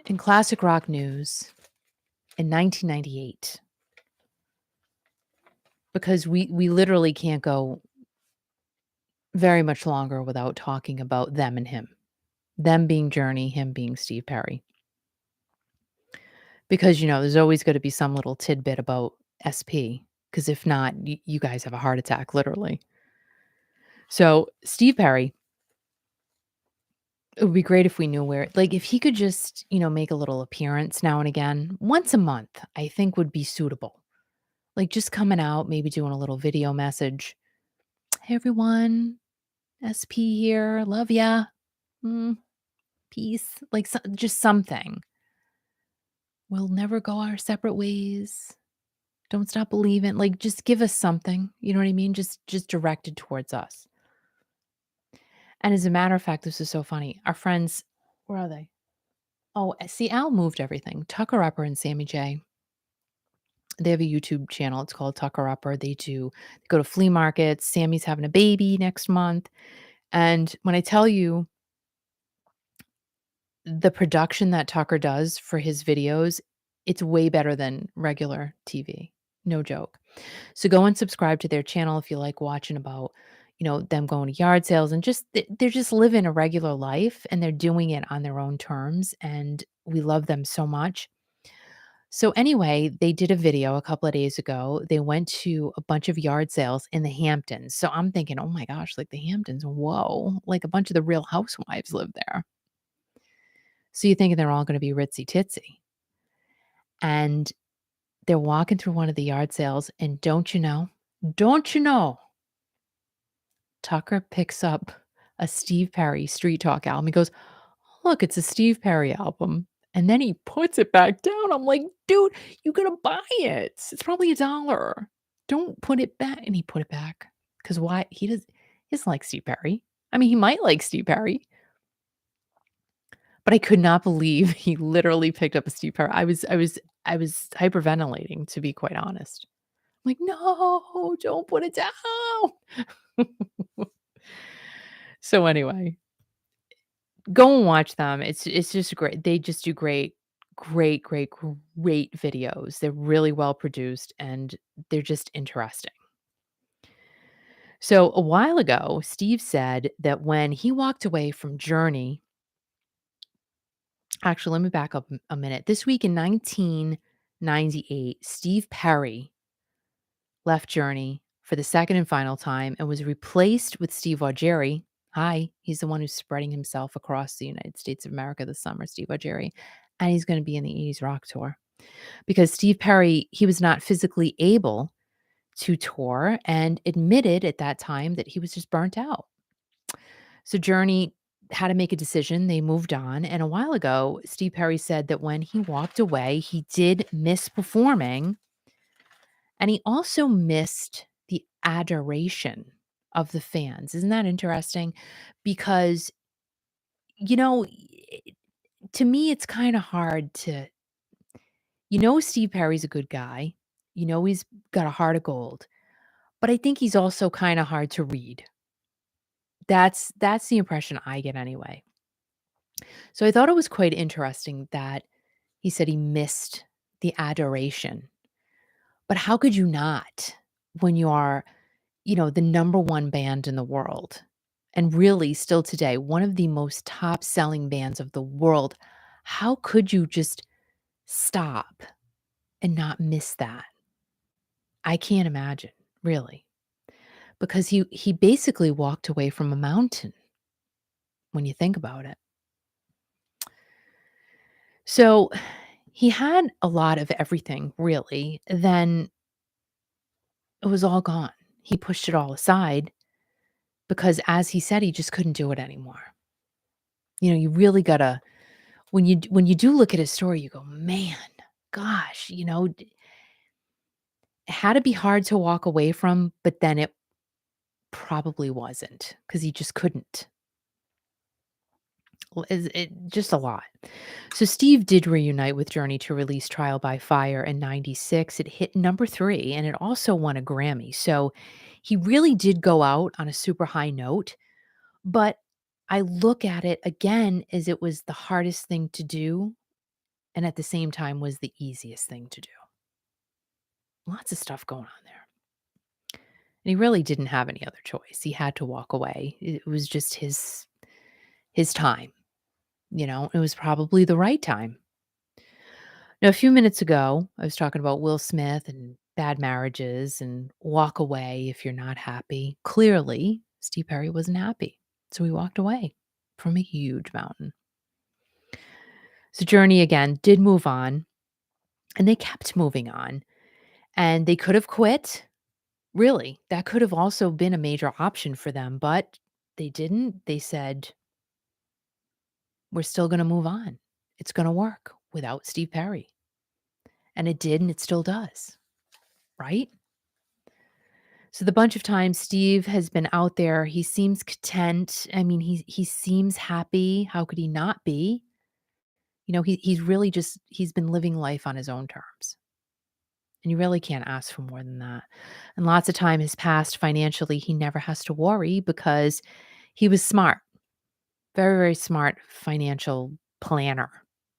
in classic rock news in 1998, because we literally can't go very much longer without talking about them and him. Them being Journey, him being Steve Perry. Because, there's always going to be some little tidbit about SP, because if not, you guys have a heart attack, literally. So, Steve Perry, it would be great if we knew where, like, if he could just, make a little appearance now and again, once a month, I think would be suitable. Like, just coming out, maybe doing a little video message. Hey, everyone, SP here, love ya. Peace. Like, just something. We'll never go our separate ways. Don't stop believing. Like, just give us something. You know what I mean? Just directed towards us. And as a matter of fact, this is so funny. Our friends, where are they? Oh, see, Al moved everything. Tucker Upper and Sammy J. They have a YouTube channel. It's called Tucker Upper. They go to flea markets. Sammy's having a baby next month. And when I tell you the production that Tucker does for his videos, it's way better than regular TV. No joke. So go and subscribe to their channel if you like watching about, them going to yard sales and they're just living a regular life and they're doing it on their own terms. And we love them so much. So anyway, they did a video a couple of days ago. They went to a bunch of yard sales in the Hamptons. So I'm thinking, oh my gosh, like the Hamptons, whoa, like a bunch of the Real Housewives live there. So you're thinking they're all going to be ritzy titsy. And they're walking through one of the yard sales. And don't you know, Tucker picks up a Steve Perry Street Talk album. He goes, look, it's a Steve Perry album. And then he puts it back down. I'm like, dude, you got to buy it. It's probably $1. Don't put it back. And he put it back. Because why? He doesn't like Steve Perry. I mean, he might like Steve Perry. But I could not believe he literally picked up a Steve Perry. I was hyperventilating, to be quite honest. I'm like, no, don't put it down. So anyway, go and watch them. It's just great. They just do great videos. They're really well produced and they're just interesting. So a while ago, Steve said that when he walked away from Journey, actually, let me back up a minute. This week in 1998, Steve Perry left Journey for the second and final time and was replaced with Steve Augeri. Hi, he's the one who's spreading himself across the United States of America this summer, Steve Augeri. And he's going to be in the 80s Rock Tour. Because Steve Perry, he was not physically able to tour and admitted at that time that he was just burnt out. So Journey had to make a decision. They moved on. And a while ago, Steve Perry said that when he walked away, he did miss performing. And he also missed the adoration of the fans. Isn't that interesting? Because, to me, it's kind of hard to, Steve Perry's a good guy. He's got a heart of gold. But I think he's also kind of hard to read. That's the impression I get anyway. So I thought it was quite interesting that he said he missed the adoration. But how could you not when you are, the number one band in the world? And really, still today, one of the most top selling bands of the world. How could you just stop and not miss that? I can't imagine, really. Because he basically walked away from a mountain when you think about it. So he had a lot of everything, really. Then it was all gone. He pushed it all aside because, as he said, he just couldn't do it anymore. You really gotta, when you do look at his story, you go, man, gosh, it had to be hard to walk away from, but then it probably wasn't because he just couldn't. It just a lot. So Steve did reunite with Journey to release Trial by Fire in 96. It hit number 3 and it also won a Grammy. So he really did go out on a super high note. But I look at it again as it was the hardest thing to do and at the same time was the easiest thing to do. Lots of stuff going on there. And he really didn't have any other choice. He had to walk away. It was just his time. It was probably the right time. Now, a few minutes ago, I was talking about Will Smith and bad marriages and walk away if you're not happy. Clearly, Steve Perry wasn't happy. So he walked away from a huge mountain. So Journey, again, did move on, and they kept moving on. And they could have quit. Really, that could have also been a major option for them, but they didn't. They said, we're still going to move on. It's going to work without Steve Perry. And it did, and it still does. Right? So the bunch of times Steve has been out there, he seems content. I mean, he seems happy. How could he not be? He's really he's been living life on his own terms. And you really can't ask for more than that. And lots of time has passed financially. He never has to worry because he was smart. Very, very smart financial planner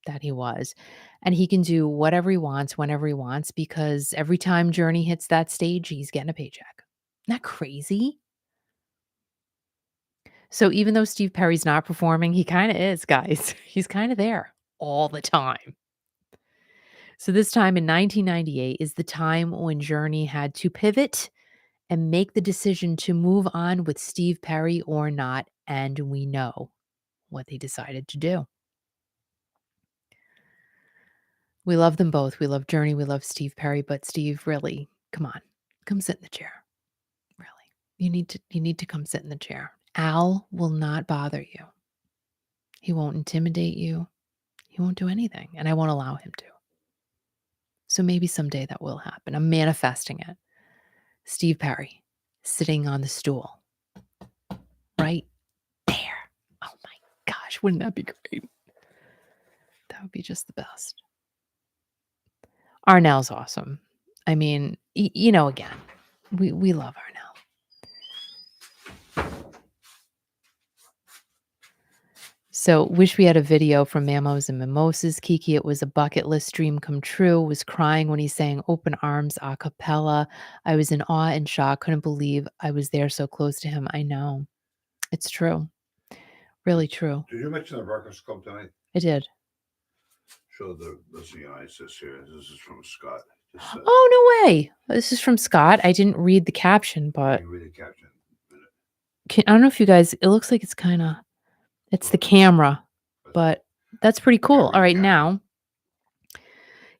that he was. And he can do whatever he wants, whenever he wants, because every time Journey hits that stage, he's getting a paycheck. Isn't that crazy? So even though Steve Perry's not performing, he kind of is, guys. He's kind of there all the time. So this time in 1998 is the time when Journey had to pivot and make the decision to move on with Steve Perry or not. And we know what they decided to do. We love them both. We love Journey. We love Steve Perry. But Steve, really, come on. Come sit in the chair. Really. You need to come sit in the chair. Al will not bother you. He won't intimidate you. He won't do anything. And I won't allow him to. So maybe someday that will happen. I'm manifesting it. Steve Perry sitting on the stool right there. Oh my gosh, wouldn't that be great? That would be just the best. Arnell's awesome. I mean, again, we love Arnell. So, wish we had a video from Mamos and Mimosas. Kiki, it was a bucket list dream come true. Was crying when he sang Open Arms a cappella. I was in awe and shock. Couldn't believe I was there so close to him. I know. It's true. Really true. Did you mention the Breakfast Club tonight? I did. Show the this here. This is from Scott. Oh, no way. This is from Scott. I didn't read the caption, but read the caption. I don't know if you guys, it looks like it's the camera, but that's pretty cool. All right, now,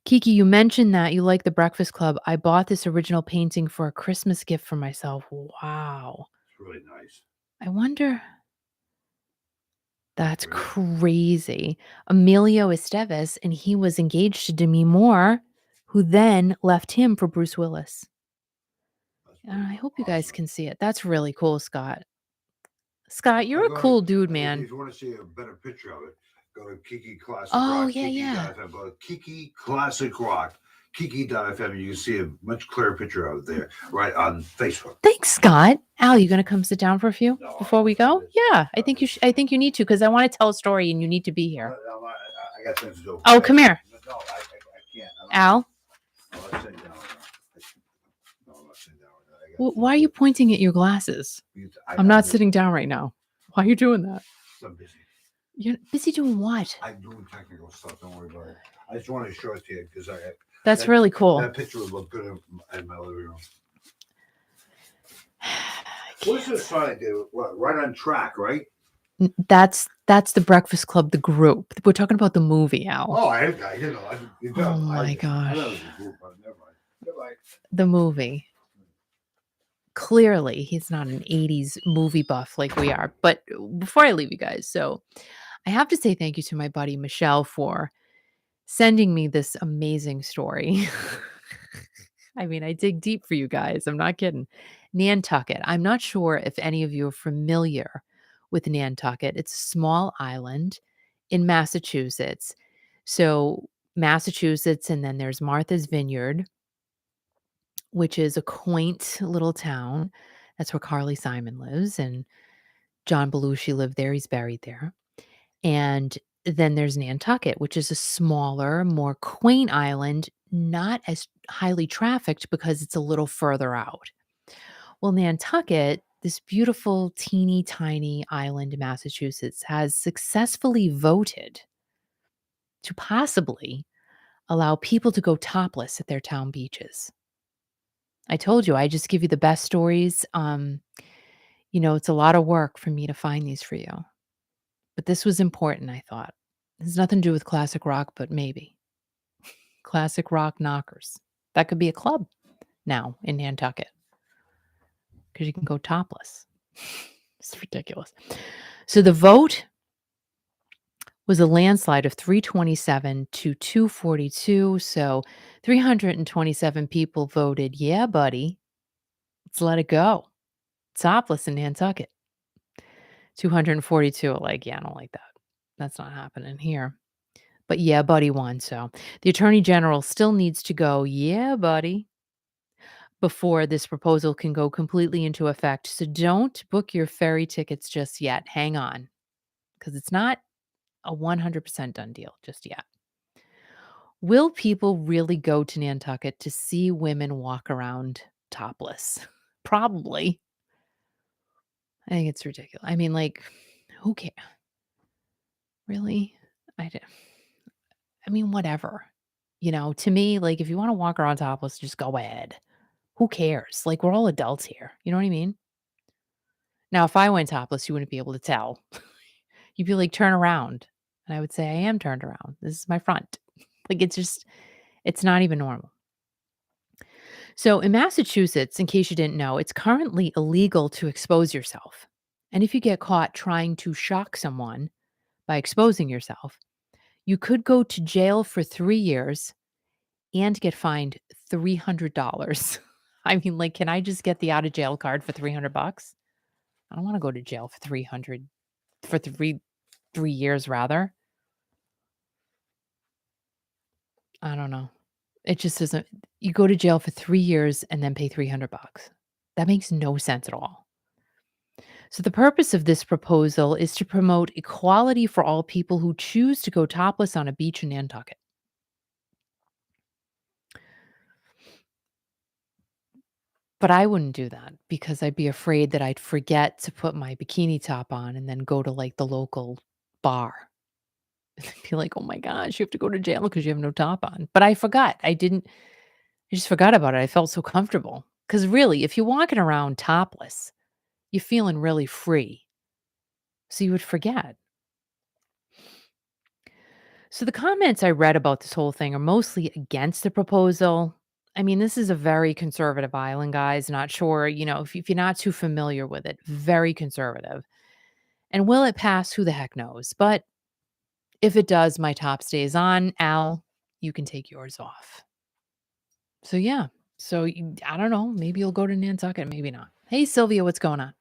Kiki, you mentioned that you like the Breakfast Club. I bought this original painting for a Christmas gift for myself. Wow. It's really nice. I wonder. That's crazy. Emilio Estevez, and he was engaged to Demi Moore, who then left him for Bruce Willis. I hope you guys can see it. That's really cool, Scott. Scott, you're a cool dude, man. If you want to see a better picture of it, go to Kiki Classic Rock. Oh, yeah. Go to Kiki Classic Rock. Kiki.fm. You can see a much clearer picture of it there, right on Facebook. Thanks, Scott. Al, you gonna come sit down for a few before we go? Yeah, I think you. I think you need to because I want to tell a story and you need to be here. I got things to do. Oh, come here. No, I can't. Al. No, let's sit down. Why are you pointing at your glasses? I'm not sitting down right now. Why are you doing that? I'm busy. You're busy doing what? I'm doing technical stuff. Don't worry about it. I just want to show it to you because that's really cool. That picture would look good in my living room. What's this side do? What? Right on Track, right? That's the Breakfast Club, the group. We're talking about the movie, Al. Oh, I didn't know. Oh my gosh. Never mind. The movie. Clearly, he's not an 80s movie buff like we are. But before I leave you guys, so I have to say thank you to my buddy Michelle for sending me this amazing story. I mean, I dig deep for you guys. I'm not kidding. Nantucket. I'm not sure if any of you are familiar with Nantucket. It's a small island in Massachusetts. So Massachusetts, and then there's Martha's Vineyard, which is a quaint little town. That's where Carly Simon lives, and John Belushi lived there. He's buried there. And then there's Nantucket, which is a smaller, more quaint island, not as highly trafficked because it's a little further out. Well, Nantucket, this beautiful, teeny tiny island in Massachusetts, has successfully voted to possibly allow people to go topless at their town beaches. I told you, I just give you the best stories. It's a lot of work for me to find these for you. But this was important, I thought. It has nothing to do with classic rock, but maybe. Classic rock knockers. That could be a club now in Nantucket because you can go topless. It's ridiculous. So the vote was a landslide of 327 to 242. So 327 people voted, yeah, buddy, let's let it go. Topless in Nantucket. 242 are like, yeah, I don't like that. That's not happening here. But yeah, buddy won. So the attorney general still needs to go, yeah, buddy, before this proposal can go completely into effect. So don't book your ferry tickets just yet. Hang on, because it's not a 100% done deal just yet. Will people really go to Nantucket to see women walk around topless? Probably. I think it's ridiculous. I mean, like, who cares? Really? I mean, whatever. To me, like, if you want to walk around topless, just go ahead. Who cares? Like, we're all adults here. You know what I mean? Now, if I went topless, you wouldn't be able to tell. You'd be like, turn around. And I would say, I am turned around. This is my front. Like, it's not even normal. So in Massachusetts, in case you didn't know, it's currently illegal to expose yourself. And if you get caught trying to shock someone by exposing yourself, you could go to jail for 3 years and get fined $300. I mean, like, can I just get the out of jail card for $300? I don't want to go to jail for 300 for 3 years rather. I don't know. It just doesn't. You go to jail for 3 years and then pay $300. That makes no sense at all. So the purpose of this proposal is to promote equality for all people who choose to go topless on a beach in Nantucket. But I wouldn't do that because I'd be afraid that I'd forget to put my bikini top on and then go to like the local bar. I'd be like, oh my gosh, you have to go to jail because you have no top on. But I forgot. I just forgot about it. I felt so comfortable. Because really, if you're walking around topless, you're feeling really free. So you would forget. So the comments I read about this whole thing are mostly against the proposal. I mean, this is a very conservative island, guys. Not sure, if you're not too familiar with it, very conservative. And will it pass? Who the heck knows? But if it does, my top stays on. Al, you can take yours off. So yeah. So I don't know. Maybe you'll go to Nantucket. Maybe not. Hey, Sylvia, what's going on?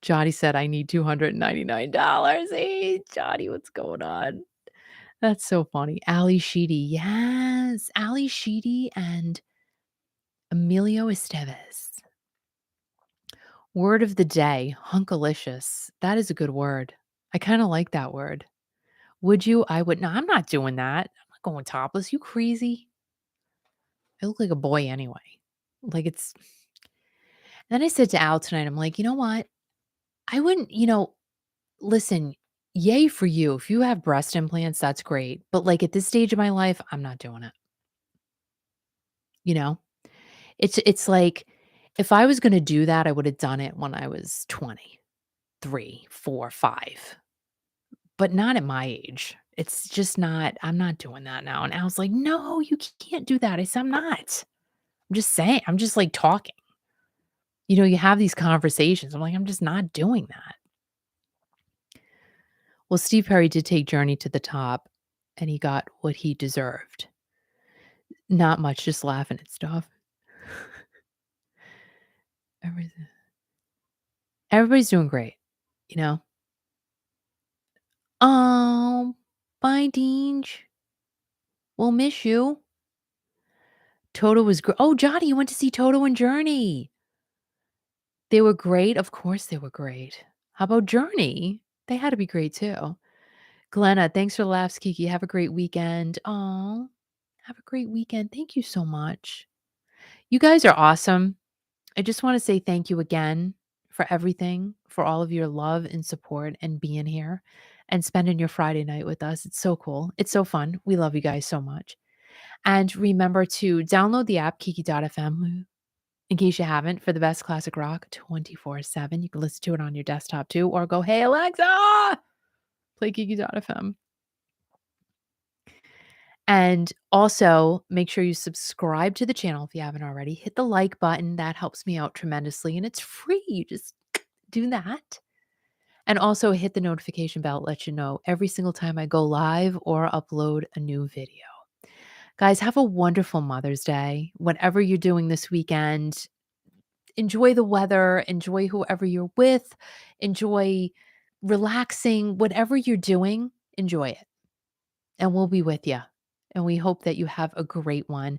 Jody said, I need $299. Hey, Jody, what's going on? That's so funny. Ali Sheedy. Yes. Ali Sheedy and Emilio Estevez. Word of the day, hunkalicious. That is a good word. I kind of like that word. Would you? I would. No, I'm not doing that. I'm not going topless. You crazy? I look like a boy anyway. Like it's. Then I said to Al tonight, I'm like, you know what? I wouldn't, listen, yay for you. If you have breast implants, that's great. But like at this stage of my life, I'm not doing it. It's like if I was going to do that, I would have done it when I was 23, 4, 5. But not at my age. It's just not, I'm not doing that now. And Al's like, no, you can't do that. I said, I'm not. I'm just saying, I'm just like talking. You have these conversations. I'm like, I'm just not doing that. Well, Steve Perry did take Journey to the Top, and he got what he deserved. Not much, just laughing at stuff. Everybody's doing great, Oh, bye, Deange. We'll miss you. Toto was great. Oh, Johnny, you went to see Toto and Journey. They were great. Of course they were great. How about Journey? They had to be great too. Glenna, thanks for the laughs, Kiki. Have a great weekend. Oh, have a great weekend. Thank you so much. You guys are awesome. I just want to say thank you again for everything, for all of your love and support and being here and spending your Friday night with us. It's so cool. It's so fun. We love you guys so much. And remember to download the app Kiki.fm in case you haven't for the best classic rock 24/7. You can listen to it on your desktop too, or go, hey, Alexa, play Kiki.fm. And also make sure you subscribe to the channel if you haven't already. Hit the like button. That helps me out tremendously. And it's free. You just do that. And also hit the notification bell. Let you know every single time I go live or upload a new video. Guys, have a wonderful Mother's Day. Whatever you're doing this weekend, enjoy the weather, enjoy whoever you're with, enjoy relaxing, whatever you're doing, enjoy it. And we'll be with you. And we hope that you have a great one.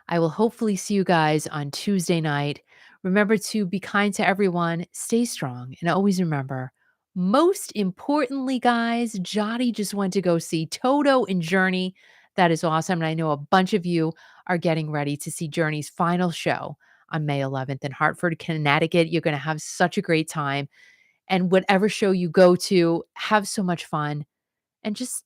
I will hopefully see you guys on Tuesday night. Remember to be kind to everyone, stay strong, and always remember, most importantly, guys, Jotty just went to go see Toto and Journey. That is awesome. And I know a bunch of you are getting ready to see Journey's final show on May 11th in Hartford, Connecticut. You're going to have such a great time. And whatever show you go to, have so much fun and just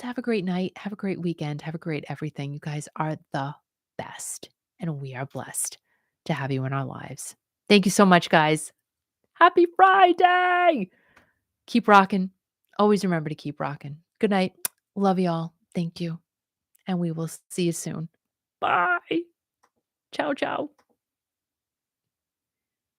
have a great night. Have a great weekend. Have a great everything. You guys are the best. And we are blessed to have you in our lives. Thank you so much, guys. Happy Friday. Keep rocking. Always remember to keep rocking. Good night. Love y'all. Thank you. And we will see you soon. Bye. Ciao, ciao.